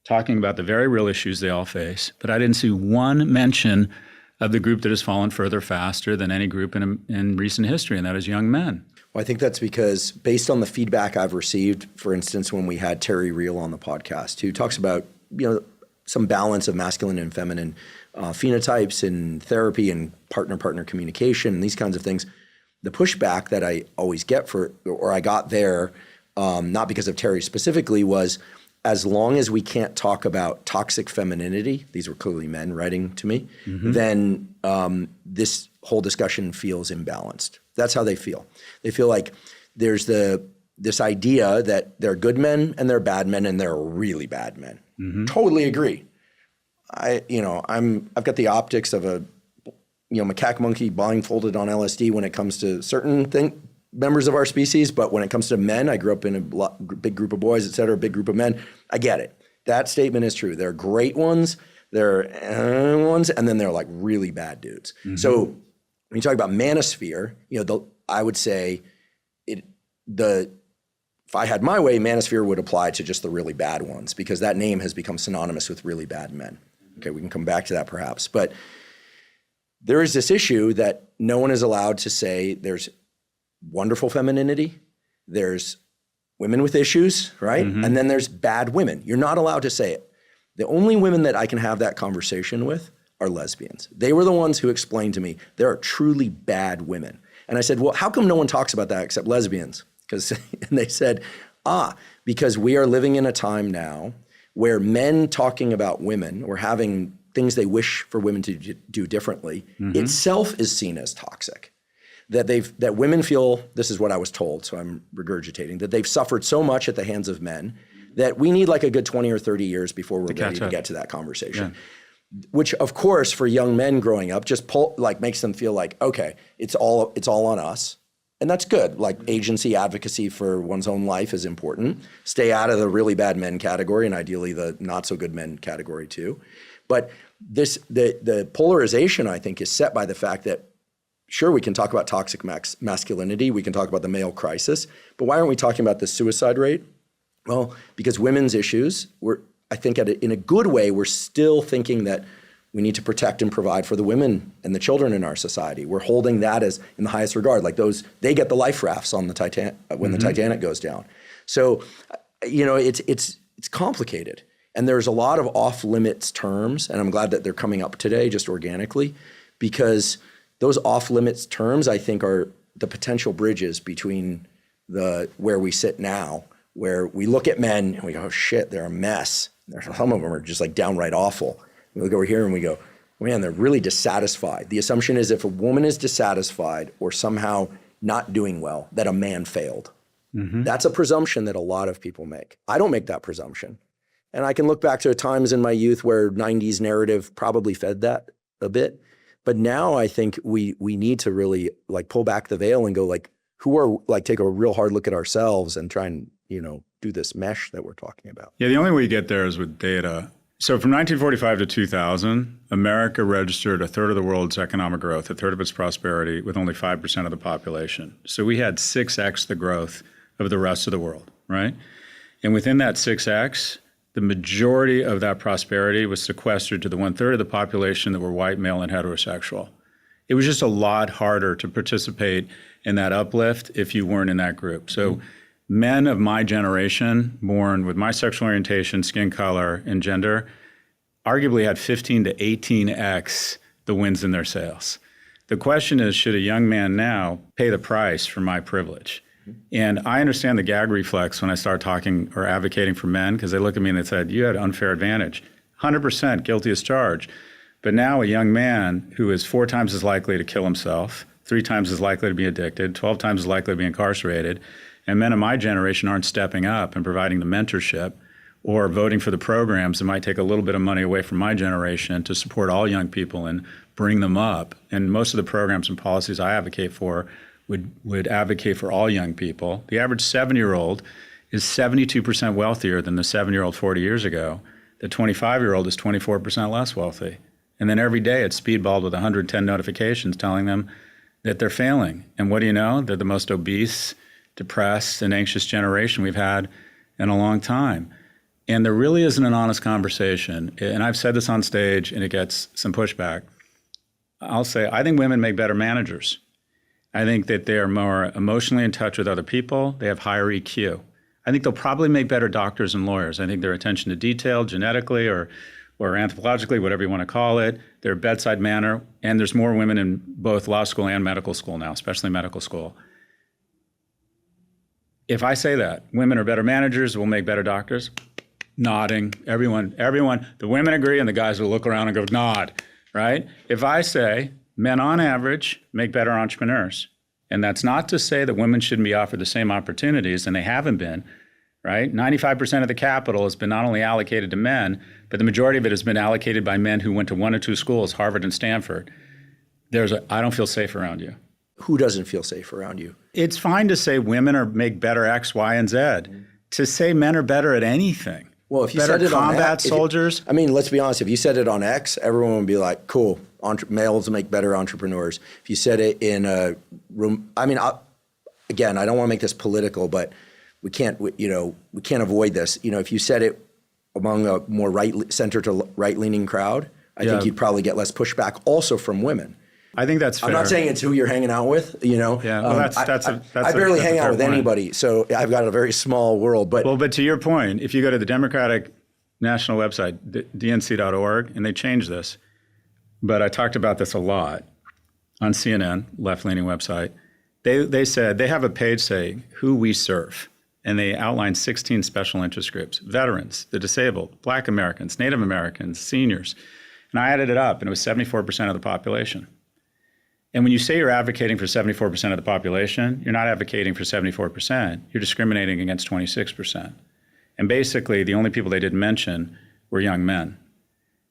talking about the very real issues they all face, but I didn't see one mention of the group that has fallen further faster than any group in recent history, and that is young men. Well, I think that's because based on the feedback I've received, for instance, when we had Terry Real on the podcast, who talks about, some balance of masculine and feminine phenotypes in therapy and partner-partner communication and these kinds of things, the pushback that I always get I got there, not because of Terry specifically, was as long as we can't talk about toxic femininity, these were clearly men writing to me, then this whole discussion feels imbalanced. That's how they feel. They feel like there's this idea that there are good men and there are bad men and there are really bad men. Totally agree. I've got the optics of a macaque monkey blindfolded on LSD when it comes to certain members of our species, but when it comes to men, I grew up in a big group of boys, et cetera, a big group of men. I get it. That statement is true. There are great ones, there are ones, and then there are like really bad dudes. So when you talk about manosphere, I would say if I had my way, manosphere would apply to just the really bad ones, because that name has become synonymous with really bad men. Okay, we can come back to that perhaps. But there is this issue that no one is allowed to say there's wonderful femininity, there's women with issues, right? And then there's bad women. You're not allowed to say it. The only women that I can have that conversation with are lesbians. They were the ones who explained to me there are truly bad women. And I said, well, how come no one talks about that except lesbians? And they said, because we are living in a time now where men talking about women or having things they wish for women to do differently itself is seen as toxic. That women feel, this is what I was told, so I'm regurgitating, that they've suffered so much at the hands of men that we need like a good 20 or 30 years before we're ready to get to that conversation. Yeah. Which, of course, for young men growing up, just makes them feel like, okay, it's all on us. And that's good. Like agency, advocacy for one's own life is important. Stay out of the really bad men category and ideally the not so good men category too. But the polarization, I think, is set by the fact that, sure, we can talk about toxic masculinity, we can talk about the male crisis, but why aren't we talking about the suicide rate? Well, because women's issues, I think in a good way, we're still thinking that we need to protect and provide for the women and the children in our society. We're holding that as in the highest regard. Like they get the life rafts on the Titanic when the Titanic goes down. So, it's complicated. And there's a lot of off-limits terms, and I'm glad that they're coming up today just organically, because those off-limits terms, I think, are the potential bridges between where we sit now, where we look at men and we go, oh, shit, they're a mess. Some of them are just like downright awful. We look over here and we go, man, they're really dissatisfied. The assumption is if a woman is dissatisfied or somehow not doing well, that a man failed. That's a presumption that a lot of people make. I don't make that presumption. And I can look back to times in my youth where 90s narrative probably fed that a bit. But now I think we need to really like pull back the veil and go like, take a real hard look at ourselves and try and, do this mesh that we're talking about. Yeah, the only way you get there is with data. So from 1945 to 2000, America registered a third of the world's economic growth, a third of its prosperity, with only 5% of the population. So we had 6x the growth of the rest of the world, right? And within that 6x, the majority of that prosperity was sequestered to the 1/3 of the population that were white, male, and heterosexual. It was just a lot harder to participate in that uplift if you weren't in that group. So men of my generation, born with my sexual orientation, skin color, and gender, arguably had 15 to 18x the wins in their sales. The question is, should a young man now pay the price for my privilege? And I understand the gag reflex when I start talking or advocating for men, because they look at me and they said, you had unfair advantage. 100% guilty as charged. But now a young man who is 4 times as likely to kill himself, 3 times as likely to be addicted, 12 times as likely to be incarcerated, and men of my generation aren't stepping up and providing the mentorship or voting for the programs that might take a little bit of money away from my generation to support all young people and bring them up. And most of the programs and policies I advocate for would advocate for all young people. The average 7-year-old is 72% wealthier than the 7-year-old 40 years ago. The 25-year-old is 24% less wealthy. And then every day it's speedballed with 110 notifications telling them that they're failing. And what do you know? They're the most obese, depressed, and anxious generation we've had in a long time. And there really isn't an honest conversation. And I've said this on stage and it gets some pushback. I'll say, I think women make better managers. I think that they are more emotionally in touch with other people. They have higher EQ. I think they'll probably make better doctors and lawyers. I think their attention to detail genetically or anthropologically, whatever you want to call it, their bedside manner, and there's more women in both law school and medical school now, especially medical school. If I say that, women are better managers, will make better doctors, nodding, everyone, the women agree and the guys will look around and go nod, right? If I say men on average make better entrepreneurs, and that's not to say that women shouldn't be offered the same opportunities, and they haven't been, right? 95% of the capital has been not only allocated to men, but the majority of it has been allocated by men who went to 1 or 2 schools, Harvard and Stanford. I don't feel safe around you. Who doesn't feel safe around you? It's fine to say women make better X, Y, and Z. To say men are better at anything. Well, if you better said it combat on soldiers. Let's be honest. If you said it on X, everyone would be like, "Cool, males make better entrepreneurs." If you said it in a room, again, I don't want to make this political, but we can't avoid this. If you said it among a more center to right-leaning crowd, I think you'd probably get less pushback, also from women. I think that's fair. I'm not saying it's who you're hanging out with, Yeah, well, I barely hang out with anybody, so I've got a very small world. But to your point, if you go to the Democratic National website, dnc.org, and they change this, but I talked about this a lot on CNN, left-leaning website. They said they have a page saying who we serve, and they outlined 16 special interest groups: veterans, the disabled, Black Americans, Native Americans, seniors. And I added it up, and it was 74% of the population. And when you say you're advocating for 74% of the population, you're not advocating for 74%. You're discriminating against 26%. And basically, the only people they didn't mention were young men.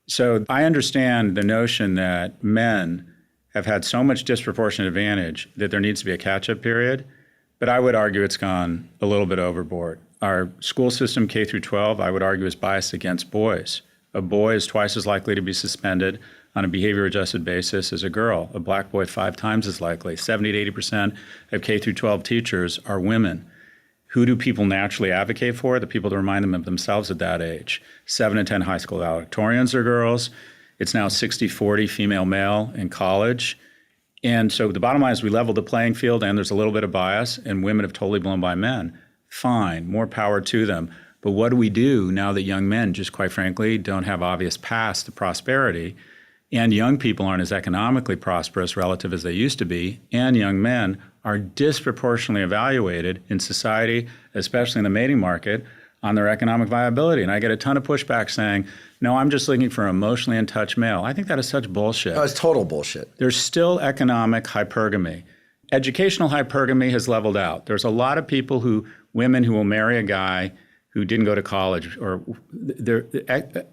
So I understand the notion that men have had so much disproportionate advantage that there needs to be a catch-up period, but I would argue it's gone a little bit overboard. Our school system, K through 12, I would argue is biased against boys. A boy is twice as likely to be suspended on a behavior-adjusted basis as a girl. A black boy 5 times as likely. 70 to 80% of K through 12 teachers are women. Who do people naturally advocate for? The people that remind them of themselves at that age. 7 in 10 high school valedictorians are girls. It's now 60-40 female-male in college. And so the bottom line is we leveled the playing field, and there's a little bit of bias, and women have totally blown by men. Fine, more power to them. But what do we do now that young men just, quite frankly, don't have obvious paths to prosperity, and young people aren't as economically prosperous relative as they used to be, and young men are disproportionately evaluated in society, especially in the mating market, on their economic viability? And I get a ton of pushback saying, no, I'm just looking for an emotionally in touch male. I think that is such bullshit. No, it's total bullshit. There's still economic hypergamy. Educational hypergamy has leveled out. There's a lot of women who will marry a guy who didn't go to college, or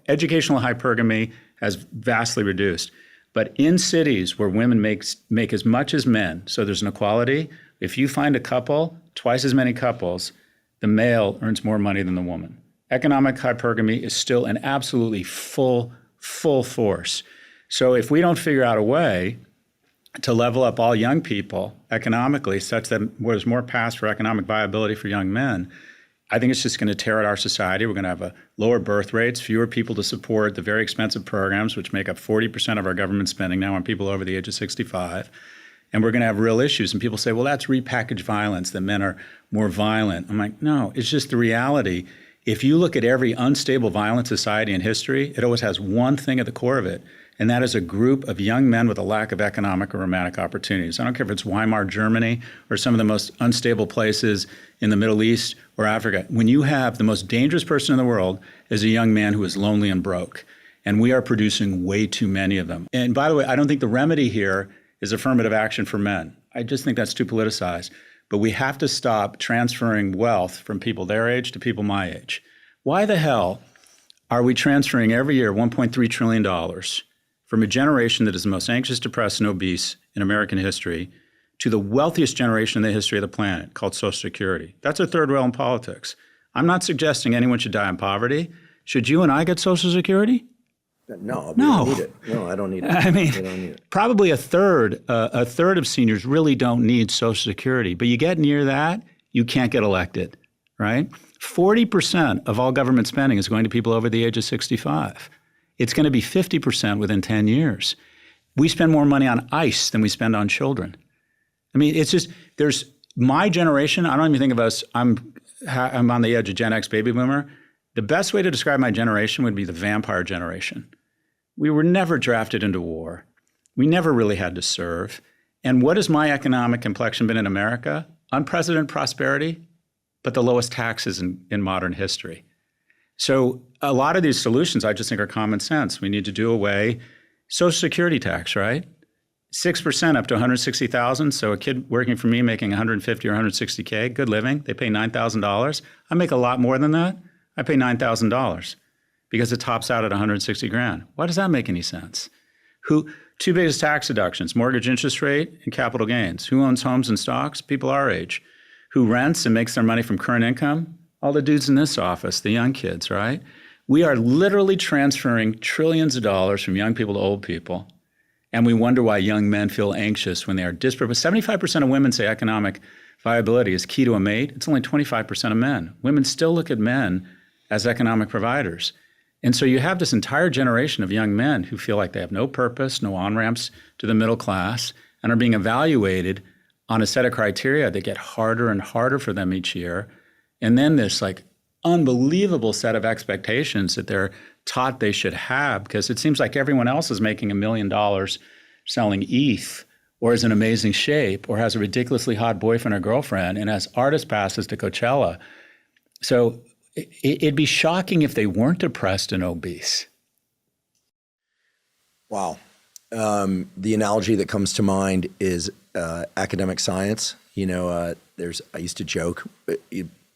educational hypergamy has vastly reduced. But in cities where women make as much as men, so there's an equality, if you find a couple, twice as many couples, the male earns more money than the woman. Economic hypergamy is still an absolutely full force. So if we don't figure out a way to level up all young people economically such that there's more paths for economic viability for young men, I think it's just going to tear at our society. We're going to have lower birth rates, fewer people to support the very expensive programs, which make up 40% of our government spending now on people over the age of 65. And we're going to have real issues. And people say, well, that's repackaged violence, that men are more violent. I'm like, no, it's just the reality. If you look at every unstable, violent society in history, it always has one thing at the core of it, and that is a group of young men with a lack of economic or romantic opportunities. I don't care if it's Weimar, Germany, or some of the most unstable places in the Middle East or Africa. When you have the most dangerous person in the world is a young man who is lonely and broke, and we are producing way too many of them. And by the way, I don't think the remedy here is affirmative action for men. I just think that's too politicized. But we have to stop transferring wealth from people their age to people my age. Why the hell are we transferring every year $1.3 trillion from a generation that is the most anxious, depressed, and obese in American history to the wealthiest generation in the history of the planet, called Social Security? That's a third rail in politics. I'm not suggesting anyone should die in poverty. Should you and I get Social Security? No, we don't need it. No, I don't need it. I mean, we don't need it. Probably a third of seniors really don't need Social Security. But you get near that, you can't get elected, right? 40% of all government spending is going to people over the age of 65. It's going to be 50% within 10 years. We spend more money on ICE than we spend on children. I mean, it's just, there's my generation. I don't even think of us, I'm on the edge of Gen X baby boomer. The best way to describe my generation would be the vampire generation. We were never drafted into war. We never really had to serve. And what has my economic complexion been in America? Unprecedented prosperity, but the lowest taxes in modern history. So a lot of these solutions I just think are common sense. We need to do away Social Security tax, right? 6% up to $160,000. So a kid working for me making $150 or $160K, good living, they pay $9,000. I make a lot more than that. I pay $9,000 because it tops out at $160,000. Why does that make any sense? Two biggest tax deductions, mortgage interest rate and capital gains. Who owns homes and stocks? People our age. Who rents and makes their money from current income? All the dudes in this office, the young kids, right? We are literally transferring trillions of dollars from young people to old people. And we wonder why young men feel anxious when they are disproportionate. 75% of women say economic viability is key to a mate. It's only 25% of men. Women still look at men as economic providers. And so you have this entire generation of young men who feel like they have no purpose, no on-ramps to the middle class, and are being evaluated on a set of criteria that get harder and harder for them each year. And then this like unbelievable set of expectations that they're taught they should have, because it seems like everyone else is making $1 million selling ETH, or is in amazing shape, or has a ridiculously hot boyfriend or girlfriend, and has artist passes to Coachella. So it'd be shocking if they weren't depressed and obese. Wow. The analogy that comes to mind is academic science. I used to joke,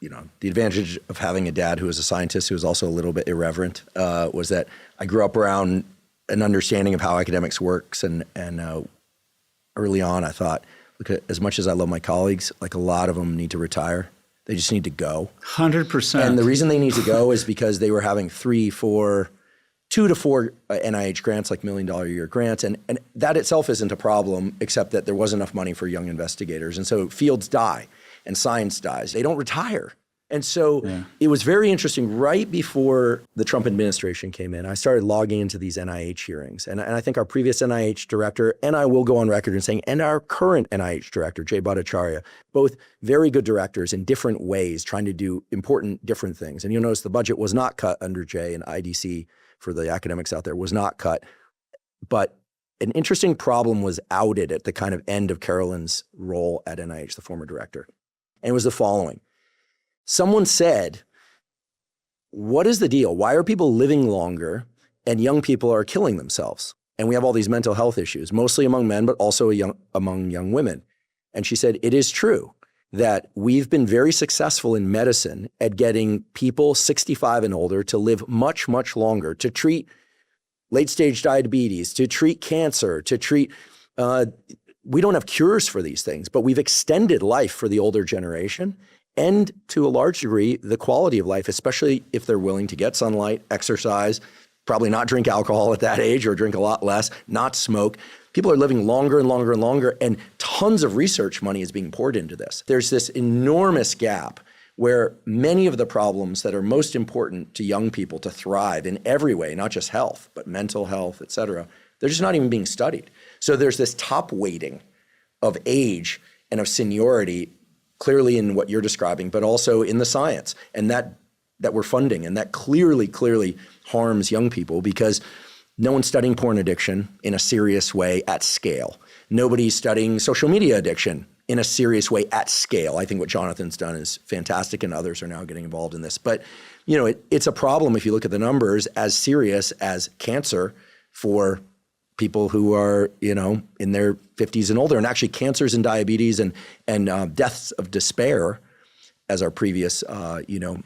the advantage of having a dad who was a scientist who was also a little bit irreverent was that I grew up around an understanding of how academics works, and early on I thought, look, as much as I love my colleagues, like a lot of them need to retire. They just need to go. 100%. And the reason they need to go is because they were having 2 to 4 NIH grants, like $1 million a year grants. And that itself isn't a problem, except that there wasn't enough money for young investigators. And so fields die and science dies. They don't retire. And so It was very interesting. Right before the Trump administration came in, I started logging into these NIH hearings. And I think our previous NIH director, and I will go on record and saying, and our current NIH director, Jay Bhattacharya, both very good directors in different ways, trying to do important different things. And you'll notice the budget was not cut under Jay, and IDC, for the academics out there, was not cut. But an interesting problem was outed at the kind of end of Carolyn's role at NIH, the former director. And it was the following. Someone said, what is the deal? Why are people living longer and young people are killing themselves? And we have all these mental health issues, mostly among men, but also among young women. And she said, it is true that we've been very successful in medicine at getting people 65 and older to live much, much longer, to treat late-stage diabetes, to treat cancer, to treat, we don't have cures for these things, but we've extended life for the older generation. And to a large degree, the quality of life, especially if they're willing to get sunlight, exercise, probably not drink alcohol at that age or drink a lot less, not smoke. People are living longer and longer and longer, and tons of research money is being poured into this. There's this enormous gap where many of the problems that are most important to young people to thrive in every way, not just health, but mental health, et cetera, they're just not even being studied. So there's this top weighting of age and of seniority, clearly in what you're describing, but also in the science, and that we're funding. And that clearly harms young people, because no one's studying porn addiction in a serious way at scale. Nobody's studying social media addiction in a serious way at scale. I think what Jonathan's done is fantastic, and others are now getting involved in this. But it's a problem, if you look at the numbers, as serious as cancer for people who are, in their 50s and older. And actually cancers and diabetes and deaths of despair, as our previous,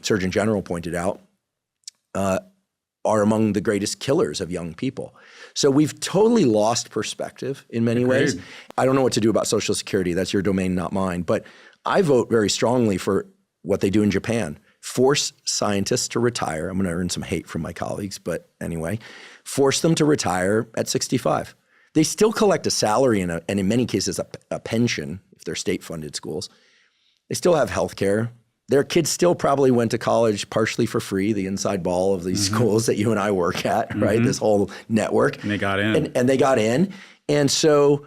Surgeon General pointed out, are among the greatest killers of young people. So we've totally lost perspective in many ways. I don't know what to do about Social Security. That's your domain, not mine. But I vote very strongly for what they do in Japan. Force scientists to retire. I'm going to earn some hate from my colleagues, but anyway, force them to retire at 65. They still collect a salary and in many cases a pension if they're state-funded schools. They still have health care. Their kids still probably went to college partially for free, the inside ball of these schools that you and I work at, right? This whole network. And they got in. And they got in. And so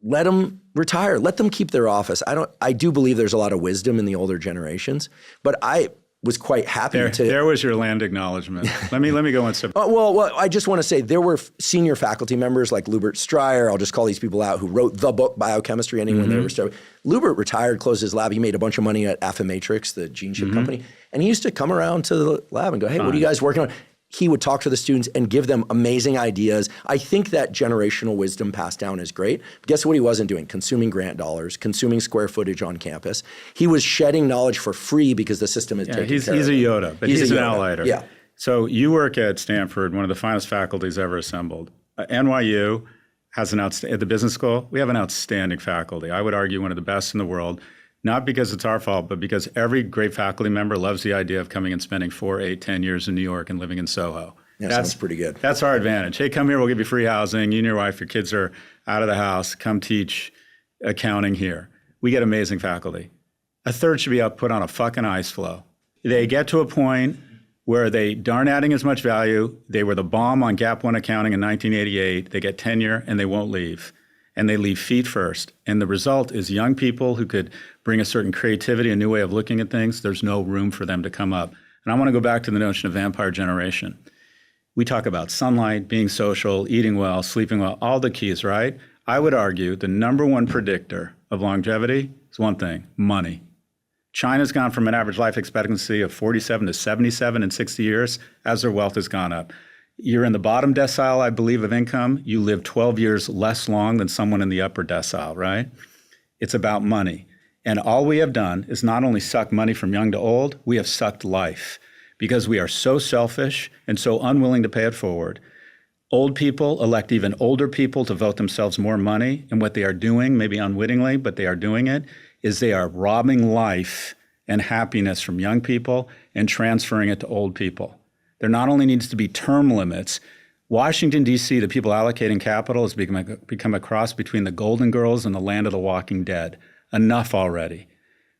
let them retire. Let them keep their office. I do believe there's a lot of wisdom in the older generations, but I was quite happy There was your land acknowledgement. Let me go one step. Well, I just want to say there were senior faculty members like Lubert Stryer, I'll just call these people out, who wrote the book Biochemistry Ending when they were starting. Lubert retired, closed his lab. He made a bunch of money at Affymatrix, the gene chip company. And he used to come around to the lab and go, hey, what are you guys working on? He would talk to the students and give them amazing ideas. I think that generational wisdom passed down is great. But guess what he wasn't doing? Consuming grant dollars, consuming square footage on campus. He was shedding knowledge for free because the system is taking care of it. He's a Yoda, but he's an outlier. Yeah. So you work at Stanford, one of the finest faculties ever assembled. NYU has at the business school, we have an outstanding faculty. I would argue one of the best in the world. Not because it's our fault, but because every great faculty member loves the idea of coming and spending 4, 8, 10 years in New York and living in Soho. Yeah, that's pretty good. That's our advantage. Hey, come here, we'll give you free housing. You and your wife, your kids are out of the house. Come teach accounting here. We get amazing faculty. A third should be put on a fucking ice floe. They get to a point where they aren't adding as much value. They were the bomb on Gap 1 accounting in 1988. They get tenure and they won't leave. and they leave feet first. And the result is young people who could bring a certain creativity, a new way of looking at things, there's no room for them to come up. And I want to go back to the notion of vampire generation. We talk about sunlight, being social, eating well, sleeping well, all the keys, right? I would argue the number one predictor of longevity is one thing: money. China's gone from an average life expectancy of 47 to 77 in 60 years as their wealth has gone up. You're in the bottom decile, I believe, of income. You live 12 years less long than someone in the upper decile, right? It's about money. And all we have done is not only suck money from young to old, we have sucked life because we are so selfish and so unwilling to pay it forward. Old people elect even older people to vote themselves more money. And what they are doing, maybe unwittingly, but they are doing it, is they are robbing life and happiness from young people and transferring it to old people. There not only needs to be term limits. Washington, D.C., the people allocating capital has become a cross between the Golden Girls and the land of the walking dead. Enough already.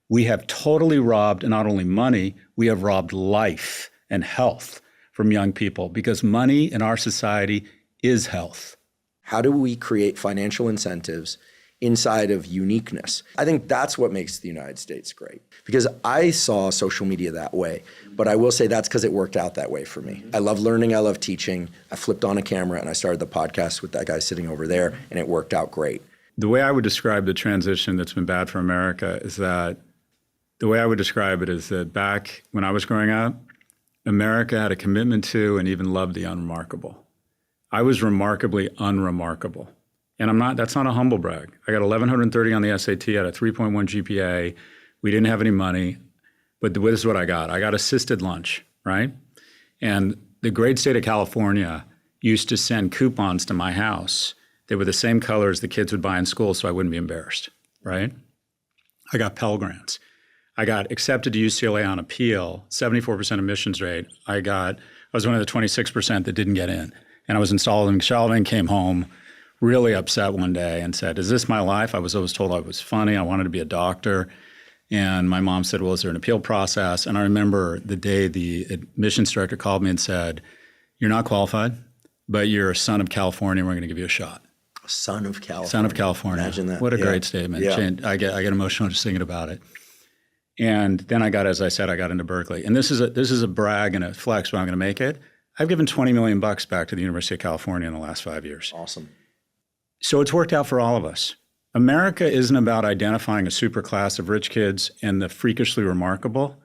We have totally robbed not only money, we have robbed life and health from young people because money in our society is health. How do we create financial incentives inside of uniqueness? I think that's what makes the United States great, because I saw social media that way. But I will say that's because it worked out that way for me. I love learning. I love teaching. I flipped on a camera and I started the podcast with that guy sitting over there, and it worked out great. The way I would describe the transition that's been bad for America is that back when I was growing up, America had a commitment to and even loved the unremarkable. I was remarkably unremarkable. And that's not a humble brag. I got 1,130 on the SAT, I had a 3.1 GPA. We didn't have any money, but this is what I got. I got assisted lunch, right? And the great state of California used to send coupons to my house. They were the same color as the kids would buy in school, so I wouldn't be embarrassed, right? I got Pell Grants. I got accepted to UCLA on appeal, 74% admissions rate. I was one of the 26% that didn't get in. And I was in Sullivan, came home really upset one day and said, is this my life? I was always told I was funny. I wanted to be a doctor. And my mom said, well, is there an appeal process? And I remember the day the admissions director called me and said, you're not qualified, but you're a son of California. And we're going to give you a shot. Son of California. Son of California. Imagine that. What a great statement. Yeah. I get emotional just thinking about it. And then I got into Berkeley. And this is a brag and a flex, but I'm going to make it. I've given $20 million back to the University of California in the last 5 years. Awesome. So it's worked out for all of us. America isn't about identifying a super class of rich kids and the freakishly remarkable.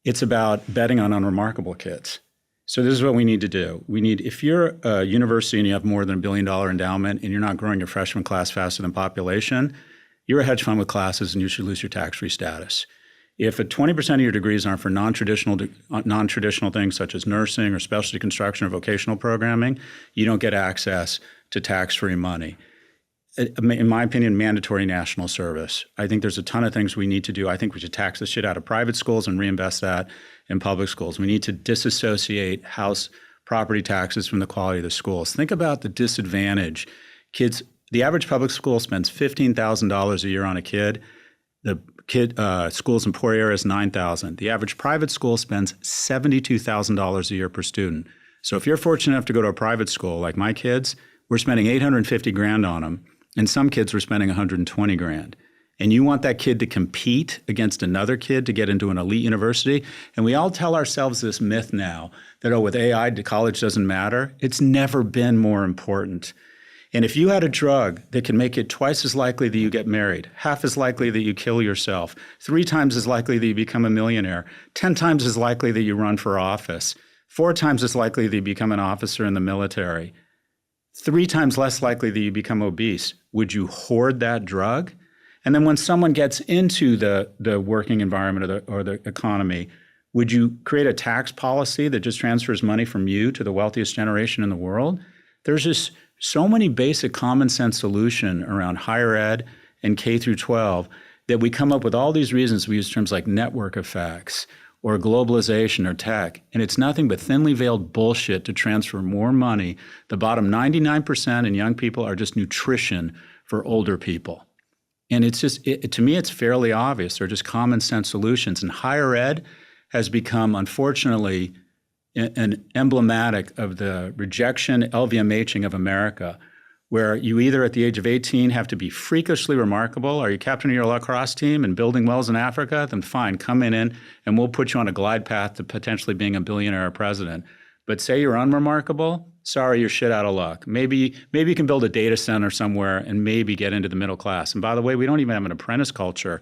It's about betting on unremarkable kids. So this is what we need to do. If you're a university and you have more than $1 billion endowment and you're not growing your freshman class faster than population, you're a hedge fund with classes and you should lose your tax-free status. If 20% of your degrees aren't for non-traditional things such as nursing or specialty construction or vocational programming, you don't get access to tax-free money. In my opinion, mandatory national service. I think there's a ton of things we need to do. I think we should tax the shit out of private schools and reinvest that in public schools. We need to disassociate house property taxes from the quality of the schools. Think about the disadvantage. Kids, the average public school spends $15,000 a year on a kid. The schools in poor areas, $9,000. The average private school spends $72,000 a year per student. So if you're fortunate enough to go to a private school like my kids, we're spending $850,000 on them. And some kids were spending $120,000. And you want that kid to compete against another kid to get into an elite university? And we all tell ourselves this myth now that, with AI, college doesn't matter. It's never been more important. And if you had a drug that can make it twice as likely that you get married, half as likely that you kill yourself, 3 times as likely that you become a millionaire, 10 times as likely that you run for office, 4 times as likely that you become an officer in the military, 3 times less likely that you become obese, would you hoard that drug? And then when someone gets into the working environment or the economy, would you create a tax policy that just transfers money from you to the wealthiest generation in the world? There's just so many basic common sense solution around higher ed and K through 12 that we come up with all these reasons. We use terms like network effects or globalization or tech, and it's nothing but thinly veiled bullshit to transfer more money. The bottom 99% in young people are just nutrition for older people. And it's just, to me, it's fairly obvious. They're just common sense solutions. And higher ed has become, unfortunately, an emblematic of the rejection, LVMHing of America, where you either at the age of 18 have to be freakishly remarkable. Are you captain of your lacrosse team and building wells in Africa? Then fine, come in and we'll put you on a glide path to potentially being a billionaire or president. But say you're unremarkable, sorry, you're shit out of luck. Maybe you can build a data center somewhere and maybe get into the middle class. And by the way, we don't even have an apprentice culture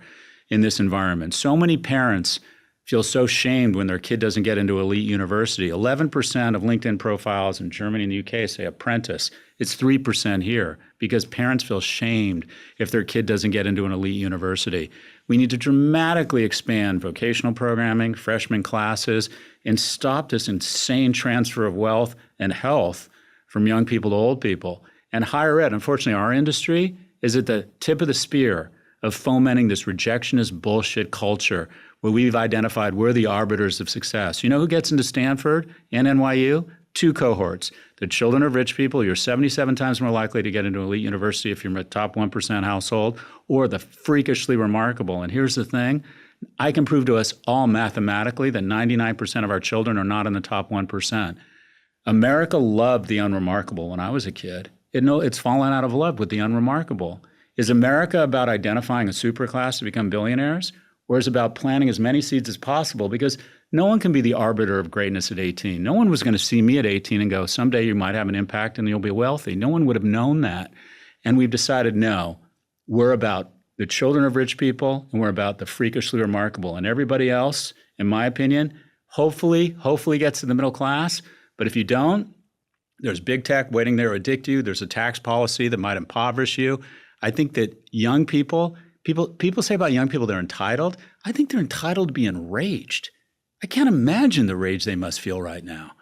in this environment. So many parents feel so shamed when their kid doesn't get into elite university. 11% of LinkedIn profiles in Germany and the UK say apprentice. It's 3% here because parents feel shamed if their kid doesn't get into an elite university. We need to dramatically expand vocational programming, freshman classes, and stop this insane transfer of wealth and health from young people to old people. And higher ed, unfortunately, our industry is at the tip of the spear of fomenting this rejectionist bullshit culture where we've identified we're the arbiters of success. You know who gets into Stanford and NYU? Two cohorts. The children of rich people, you're 77 times more likely to get into an elite university if you're a top 1% household, or the freakishly remarkable. And here's the thing. I can prove to us all mathematically that 99% of our children are not in the top 1%. America loved the unremarkable when I was a kid. It's fallen out of love with the unremarkable. Is America about identifying a superclass to become billionaires, or is it about planting as many seeds as possible? Because no one can be the arbiter of greatness at 18. No one was going to see me at 18 and go, someday you might have an impact and you'll be wealthy. No one would have known that. And we've decided, no, we're about the children of rich people and we're about the freakishly remarkable. And everybody else, in my opinion, hopefully gets to the middle class. But if you don't, there's big tech waiting there to addict you. There's a tax policy that might impoverish you. I think that young people say about young people they're entitled. I think they're entitled to be enraged. I can't imagine the rage they must feel right now.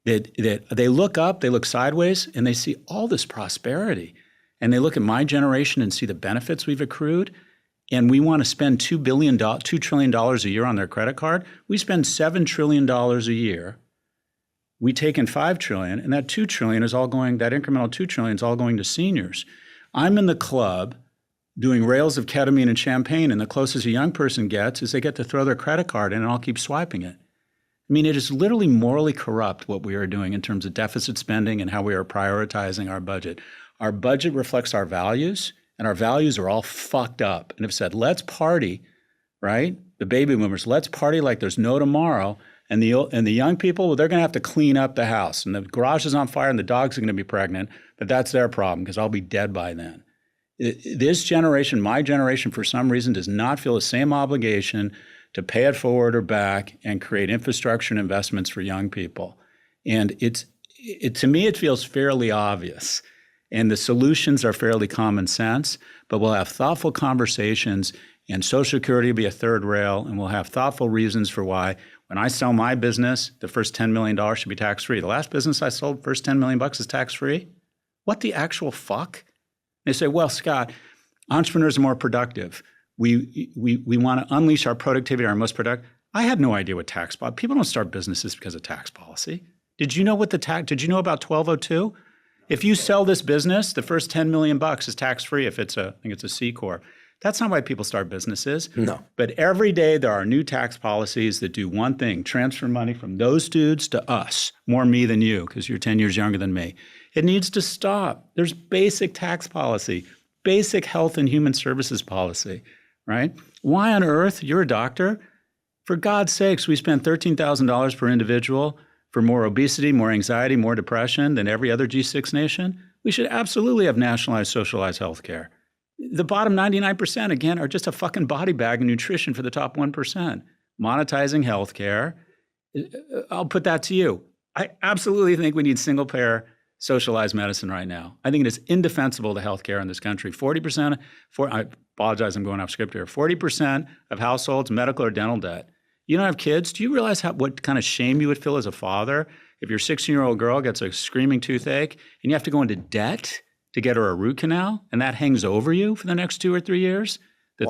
That they look up, they look sideways, and they see all this prosperity. And they look at my generation and see the benefits we've accrued. And we want to spend $2 trillion a year on their credit card. We spend $7 trillion a year. We take in $5 trillion, and that $2 trillion is all going, that incremental $2 trillion is all going to seniors. I'm in the club doing rails of ketamine and champagne, and the closest a young person gets is they get to throw their credit card in and I'll keep swiping it. I mean, it is literally morally corrupt what we are doing in terms of deficit spending and how we are prioritizing our budget. Our budget reflects our values, and our values are all fucked up and have said, let's party, right? The baby boomers, let's party like there's no tomorrow. And the young people, well, they're going to have to clean up the house, and the garage is on fire and the dogs are going to be pregnant, but that's their problem because I'll be dead by then. This generation, my generation, for some reason, does not feel the same obligation to pay it forward or back and create infrastructure and investments for young people. And to me, it feels fairly obvious. And the solutions are fairly common sense, but we'll have thoughtful conversations, and Social Security will be a third rail, and we'll have thoughtful reasons for why. When I sell my business, the first $10 million should be tax-free. The last business I sold, first $10 million is tax-free. What the actual fuck? They say, well, Scott, entrepreneurs are more productive. We want to unleash our productivity, our most productive. I had no idea what tax policy. People don't start businesses because of tax policy. Did you know did you know about 1202? If you sell this business, the first $10 million is tax-free if I think it's a C Corp. That's not why people start businesses. No. But every day there are new tax policies that do one thing, transfer money from those dudes to us, more me than you, because you're 10 years younger than me. It needs to stop. There's basic tax policy, basic health and human services policy, right? Why on earth, you're a doctor? For God's sakes, we spend $13,000 per individual for more obesity, more anxiety, more depression than every other G6 nation. We should absolutely have nationalized, socialized health care. The bottom 99%, again, are just a fucking body bag of nutrition for the top 1%. Monetizing healthcare, I'll put that to you. I absolutely think we need single-payer socialized medicine right now. I think it is indefensible to healthcare in this country. 40%, I apologize, I'm going off script here. 40% of households, medical or dental debt. You don't have kids? Do you realize what kind of shame you would feel as a father if your 16-year-old girl gets a screaming toothache and you have to go into debt to get her a root canal, and that hangs over you for the next 2 or 3 years?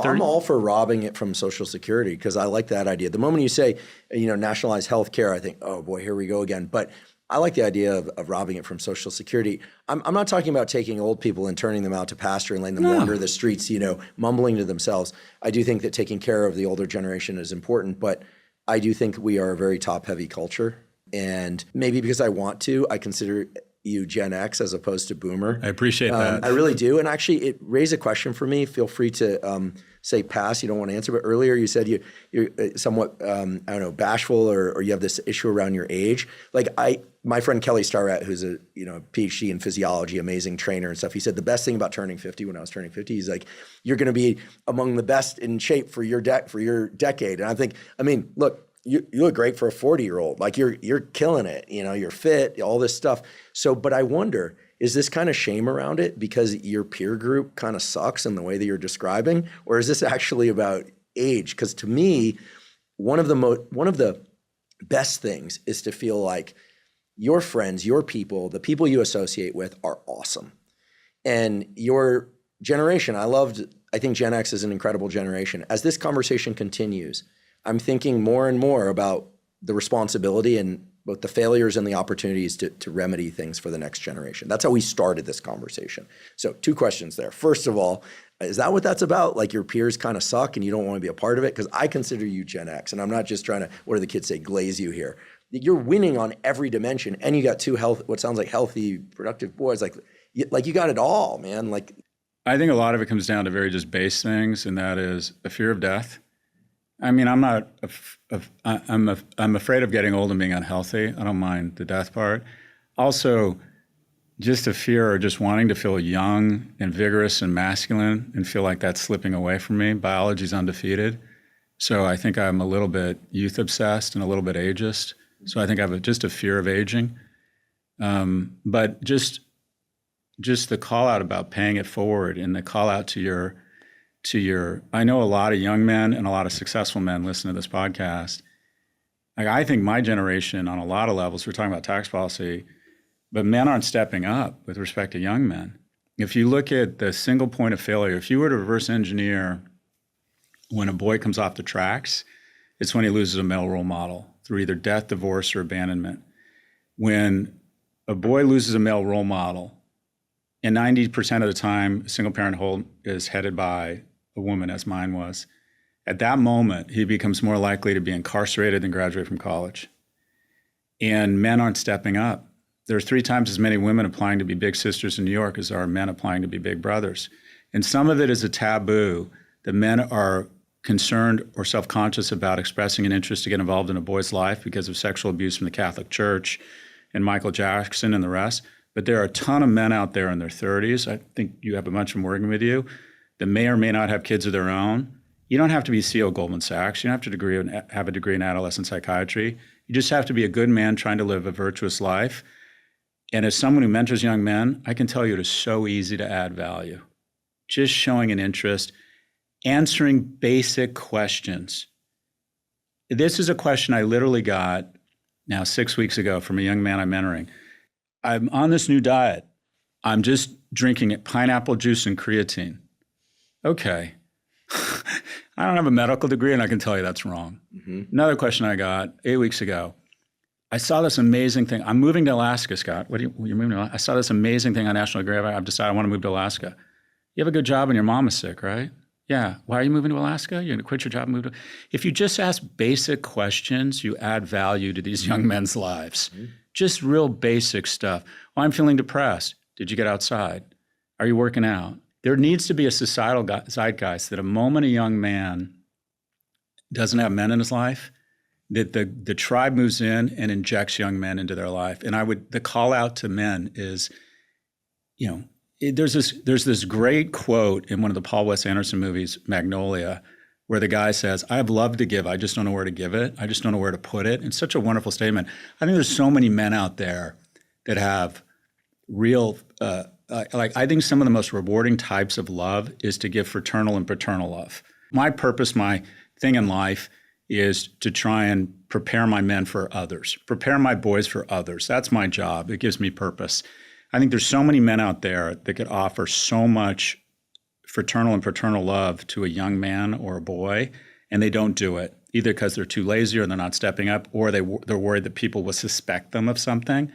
I'm all for robbing it from Social Security because I like that idea. The moment you say, nationalize health care, I think, oh boy, here we go again. But I like the idea of robbing it from Social Security. I'm not talking about taking old people and turning them out to pasture and letting them wander the streets, mumbling to themselves. I do think that taking care of the older generation is important, but I do think we are a very top-heavy culture. And maybe because I want to, I consider you Gen X as opposed to Boomer. I appreciate that. I really do. And actually, it raised a question for me. Feel free to say pass. You don't want to answer. But earlier you said you're somewhat, I don't know, bashful or you have this issue around your age. Like my friend Kelly Starrett, who's a PhD in physiology, amazing trainer and stuff. He said the best thing about turning 50 when I was turning 50, he's like, you're going to be among the best in shape for your decade. And I mean, look, you look great for a 40-year-old. Like you're killing it. You're fit, all this stuff. So, but I wonder, is this kind of shame around it because your peer group kind of sucks in the way that you're describing, or is this actually about age? Because to me, one of the best things is to feel like your friends, your people, the people you associate with are awesome. And your generation, I think Gen X is an incredible generation. As this conversation continues, I'm thinking more and more about the responsibility and both the failures and the opportunities to remedy things for the next generation. That's how we started this conversation. So 2 questions there. First of all, is that what that's about? Like your peers kind of suck and you don't want to be a part of it? Because I consider you Gen X, and I'm not just trying to, what do the kids say, glaze you here. You're winning on every dimension, and you got 2 what sounds like healthy, productive boys. Like you got it all, man. Like I think a lot of it comes down to very just base things, and that is a fear of death. I mean, I'm afraid of getting old and being unhealthy. I don't mind the death part. Also, just a fear or just wanting to feel young and vigorous and masculine and feel like that's slipping away from me. Biology's undefeated. So I think I'm a little bit youth obsessed and a little bit ageist. So I think I have just a fear of aging. But just the call out about paying it forward and the call out to your, I know a lot of young men and a lot of successful men listen to this podcast. Like I think my generation on a lot of levels, we're talking about tax policy, but men aren't stepping up with respect to young men. If you look at the single point of failure, if you were to reverse engineer when a boy comes off the tracks, it's when he loses a male role model through either death, divorce, or abandonment. When a boy loses a male role model, and 90% of the time, a single parent home is headed by a woman, as mine was, at that moment, he becomes more likely to be incarcerated than graduate from college. And men aren't stepping up. There's 3 times as many women applying to be big sisters in New York as there are men applying to be big brothers. And some of it is a taboo that men are concerned or self-conscious about expressing an interest to get involved in a boy's life because of sexual abuse from the Catholic Church and Michael Jackson and the rest. But there are a ton of men out there in their 30s. I think you have a bunch of them working with you that may or may not have kids of their own. You don't have to be CEO of Goldman Sachs. You don't have to have a degree in adolescent psychiatry. You just have to be a good man trying to live a virtuous life. And as someone who mentors young men, I can tell you it is so easy to add value. Just showing an interest, answering basic questions. This is a question I literally got now 6 weeks ago from a young man I'm mentoring. I'm on this new diet. I'm just drinking pineapple juice and creatine. Okay. I don't have a medical degree, and I can tell you that's wrong. Mm-hmm. Another question I got 8 weeks ago. I saw this amazing thing. I'm moving to Alaska, Scott. You're moving to Alaska? I saw this amazing thing on National Geographic. I've decided I want to move to Alaska. You have a good job and your mom is sick, right? Yeah. Why are you moving to Alaska? You're going to quit your job and move to... If you just ask basic questions, you add value to these young men's lives. Mm-hmm. Just real basic stuff. Well, I'm feeling depressed. Did you get outside? Are you working out? There needs to be a societal zeitgeist that a moment a young man doesn't have men in his life, that the tribe moves in and injects young men into their life. And the call out to men is, there's this great quote in one of the Paul Wes Anderson movies, Magnolia, where the guy says, I have love to give. I just don't know where to give it. I just don't know where to put it. It's such a wonderful statement. I think there's so many men out there that have real, I think some of the most rewarding types of love is to give fraternal and paternal love. My purpose, my thing in life is to try and prepare my men for others, prepare my boys for others. That's my job. It gives me purpose. I think there's so many men out there that could offer so much fraternal and paternal love to a young man or a boy, and they don't do it, either because they're too lazy or they're not stepping up, or they're worried that people will suspect them of something.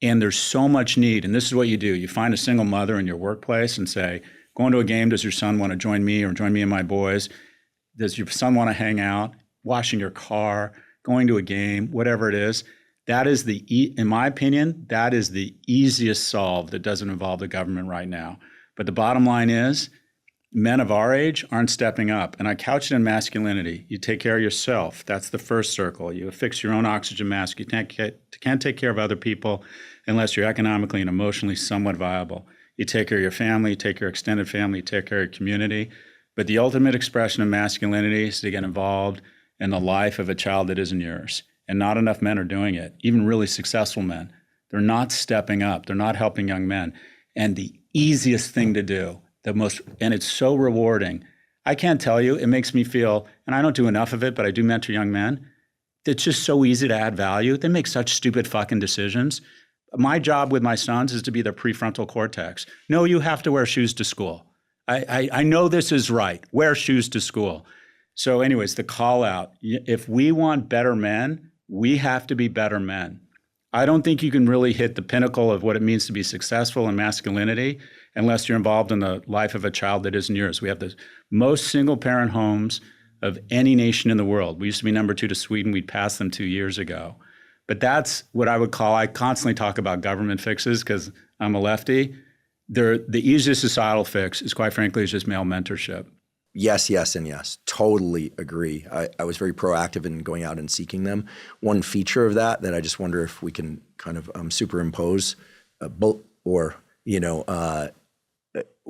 And there's so much need. And this is what you do. You find a single mother in your workplace and say, going to a game, does your son want to join me or join me and my boys? Does your son want to hang out? Washing your car, going to a game, whatever it is. That is in my opinion, that is the easiest solve that doesn't involve the government right now. But the bottom line is, men of our age aren't stepping up. And I couch it in masculinity. You take care of yourself. That's the first circle. You affix your own oxygen mask. You can't take care of other people unless you're economically and emotionally somewhat viable. You take care of your family, you take care of your extended family, you take care of your community. But the ultimate expression of masculinity is to get involved in the life of a child that isn't yours. And not enough men are doing it, even really successful men. They're not stepping up. They're not helping young men. And the easiest thing to do, and it's so rewarding. I can't tell you, it makes me feel, and I don't do enough of it, but I do mentor young men. It's just so easy to add value. They make such stupid fucking decisions. My job with my sons is to be their prefrontal cortex. No, you have to wear shoes to school. I know this is right. Wear shoes to school. So anyways, the call out, if we want better men, we have to be better men. I don't think you can really hit the pinnacle of what it means to be successful in masculinity unless you're involved in the life of a child that isn't yours. We have the most single-parent homes of any nation in the world. We used to be number 2 to Sweden. We passed them 2 years ago. But that's what I would call, I constantly talk about government fixes because I'm a lefty. The easiest societal fix is, quite frankly, is just male mentorship. Yes, yes, and yes. Totally agree. I was very proactive in going out and seeking them. One feature of that I just wonder if we can kind of superimpose or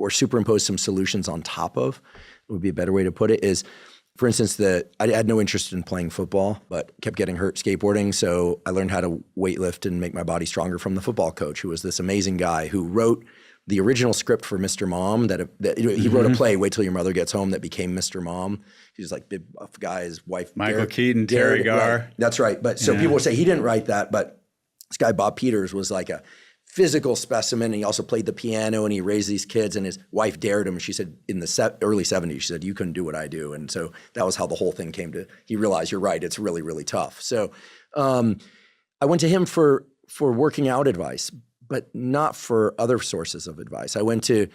superimpose some solutions on top of, would be a better way to put it, is, for instance, I had no interest in playing football, but kept getting hurt skateboarding. So I learned how to weightlift and make my body stronger from the football coach, who was this amazing guy who wrote the original script for Mr. Mom. He wrote a play, Wait Till Your Mother Gets Home, that became Mr. Mom. He was like big buff guy, his wife. Michael Keaton, Terry Garr. Right. That's right. But so people would say he didn't write that, but this guy, Bob Peters, was like a physical specimen. And he also played the piano and he raised these kids, and his wife dared him. She said in the early 70s, she said, you couldn't do what I do. And so that was how the whole thing came to, he realized, you're right, it's really, really tough. So I went to him for working out advice, but not for other sources of advice. I went to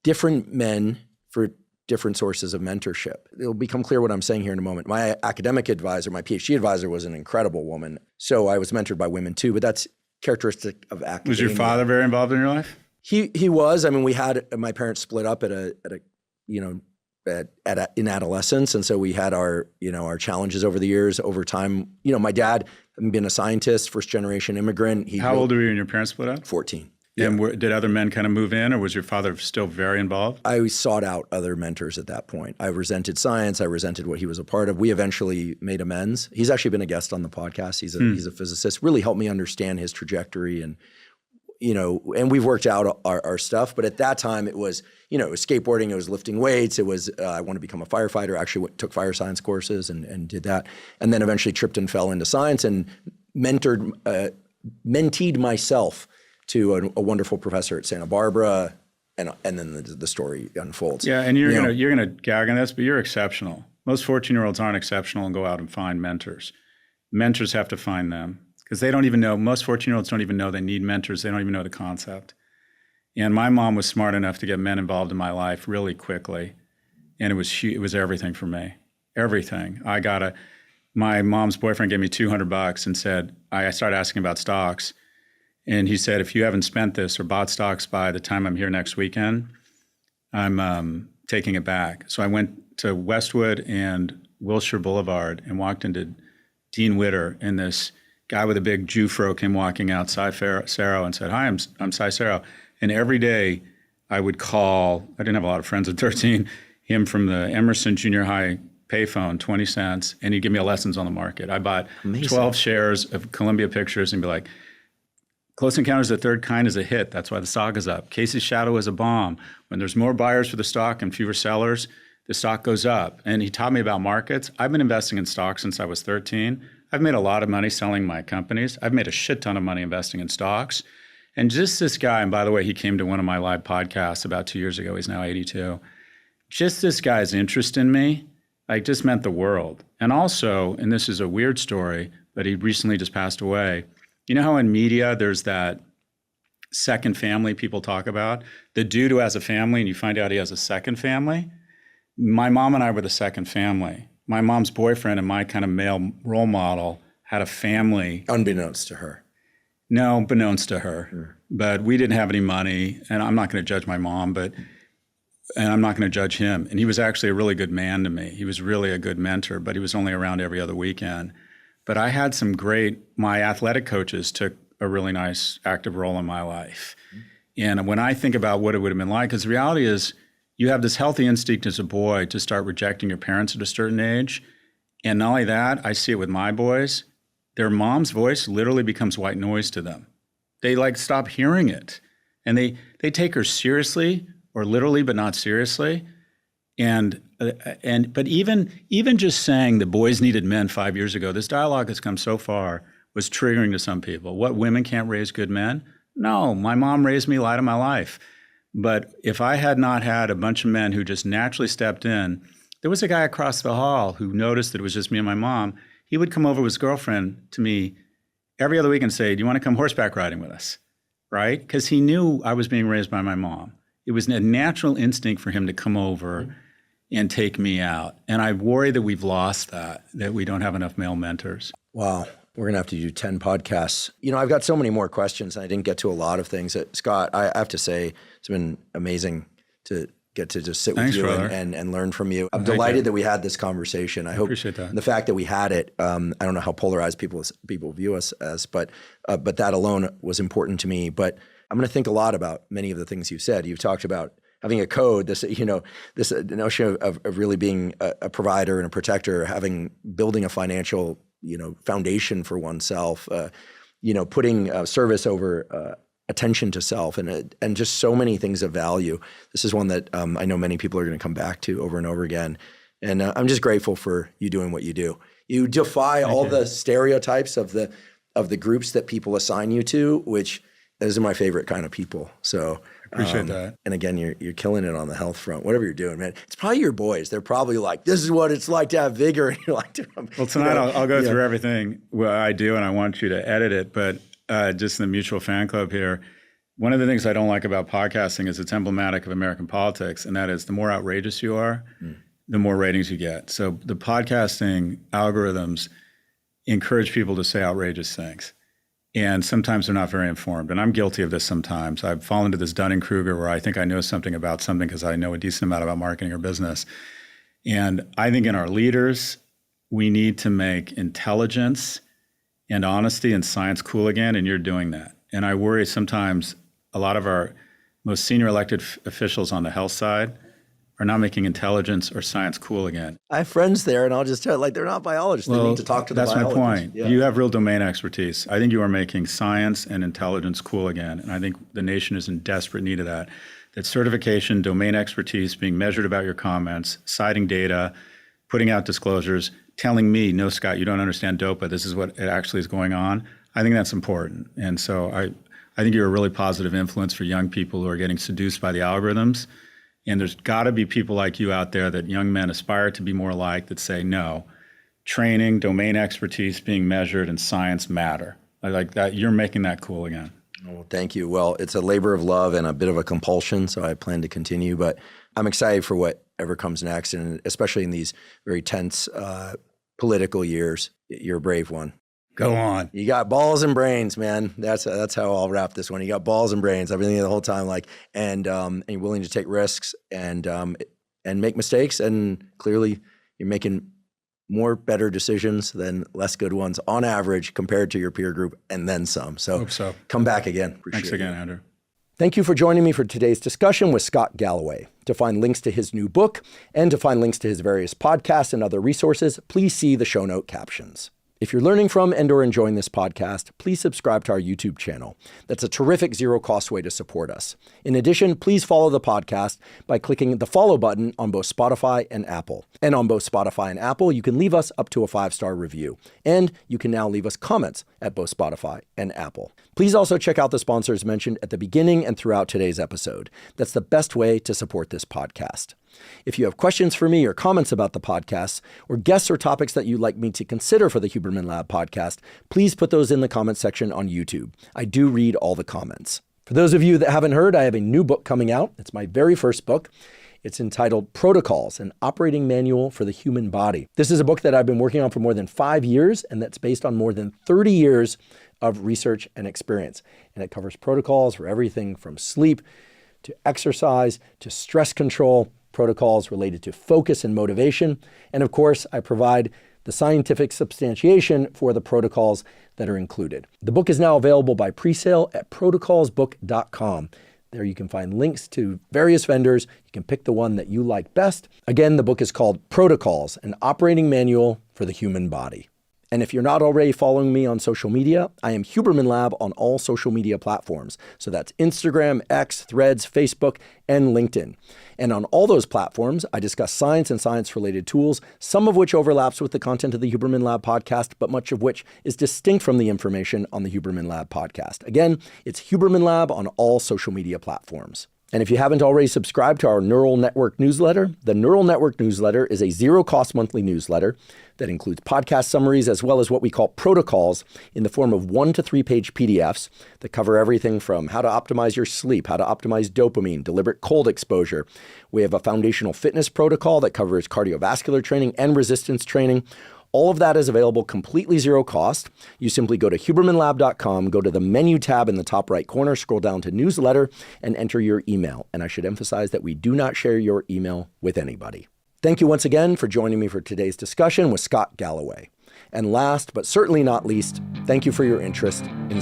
different men for different sources of mentorship. It'll become clear what I'm saying here in a moment. My academic advisor, my PhD advisor, was an incredible woman. So I was mentored by women too, but that's characteristic of academia. Was your father very involved in your life? He was. I mean, we had, my parents split up in adolescence. And so we had our challenges over the years. Over time, my dad, having been a scientist, first generation immigrant. How old were you when your parents split up? 14. And did other men kind of move in, or was your father still very involved? I sought out other mentors at that point. I resented science. I resented what he was a part of. We eventually made amends. He's actually been a guest on the podcast. He's a physicist. Really helped me understand his trajectory, and and we've worked out our stuff. But at that time, it was it was skateboarding. It was lifting weights. It was I wanted to become a firefighter. Actually took fire science courses and did that, and then eventually tripped and fell into science and menteed myself to a wonderful professor at Santa Barbara, and then the story unfolds. Yeah, and you're gonna gag on this, but you're exceptional. Most 14-year-olds aren't exceptional and go out and find mentors. Mentors have to find them because they don't even know. Most 14-year-olds don't even know they need mentors. They don't even know the concept. And my mom was smart enough to get men involved in my life really quickly, and it was everything for me. Everything. My mom's boyfriend gave me $200 and said, I started asking about stocks. And he said, if you haven't spent this or bought stocks by the time I'm here next weekend, I'm taking it back. So I went to Westwood and Wilshire Boulevard and walked into Dean Witter, and this guy with a big Jew fro came walking out, Cy Saro, and said, hi, I'm Cy Saro. And every day I would call, I didn't have a lot of friends at 13, him from the Emerson Junior High payphone, 20 cents, and he'd give me lessons on the market. I bought 12 shares of Columbia Pictures and be like, Close Encounters of the Third Kind is a hit. That's why the stock is up. Casey's Shadow is a bomb. When there's more buyers for the stock and fewer sellers, the stock goes up. And he taught me about markets. I've been investing in stocks since I was 13. I've made a lot of money selling my companies. I've made a shit ton of money investing in stocks. And just this guy, and by the way, he came to one of my live podcasts about 2 years ago. He's now 82. Just this guy's interest in me, just meant the world. And also, and this is a weird story, but he recently just passed away. You know how in media there's that second family people talk about? The dude who has a family and you find out he has a second family? My mom and I were the second family. My mom's boyfriend and my kind of male role model had a family. Unbeknownst to her. No, beknownst to her. But we didn't have any money, and I'm not going to judge my mom, and I'm not going to judge him. And he was actually a really good man to me. He was really a good mentor, but he was only around every other weekend. But I had my athletic coaches took a really nice active role in my life. And when I think about what it would have been like, because the reality is you have this healthy instinct as a boy to start rejecting your parents at a certain age. And not only that, I see it with my boys. Their mom's voice literally becomes white noise to them. They stop hearing it. And they take her seriously, or literally, but not seriously. But even just saying the boys needed men 5 years ago, this dialogue has come so far, was triggering to some people. What, women can't raise good men? No, my mom raised me light of my life. But if I had not had a bunch of men who just naturally stepped in, there was a guy across the hall who noticed that it was just me and my mom. He would come over with his girlfriend to me every other week and say, do you want to come horseback riding with us? Right? Because he knew I was being raised by my mom. It was a natural instinct for him to come over and take me out. And I worry that we've lost that we don't have enough male mentors. Wow. We're going to have to do 10 podcasts. I've got so many more questions, and I didn't get to a lot of things. Scott, I have to say, it's been amazing to get to just sit with you and learn from you. I'm delighted that we had this conversation. I hope appreciate that. The fact that we had it, I don't know how polarized people view us as, but that alone was important to me. But I'm going to think a lot about many of the things you said. You've talked about having a code, this notion of really being a provider and a protector, building a financial foundation for oneself, putting service over attention to self, and just so many things of value. This is one that I know many people are going to come back to over and over again. And I'm just grateful for you doing what you do. You defy the stereotypes of the groups that people assign you to, which those are my favorite kind of people. So appreciate that. And again, you're killing it on the health front. Whatever you're doing, man. It's probably your boys. They're probably like, this is what it's like to have vigor. And you're like, well, tonight I'll go through everything I do, and I want you to edit it. But just in the mutual fan club here, one of the things I don't like about podcasting is it's emblematic of American politics, and that is the more outrageous you are, the more ratings you get. So the podcasting algorithms encourage people to say outrageous things. And sometimes they're not very informed. And I'm guilty of this sometimes. I've fallen into this Dunning-Kruger where I think I know something about something because I know a decent amount about marketing or business. And I think in our leaders, we need to make intelligence and honesty and science cool again, and you're doing that. And I worry sometimes a lot of our most senior elected officials on the health side are not making intelligence or science cool again. I have friends there, and I'll just tell you, they're not biologists. They need to talk to the biologists. That's my point. Yeah. You have real domain expertise. I think you are making science and intelligence cool again, and I think the nation is in desperate need of that. That certification, domain expertise, being measured about your comments, citing data, putting out disclosures, telling me, no, Scott, you don't understand DOPA. This is what it actually is going on. I think that's important. And so I think you're a really positive influence for young people who are getting seduced by the algorithms. And there's got to be people like you out there that young men aspire to be more like, that say, no, training, domain expertise being measured, and science matter. I like that. You're making that cool again. Well, thank you. Well, it's a labor of love and a bit of a compulsion, so I plan to continue. But I'm excited for whatever comes next, and especially in these very tense political years. You're a brave one. Go on. You got balls and brains, man. That's how I'll wrap this one. You got balls and brains. I've been thinking the whole time, and you're willing to take risks and make mistakes. And clearly, you're making more better decisions than less good ones on average compared to your peer group, and then some. So, hope so. Come back again. Thanks again, Andrew. Thank you for joining me for today's discussion with Scott Galloway. To find links to his new book and to find links to his various podcasts and other resources, please see the show note captions. If you're learning from and or enjoying this podcast, please subscribe to our YouTube channel. That's a terrific zero-cost way to support us. In addition, please follow the podcast by clicking the follow button on both Spotify and Apple. And on both Spotify and Apple, you can leave us up to a 5-star review. And you can now leave us comments at both Spotify and Apple. Please also check out the sponsors mentioned at the beginning and throughout today's episode. That's the best way to support this podcast. If you have questions for me or comments about the podcast, or guests or topics that you'd like me to consider for the Huberman Lab podcast, please put those in the comment section on YouTube. I do read all the comments. For those of you that haven't heard, I have a new book coming out. It's my very first book. It's entitled Protocols, an Operating Manual for the Human Body. This is a book that I've been working on for more than 5 years, and that's based on more than 30 years of research and experience. And it covers protocols for everything from sleep to exercise to stress control, protocols related to focus and motivation. And of course, I provide the scientific substantiation for the protocols that are included. The book is now available by pre-sale at protocolsbook.com. There you can find links to various vendors. You can pick the one that you like best. Again, the book is called Protocols, an Operating Manual for the Human Body. And if you're not already following me on social media, I am Huberman Lab on all social media platforms. So that's Instagram, X, Threads, Facebook, and LinkedIn. And on all those platforms, I discuss science and science-related tools, some of which overlaps with the content of the Huberman Lab podcast, but much of which is distinct from the information on the Huberman Lab podcast. Again, it's Huberman Lab on all social media platforms. And if you haven't already subscribed to our Neural Network newsletter, the Neural Network newsletter is a zero-cost monthly newsletter that includes podcast summaries as well as what we call protocols in the form of 1 to 3 page PDFs that cover everything from how to optimize your sleep, how to optimize dopamine, deliberate cold exposure. We have a foundational fitness protocol that covers cardiovascular training and resistance training. All of that is available completely zero cost. You simply go to hubermanlab.com, go to the menu tab in the top right corner, scroll down to newsletter, and enter your email. And I should emphasize that we do not share your email with anybody. Thank you once again for joining me for today's discussion with Scott Galloway. And last, but certainly not least, thank you for your interest in